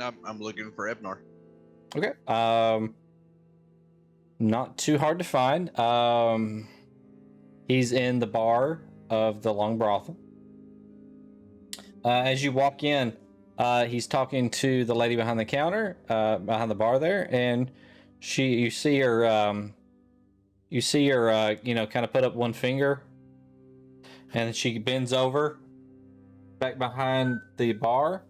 I'm looking for Ebnar. Okay. Not too hard to find. He's in the bar of the long brothel. As you walk in, he's talking to the lady behind the counter, behind the bar there, and you see her, kind of put up one finger, and she bends over back behind the bar.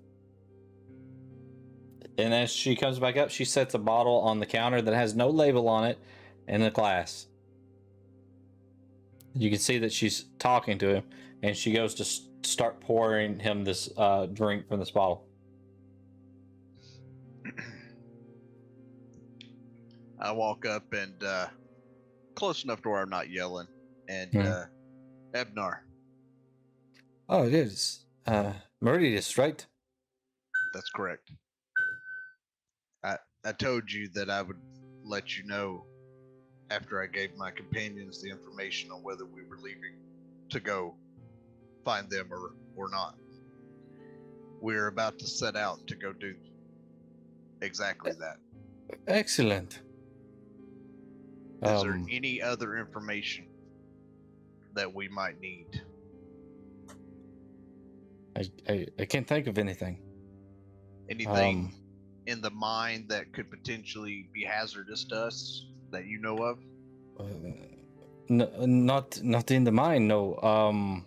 And as she comes back up, she sets a bottle on the counter that has no label on it and a glass. You can see that she's talking to him, and she goes to start pouring him this drink from this bottle. I walk up and close enough to where I'm not yelling. And Ebnar. Oh, it is. Meridius, right? That's correct. I told you that I would let you know after I gave my companions the information on whether we were leaving to go find them or not. We're about to set out to go do exactly that. Excellent. Is there any other information that we might need? I can't think of anything. Anything in the mine that could potentially be hazardous to us that you know of? Not in the mine, no.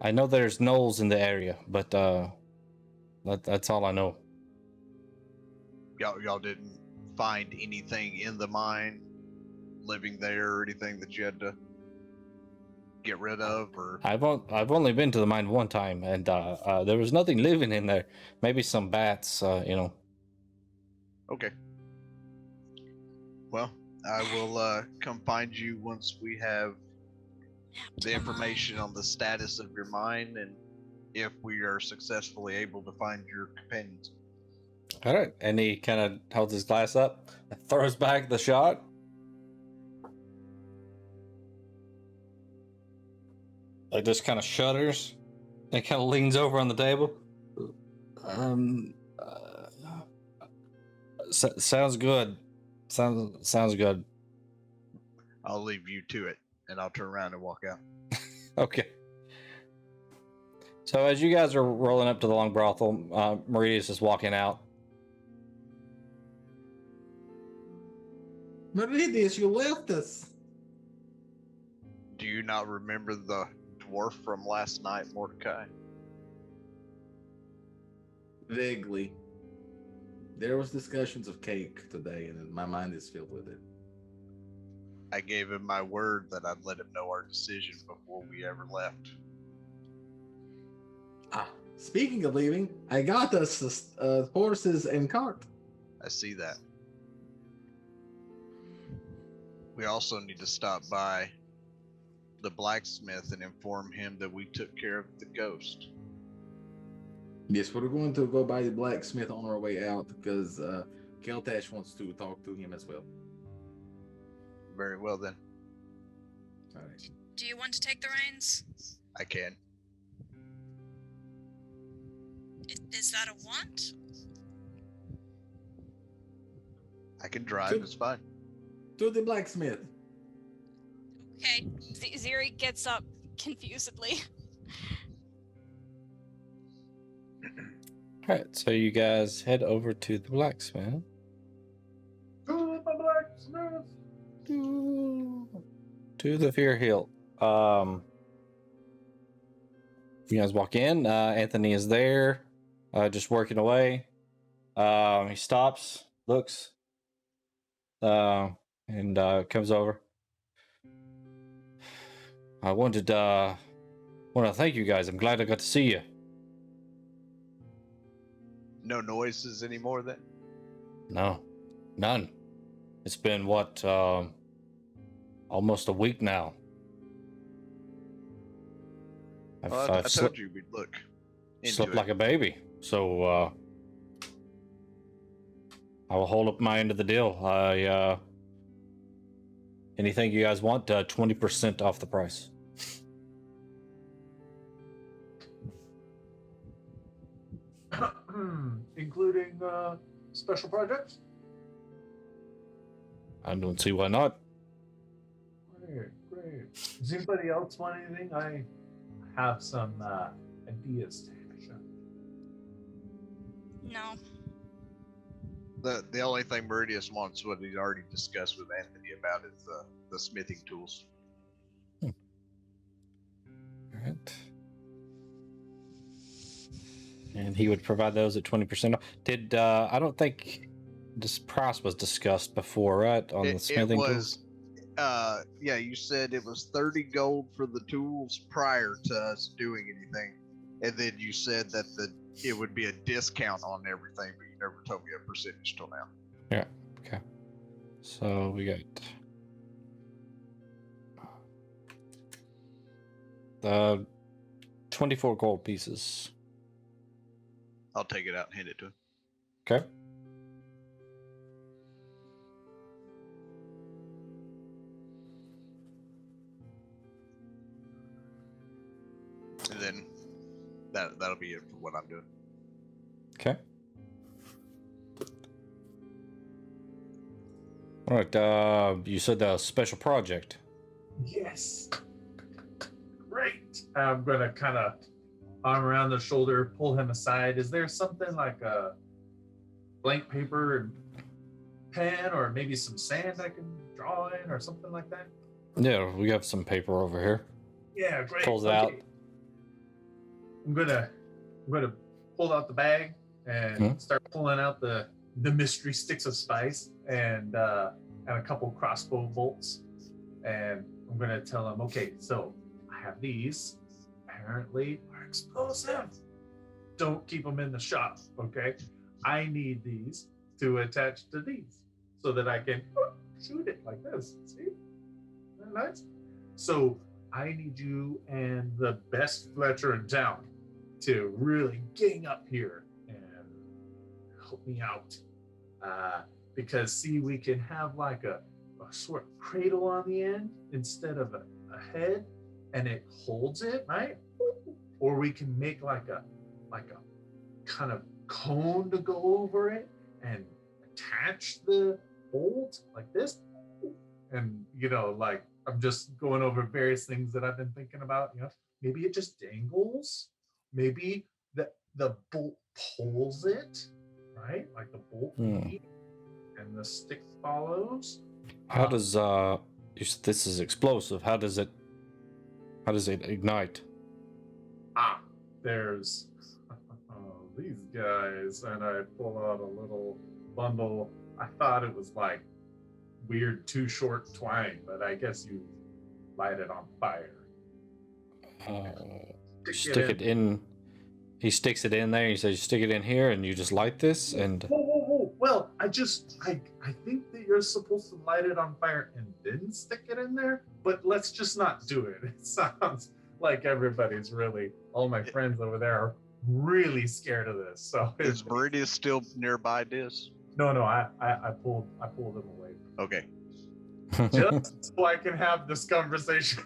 I know there's gnolls in the area, but that's all I know. Y'all didn't find anything in the mine living there or anything that you had to get rid of, or I've only been to the mine one time, and there was nothing living in there. Maybe some bats, Okay. Well, I will come find you once we have the information on the status of your mine and if we are successfully able to find your companions. All right, and he kind of holds his glass up, throws back the shot. Like just kind of shudders and kind of leans over on the table. Sounds good. Sounds good. I'll leave you to it, and I'll turn around and walk out. Okay. So as you guys are rolling up to the long brothel, Meridius is walking out. Meridius, you left us. Do you not remember the dwarf from last night, Mordecai? Vaguely. There was discussions of cake today, and my mind is filled with it. I gave him my word that I'd let him know our decision before we ever left. Speaking of leaving, I got us horses and cart. I see that. We also need to stop by the blacksmith and inform him that we took care of the ghost. Yes, we're going to go by the blacksmith on our way out because Keltash wants to talk to him as well. Very well then. All right. Do you want to take the reins? I can. Is that a want? I can drive, it's fine. To the blacksmith. Okay. Ziri gets up confusedly. Alright, so you guys head over to the blacksmith. To the blacksmith. To the Fear Hill. You guys walk in. Anthony is there, just working away. He stops, looks, and comes over. I want to thank you guys. I'm glad I got to see you. No noises anymore then? No, none. It's been what, almost a week now. I told you we'd look into slept it. like a baby, so I will hold up my end of the deal. Anything you guys want, 20% off the price. Including special projects? I don't see why not. Great. Does anybody else want anything? I have some ideas to hash out. No. The only thing Meridius wants, what he's already discussed with Anthony about, is the smithing tools. All right. And he would provide those at 20% off. Did I don't think this price was discussed before, right? On the smithing tools? Yeah, you said it was 30 gold for the tools prior to us doing anything. And then you said that it would be a discount on everything, but you never told me a percentage till now. Yeah, okay. So we got the 24 gold pieces. I'll take it out and hand it to him. Okay. And then that'll be it for what I'm doing. Okay. All right. You said the special project. Yes. Great. I'm gonna kind of arm around the shoulder, pull him aside. Is there something like a blank paper and pen, or maybe some sand I can draw in, or something like that? Yeah, we have some paper over here. Yeah, great. Pulls it out. I'm gonna pull out the bag and start pulling out the mystery sticks of spice and a couple crossbow bolts, and I'm gonna tell him, okay, so I have these. Apparently are explosive. Don't keep them in the shop, okay? I need these to attach to these so that I can shoot it like this. See? Isn't that nice? So I need you and the best Fletcher in town to really gang up here and help me out. Because see, we can have like a sort of cradle on the end instead of a head, and it holds it, right? Or we can make like a kind of cone to go over it and attach the bolt like this. And like I'm just going over various things that I've been thinking about. Maybe it just dangles. Maybe the bolt pulls it, right? Like the bolt lead and the stick follows. How does this is explosive? How does it ignite? There's these guys, and I pull out a little bundle. I thought it was like weird too short twine, but I guess you light it on fire. Stick it in. He sticks it in there. He says, "Stick it in here, and you just light this." And Whoa. Well, I think that you're supposed to light it on fire and then stick it in there. But let's just not do it. It sounds like everybody's really, all my friends over there are really scared of this. So Is Meridian still nearby, Diz? No, I pulled him away. Okay. Just so I can have this conversation.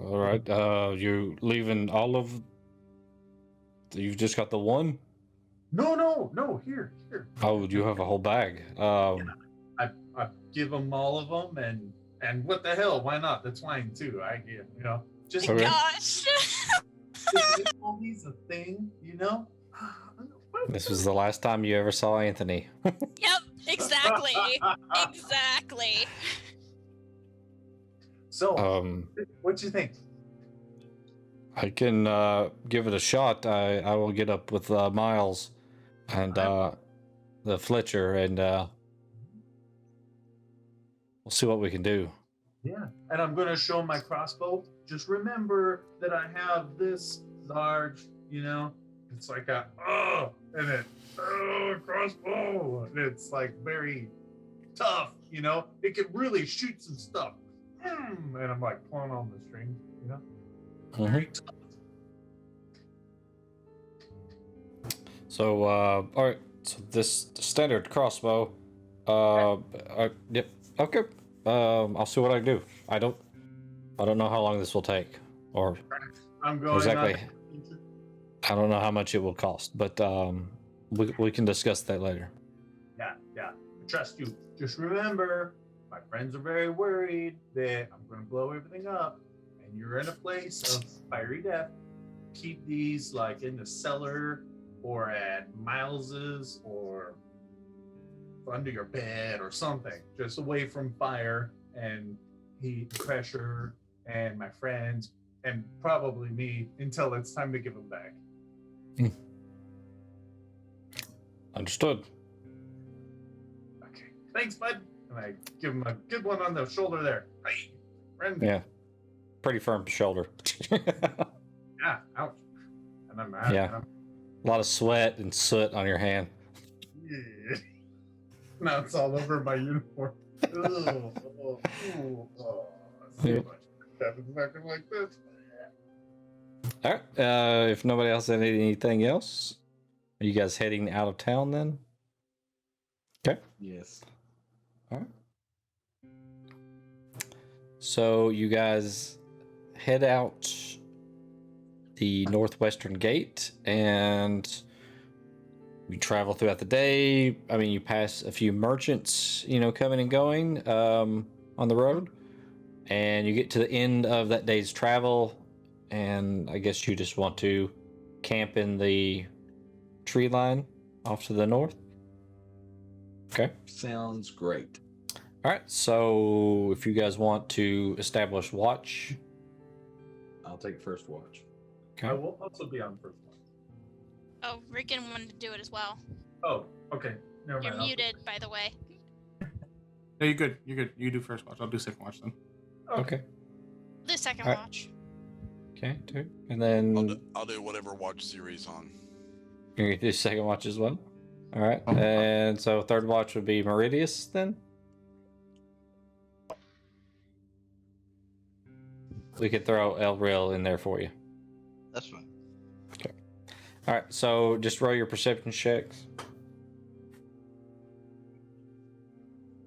all right, you leaving all of? You've just got the one? No. Here. Oh, you have a whole bag. I give them all of them, and what the hell? Why not? That's fine too. Just Okay. Gosh. He's a thing, This was the last time you ever saw Anthony. Yep, exactly. Exactly. So, what do you think? I can give it a shot. I will get up with Miles and the Fletcher, and we'll see what we can do. Yeah, and I'm gonna show my crossbow. Just remember that I have this large, it's like a crossbow, and it's like very tough, it can really shoot some stuff. And I'm like pulling on the string, very tough. So, all right. So this standard crossbow. Yep. Okay. I'll see what I can do. I don't know how long this will take, or I'm going exactly. I don't know how much it will cost, but we can discuss that later. Yeah. I trust you. Just remember, my friends are very worried that I'm going to blow everything up, and you're in a place of fiery death. Keep these like in the cellar or at Miles's or under your bed or something, just away from fire and heat, pressure, and my friends, and probably me until it's time to give them back. Understood. Okay, thanks, bud. And I give him a good one on the shoulder there. Hey, friend. Yeah. Pretty firm shoulder. Yeah, ouch. And I'm out. Yeah. A lot of sweat and soot on your hand. Yeah. Now it's all over my uniform. Happens acting like this. All right. If nobody else had anything else, are you guys heading out of town then? Okay. Yes. All right. So you guys head out the northwestern gate, and you travel throughout the day. I mean, you pass a few merchants, coming and going on the road, and you get to the end of that day's travel, and I guess you just want to camp in the tree line off to the north. Okay. Sounds great. All right. So if you guys want to establish watch, I'll take first watch. okay. I will also be on first one. Oh, Rickon wanted to do it as well. Oh, okay. Never You're mind. muted, by the way. No, you're good. You do first watch. I'll do second watch then. Okay. The second Alright. watch. Okay. Two. And then I'll do whatever watch series on. you're gonna do second watch as well. All right. And so third watch would be Meridius then. We could throw El Real in there for you. That's fine. All right. So just roll your perception checks.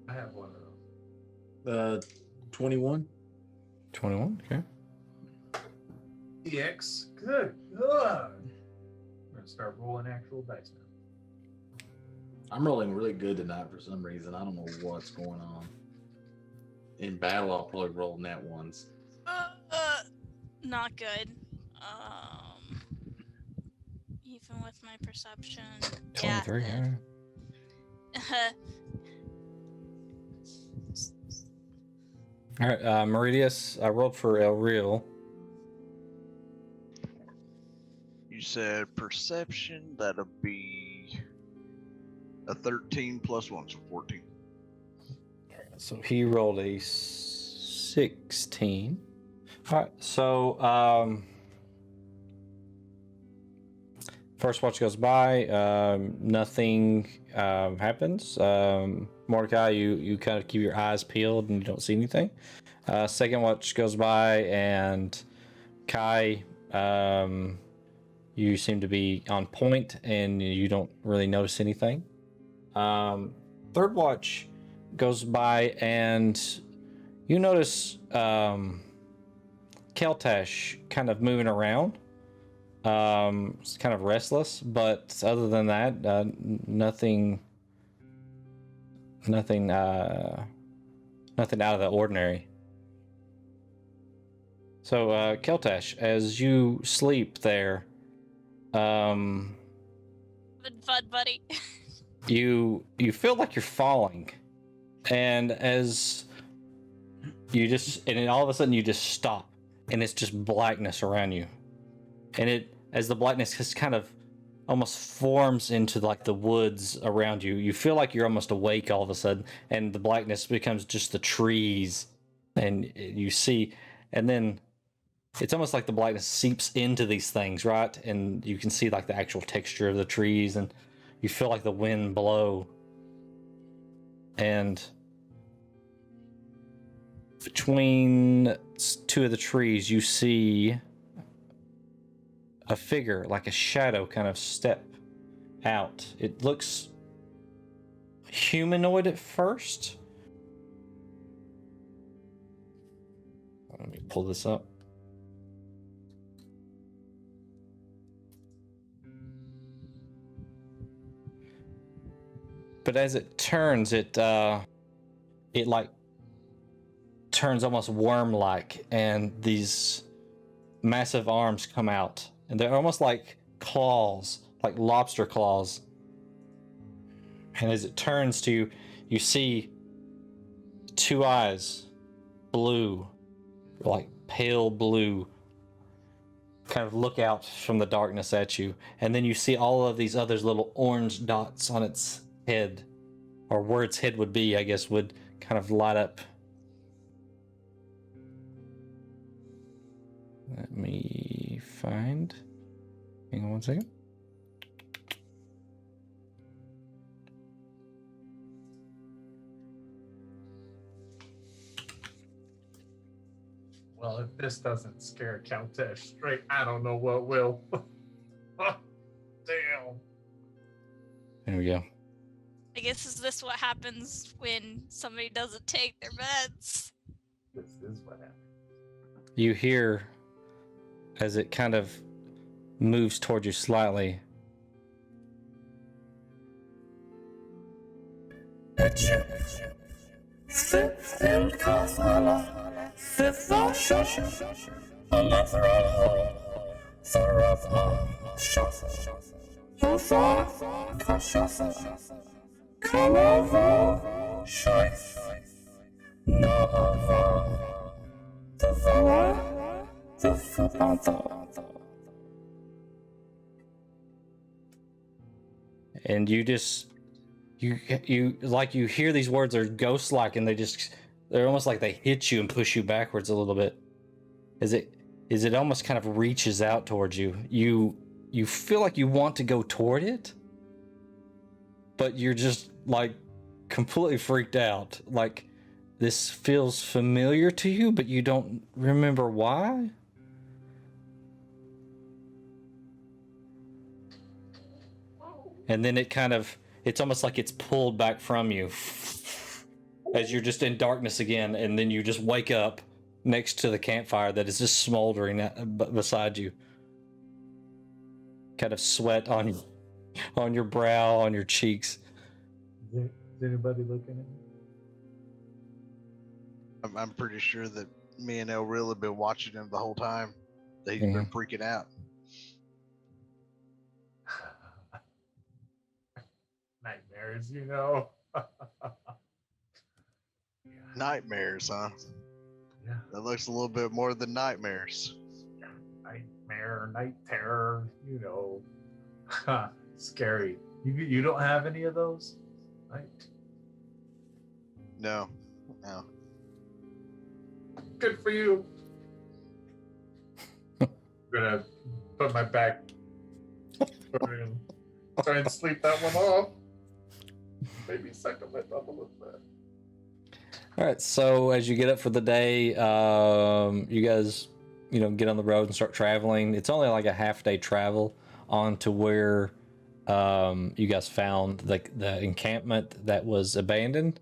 I have one of those. 21. 21. Okay. EX. Good. I'm gonna start rolling actual dice now. I'm rolling really good tonight for some reason. I don't know what's going on. In battle, I'll probably roll net ones. Not good. Even with my perception. 23. Yeah. Yeah. All right. Meridius, I rolled for El Real. You said perception, that'll be A 13 plus 1, so 14. So he rolled a 16. All right, so first watch goes by, nothing happens. Mordecai, you kind of keep your eyes peeled and you don't see anything. Second watch goes by, and Kai, you seem to be on point and you don't really notice anything. Third watch goes by, and you notice Keltash kind of moving around. It's kind of restless, but other than that, nothing out of the ordinary. So, Keltash, as you sleep there, Fun, buddy. you feel like you're falling, and as you and all of a sudden you just stop, and it's just blackness around you, and as the blackness just kind of almost forms into like the woods around you, you feel like you're almost awake all of a sudden, and the blackness becomes just the trees, and you see, and then it's almost like the blackness seeps into these things, right? And you can see like the actual texture of the trees, and you feel like the wind blow. And between two of the trees, you see a figure, like a shadow, kind of step out. It looks humanoid at first. Let me pull this up. But as it turns, it like turns almost worm-like, and these massive arms come out, and they're almost like claws, like lobster claws. And as it turns to you, you see two eyes, blue, like pale blue, kind of look out from the darkness at you. And then you see all of these other little orange dots on its head, or where its head would be, I guess, would kind of light up. Let me find. Hang on one second. Well, if this doesn't scare Countess straight, I don't know what will. Damn. There we go. I guess is this what happens when somebody doesn't take their meds? This is what happens. You hear, as it kind of moves toward you slightly, and you just you like you hear these words are ghost like, and they're almost like they hit you and push you backwards a little bit. As it almost kind of reaches out towards you. You feel like you want to go toward it, but you're just like completely freaked out. Like this feels familiar to you, but you don't remember why. And then it's almost like it's pulled back from you as you're just in darkness again, and then you just wake up next to the campfire that is just smoldering beside you. Kind of sweat on your brow, on your cheeks. Is anybody looking at me? I'm pretty sure that me and El Real have been watching him the whole time. That he's been freaking out. Nightmares, you know. Nightmares, huh? Yeah. That looks a little bit more than nightmares. Nightmare, night terror, you know. Scary. You don't have any of those? Right. No. Good for you. I'm gonna put my back. Try and sleep that one off. Maybe cycle it up a little bit. All right. So as you get up for the day, you guys, get on the road and start traveling. It's only like a half-day travel on to where you guys found the encampment that was abandoned.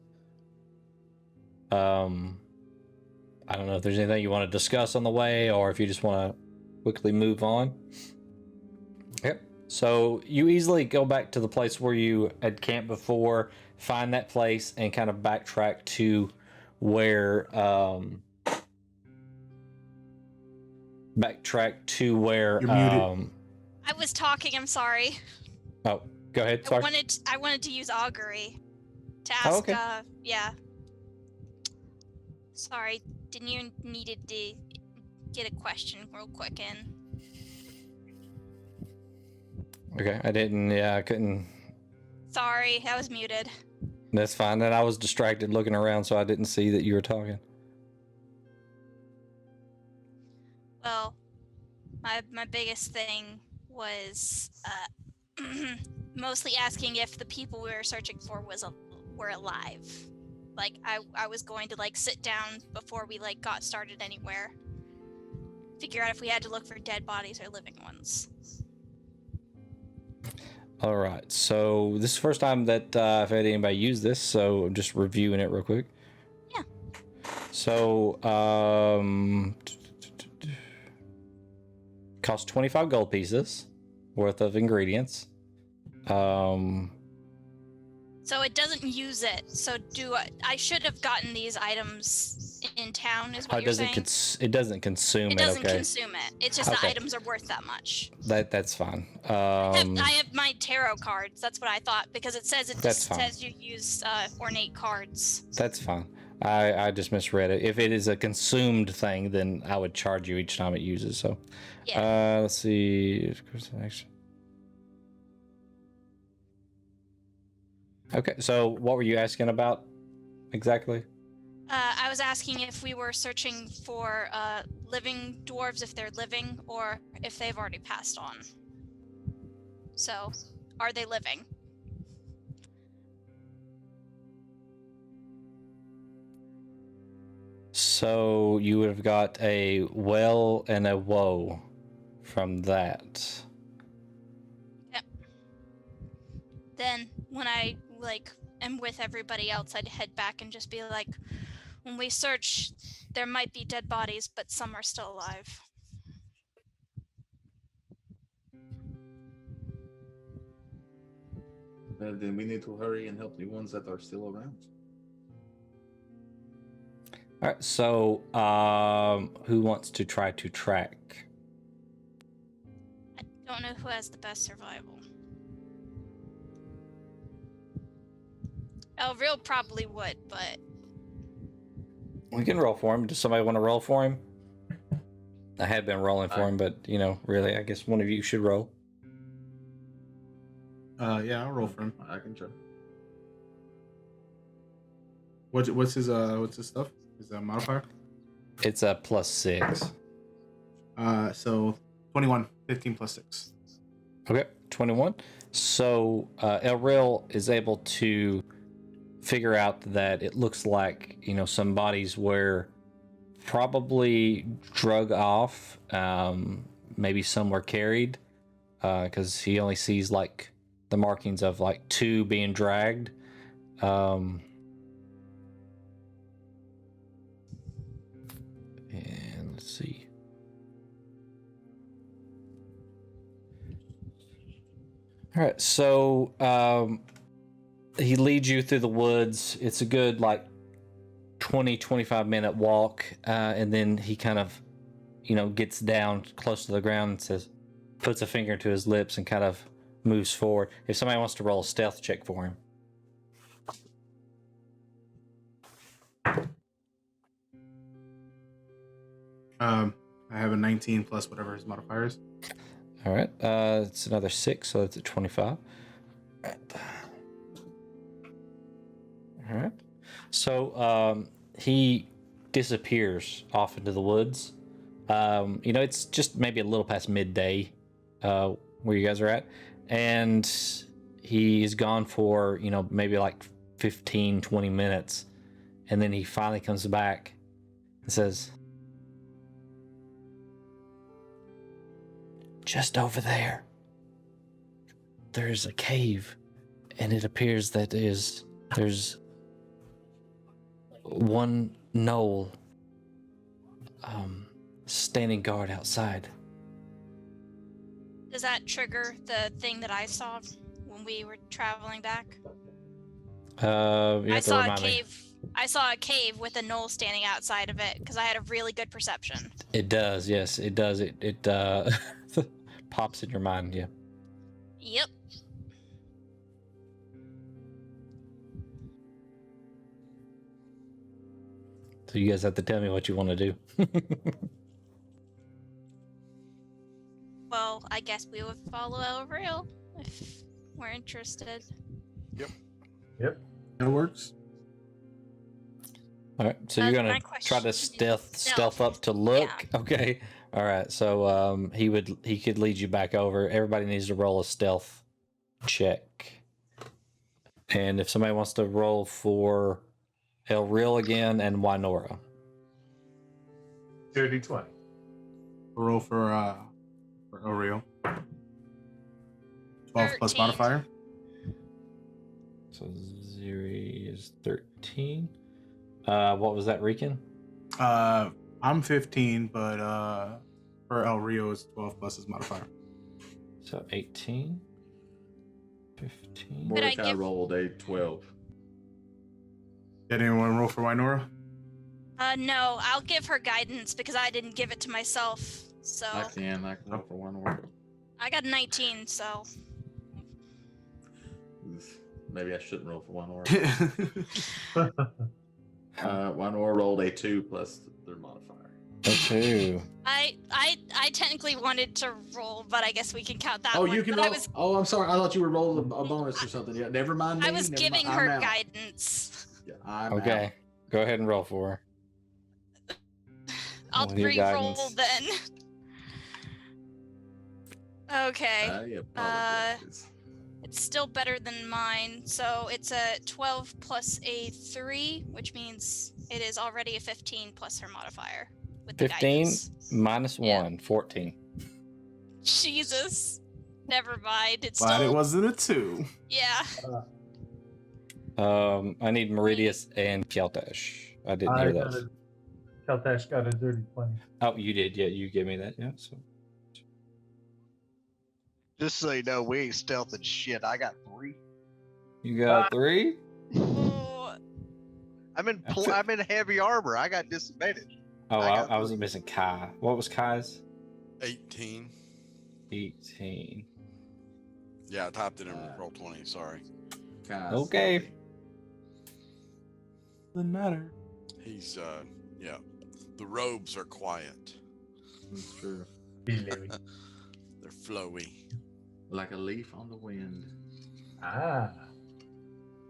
I don't know if there's anything you want to discuss on the way, or if you just want to quickly move on. Yep. So you easily go back to the place where you had camped before, find that place, and kind of backtrack to where You're muted. I was talking. I'm sorry. Oh, go ahead. Sorry. I wanted to use augury to ask. Oh, okay. Yeah. Sorry, didn't you needed to get a question real quick in? Okay, I didn't. Yeah, I couldn't. Sorry, I was muted. That's fine. And I was distracted looking around, so I didn't see that you were talking. Well, my biggest thing was mostly asking if the people we were searching for were alive. Like, I was going to, sit down before we, got started anywhere. Figure out if we had to look for dead bodies or living ones. All right. So this is the first time that I've had anybody use this, so I'm just reviewing it real quick. Yeah. So, costs 25 gold pieces worth of ingredients. So it doesn't use it. So I should have gotten these items in town, is what you're saying? It doesn't consume it. It doesn't okay. consume it. It's just the items are worth that much. That's fine. I have my tarot cards. That's what I thought, because it says says you use ornate cards. That's fine. I just misread it. If it is a consumed thing, then I would charge you each time it uses. So, yeah. Let's see. Okay, so what were you asking about exactly? I was asking if we were searching for living dwarves, if they're living, or if they've already passed on. So, are they living? So you would have got a well and a woe from that. Yep. Then, when I am with everybody else, I'd head back and just be like, when we search, there might be dead bodies, but some are still alive. Then we need to hurry and help the ones that are still around. All right, so who wants to try to track? I don't know who has the best survival. Real probably would, but... We can roll for him. Does somebody want to roll for him? I had been rolling for him, but, really, I guess one of you should roll. Yeah, I'll roll for him. I can try. What's his stuff? His modifier? It's a +6. So 21, 15 plus 6. Okay, 21. So Elril is able to figure out that it looks like, some bodies were probably drug off. Maybe some were carried, because he only sees the markings of 2 being dragged. And let's see. All right, so he leads you through the woods. It's a good 20-25 minute walk, and then he kind of gets down close to the ground and puts a finger to his lips and kind of moves forward. If somebody wants to roll a stealth check for him. I have a 19 plus whatever his modifier is. All right, it's another 6, so that's a 25. All right. So he disappears off into the woods. It's just maybe a little past midday where you guys are at. And he's gone for, maybe like 15, 20 minutes. And then he finally comes back and says, just over there, there's a cave. And it appears that there's one gnoll standing guard outside. Does that trigger the thing that I saw when we were traveling back? I saw a cave. I saw a cave with a gnoll standing outside of it because I had a really good perception. It does, yes, it does. It pops in your mind, yeah. Yep. So you guys have to tell me what you want to do. Well, I guess we would follow El Real if we're interested. Yep. That works. All right, so you're gonna try to stealth up to look. Yeah. Okay. All right. So he could lead you back over. Everybody needs to roll a stealth check. And if somebody wants to roll for El Real again and Wynora. Dirty 20. Roll for El Real. 12 plus 13. modifier. So Ziri is 13. What was that, Rican? I'm 15, but for El Rio it's 12 plus his modifier. So 18. 15. Mordecai rolled a 12. Did anyone roll for Wynora? No, I'll give her guidance because I didn't give it to myself. So I can roll for one more. I got 19, so maybe I shouldn't roll for one more. One more rolled a 2 plus their modifier. A 2. I technically wanted to roll, but I guess we can count that. Oh, one. you can roll. I'm sorry. I thought you were rolling a bonus or something. Yeah, never mind. I was giving her guidance. Yeah, I'm okay. Out. Go ahead and roll for her. I'll re-roll then. Okay. It's still better than mine. So it's a 12 plus a 3, which means it is already a 15 plus her modifier. With 15 minus 1, 14. Jesus. Never mind. It's Glad still... it wasn't a 2. Yeah. I need Meridius and Keltash. I didn't hear those. Keltash got a dirty 20. Oh, you did. Yeah, you gave me that. Yeah. So. Just so you know, we ain't stealthing shit. I got 3. You got 3? I'm in heavy armor. I got disadvantage. Oh, I was missing Kai. What was Kai's? 18. 18. Yeah, I typed it in roll 20. Sorry. Kai's okay. Doesn't matter. He's yeah. The robes are quiet. That's true. They're flowy. Like a leaf on the wind. Ah.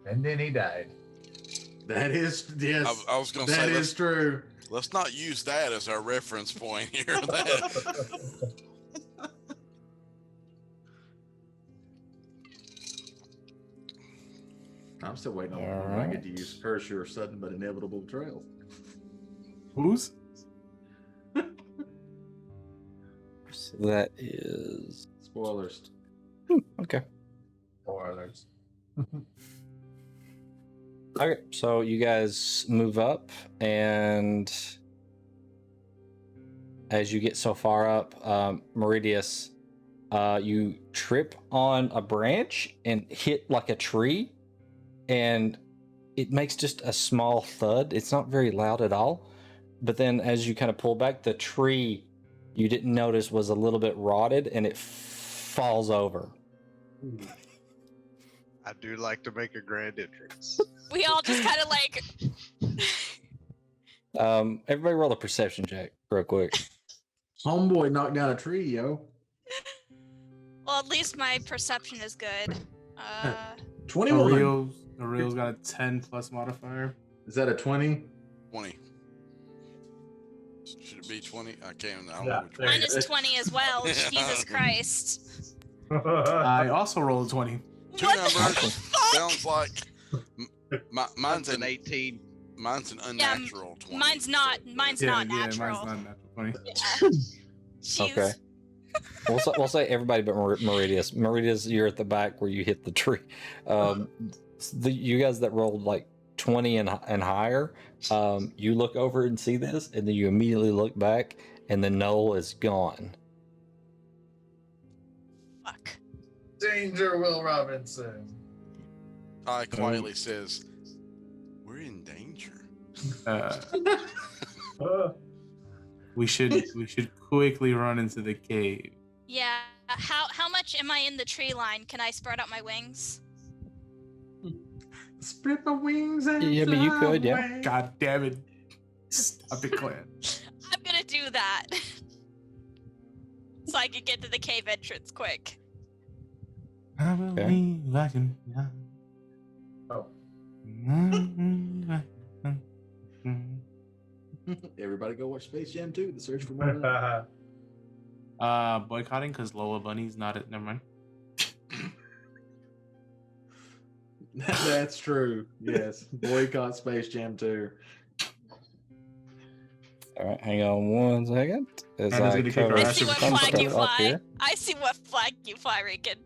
And then he died. That is, yes. I was going to say that is true. Let's not use that as our reference point here. I'm still waiting on when I get to use curse your sudden but inevitable betrayal. Whose? So that is spoilers. Okay. Spoilers. Okay, so you guys move up, and as you get so far up, Meridius, you trip on a branch and hit like a tree, and it makes just a small thud. It's not very loud at all, but then as you kind of pull back, the tree you didn't notice was a little bit rotted, and it falls over. I do like to make a grand entrance. We all just kind of like... Everybody roll a perception check real quick. Homeboy knocked down a tree, yo. Well, at least my perception is good. 21. Aurel's got a 10 plus modifier. Is that a 20? 20. Should it be 20? I don't Yeah, know which there one. Mine is 20 as well. Jesus Christ. I also rolled a 20. Two What numbers. the fuck? Sounds like mine's Mine's an an 18. mine's an unnatural 20. Mine's not. so- Mine's Yeah, not yeah, natural. mine's not natural 20. Yeah. Jeez. Okay. We'll say everybody but Meridius. Meridius, you're at the back where you hit the tree. You guys that rolled like 20 and higher, you look over and see this, and then you immediately look back, and the knoll is gone. Fuck. Danger, Will Robinson. Ty quietly says, "We're in danger." Uh, we should quickly run into the cave. Yeah. How much am I in the tree line? Can I spread out my wings? Spread my wings and Yeah, but you fly could, yeah. away. God damn it! Stop it, Clan. I'm gonna do that. So I can get to the cave entrance quick. I believe I can. Oh. Everybody go watch Space Jam 2, The Search for More. Boycotting because Lola Bunny's not it. Never mind. That's true. Yes. Boycott Space Jam 2. All right, hang on one second. As And it's I gonna kick our cover I ass see if what it comes flag to you it up fly. here. I see what flag you fly, Rican.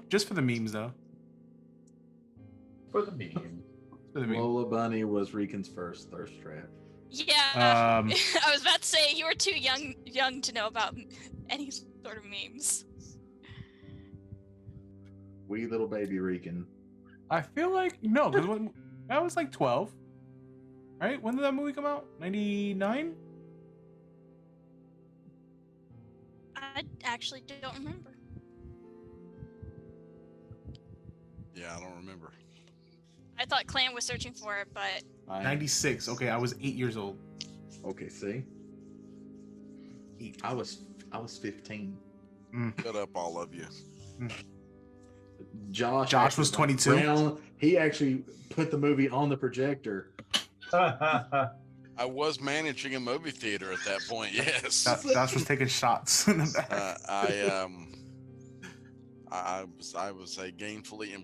Just for the memes though. For the meme. For the memes. Lola Bunny was Rican's first thirst trap. Yeah. I was about to say you were too young to know about any sort of memes. Wee little baby Rican. I feel like no, because that was like 12, right? When did that movie come out? 99. I actually don't remember. Yeah, I don't remember. I thought Clan was searching for it, but 96. Okay, I was 8 years old. Okay, see? I was 15. Shut up, all of you. Josh was 22. He actually put the movie on the projector. I was managing a movie theater at that point. Yes. Josh was taking shots in the back. I was a gainfully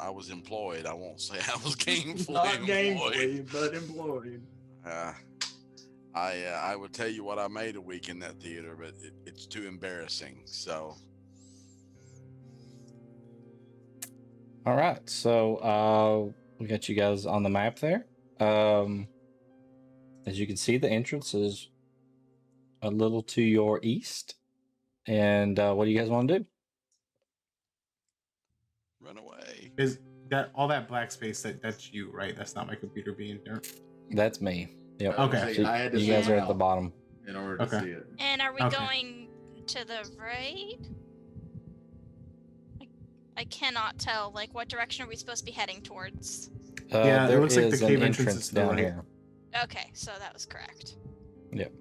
I was employed. I won't say I was gainfully Not employed. gainfully, but employed. I would tell you what I made a week in that theater, but it's too embarrassing. So. All right, so we got you guys on the map there. As you can see, the entrance is a little to your east. And what do you guys want to do? Run away. Is that all that black space? That's you, right? That's not my computer being there. That's me. Yep. Okay. So I had to you guys zoom are at the out bottom. in order to Okay. see it. and are we Okay. going to the right? I cannot tell. Like, what direction are we supposed to be heading towards? Yeah, it there looks like the is an cave entrance entrance is to the down right. here. Okay, so that was correct. Yep.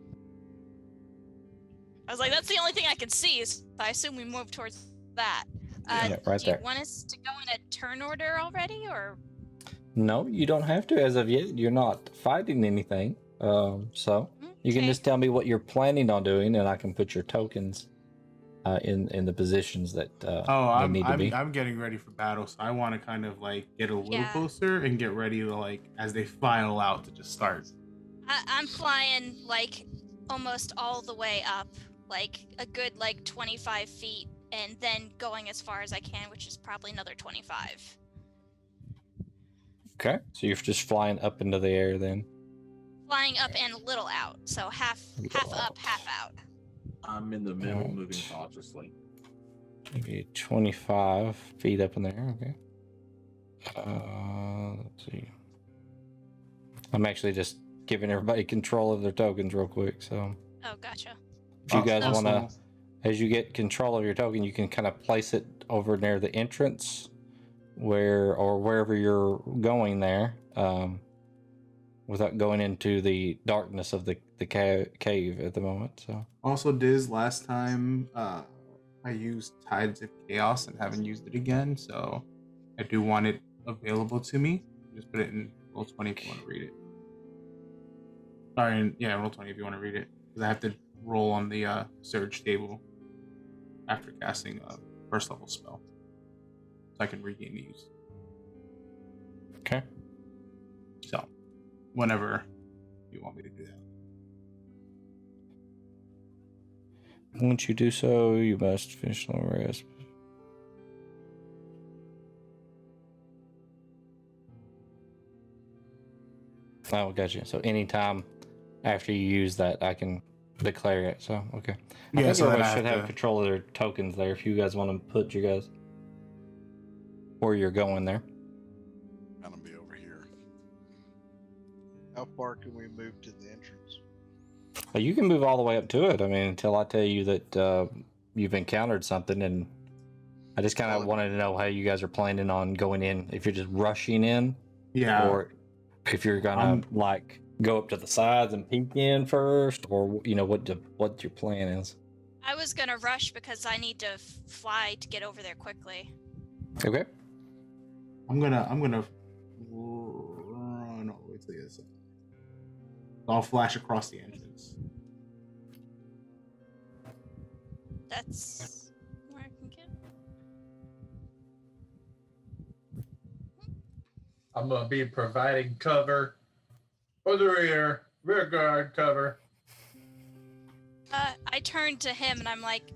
I was like, that's the only thing I can see, so I assume we move towards that. Yeah, right do there. you want us to go in a turn order already, or? No, you don't have to as of yet. You're not fighting anything. So you can Okay. just tell me what you're planning on doing, and I can put your tokens in the positions that they need to be. I'm getting ready for battle, so I want to kind of like get a little Yeah. closer and get ready to like as they file out to just start. I'm flying like almost all the way up, like a good 25 feet, and then going as far as I can, which is probably another 25. Okay, so you're just flying up into the air then. Flying up and a little out, so half up, half out. I'm in the middle, Alright. moving cautiously. Maybe 25 feet up in there. Okay. Let's see. I'm actually just giving everybody control of their tokens real quick. So Oh, gotcha. if you guys Also- want to, as you get control of your token, you can kind of place it over near the entrance wherever you're going there, without going into the darkness of the cave at the moment. So Also, Diz, last time I used Tides of Chaos and haven't used it again, so I do want it available to me. Just put it in Roll20 if you want to read it. Sorry, yeah, Roll20 if you want to read it. Because I have to roll on the surge table after casting a first level spell. So I can regain the use. Okay. So, whenever you want me to do that. Once you do so, you must finish long rest. Oh, gotcha. So anytime after you use that, I can declare it. So, okay. I think So then everybody I should have control of their tokens there if you guys want to put you guys where you're going there. I'm gonna be over here. How far can we move to the entrance? You can move all the way up to it. I mean, until I tell you that you've encountered something, and I just kind of wanted to know how you guys are planning on going in. If you're just rushing in, Yeah. or if you're gonna like go up to the sides and peek in first, or what your plan is. I was gonna rush because I need to fly to get over there quickly. Okay. I'm gonna run all the way to the other side. I'll flash across the entrance. That's where I can get. I'm gonna be providing cover for the rear guard cover. I turned to him and I'm like,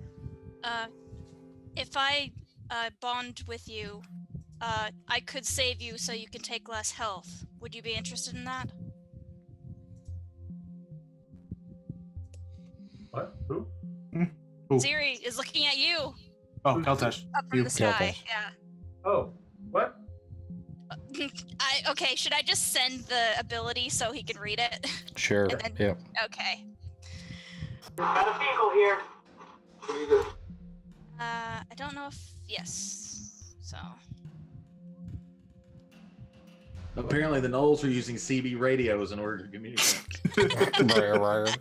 if I bond with you, I could save you so you can take less health. Would you be interested in that? What? Who? Who? Ziri is looking at you. Oh, Keltash. Up from the sky. Keltash. Yeah. Oh, what? Okay, should I just send the ability so he can read it? Sure. And then- Yep. Okay. Got a vehicle here. I don't know if yes. So Apparently, the Knolls are using CB radios in order to communicate. Right.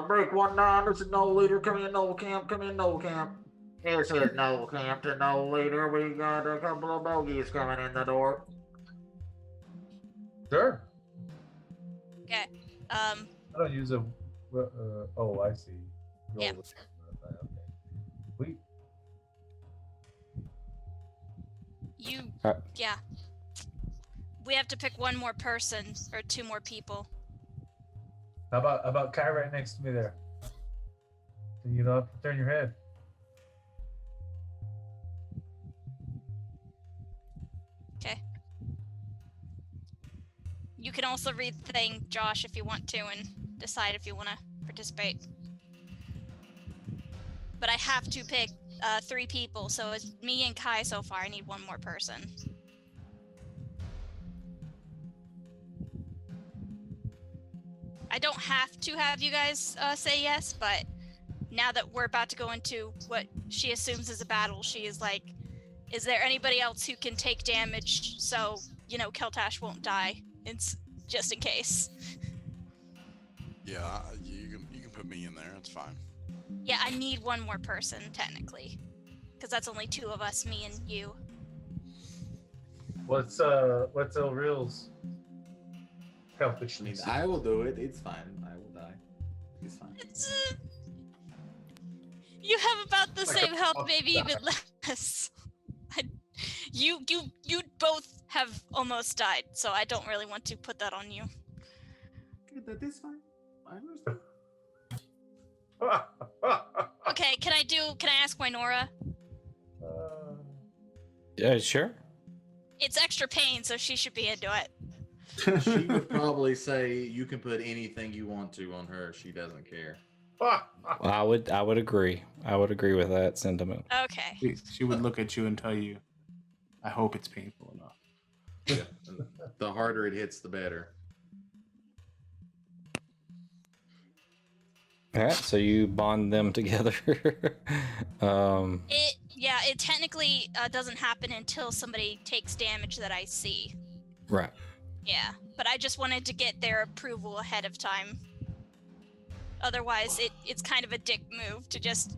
Break 1-9, this is Knoll Leader, come in Knoll Camp, This is Knoll Camp to Knoll Leader, we got a couple of bogeys coming in the door. Sure. okay. I don't use a. Oh, I see. Yeah. Okay. Sweet. You Uh, yeah. We have to pick one more person or two more people. How about Kai right next to me there? You don't have to turn your head. Okay. You can also read the thing, Josh, if you want to, and decide if you want to participate. But I have to pick 3 people, so it's me and Kai so far. I need one more person. I don't have to have you guys say yes, but now that we're about to go into what she assumes is a battle, she is like, is there anybody else who can take damage so, Keltash won't die? It's just in case. Yeah, you can put me in there. It's fine. Yeah, I need one more person, technically. Because that's only 2 of us, me and you. What's Real's I selfishness? mean, I will do it. It's fine. I will die. It's fine. It's, you have about the Like same a health, boss maybe die. even less. You both have almost died, so I don't really want to put that on you. Okay, that is fine. I understand. Okay, can I ask Wynora? Sure. It's extra pain, so she should be into it. She would probably say you can put anything you want to on her. She doesn't care. I would agree. I would agree with that sentiment. Okay. She would look at you and tell you, I hope it's painful enough. Yeah. The harder it hits, the better. All right, so you bond them together. It technically doesn't happen until somebody takes damage that I see. Right. Yeah, but I just wanted to get their approval ahead of time. Otherwise, it's kind of a dick move to just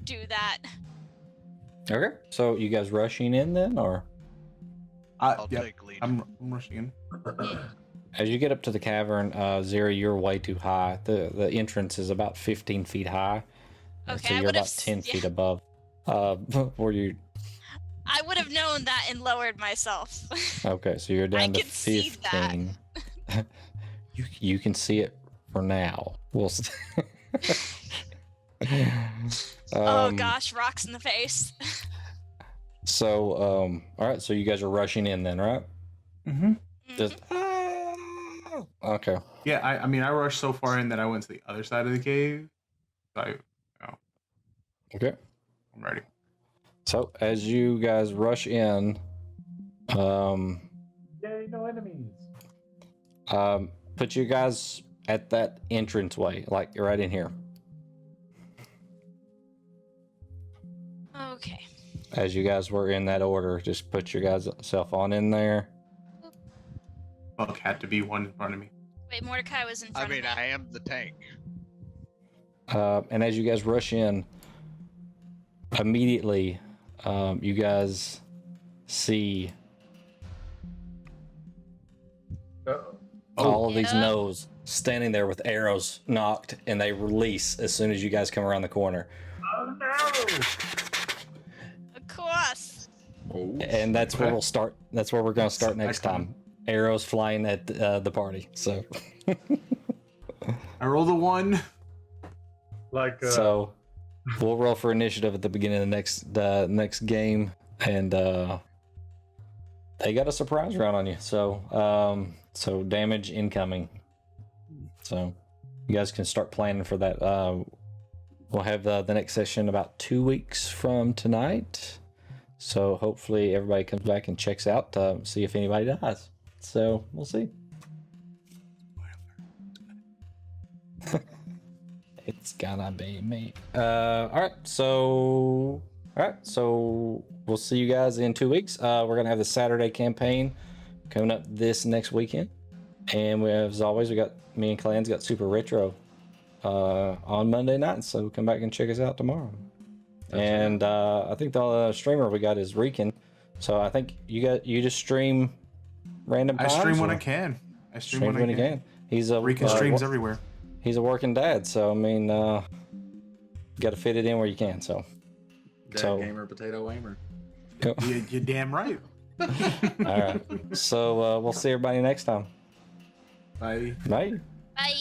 do that. Okay. So you guys rushing in then, or? I'll Yep. take lead. I'm rushing in. As you get up to the cavern, Zira, you're way too high. The entrance is about 15 feet high. Okay, so I you're would've about 10 feet yeah. above. Where you? I would have known that and lowered myself. Okay, so you're down I to can see 15. you can see it for now. We'll see. Oh gosh, rocks in the face. So, all right. So you guys are rushing in then, right? Mm-hmm. Just okay. Yeah, I mean, I rushed so far in that I went to the other side of the cave. So Okay. I'm ready. So as you guys rush in, Yay, no enemies. put you guys at that entranceway, like you're right in here. Okay. As you guys were in that order, just put your guys self on in there. Buck had to be one in front of me. Wait, Mordecai was in I front mean, of me. I am the tank. And as you guys rush in, immediately, you guys see all of these no's standing there with arrows knocked, and they release as soon as you guys come around the corner. Oh no! Of course. And that's where we'll start. That's where we're going to start next time. Arrows flying at the party. So. I rolled a 1. Like So, we'll roll for initiative at the beginning of the next game, and they got a surprise round on you. So, so damage incoming. So, you guys can start planning for that. We'll have the next session about 2 weeks from tonight. So hopefully everybody comes back and checks out to see if anybody dies. So we'll see. It's gonna be me. All right. So we'll see you guys in 2 weeks. We're gonna have the Saturday campaign coming up this next weekend, and as always, me and Clan's got Super Retro on Monday night. So come back and check us out tomorrow. And I think the streamer we got is Reekin. So I think you just stream random times. I stream when I can. I stream when I can. He's a Reekin streams everywhere. He's a working dad, so I mean, got to fit it in where you can. So, gamer, potato aimer. You're damn right. All right. So we'll see everybody next time. Bye. Bye. Bye.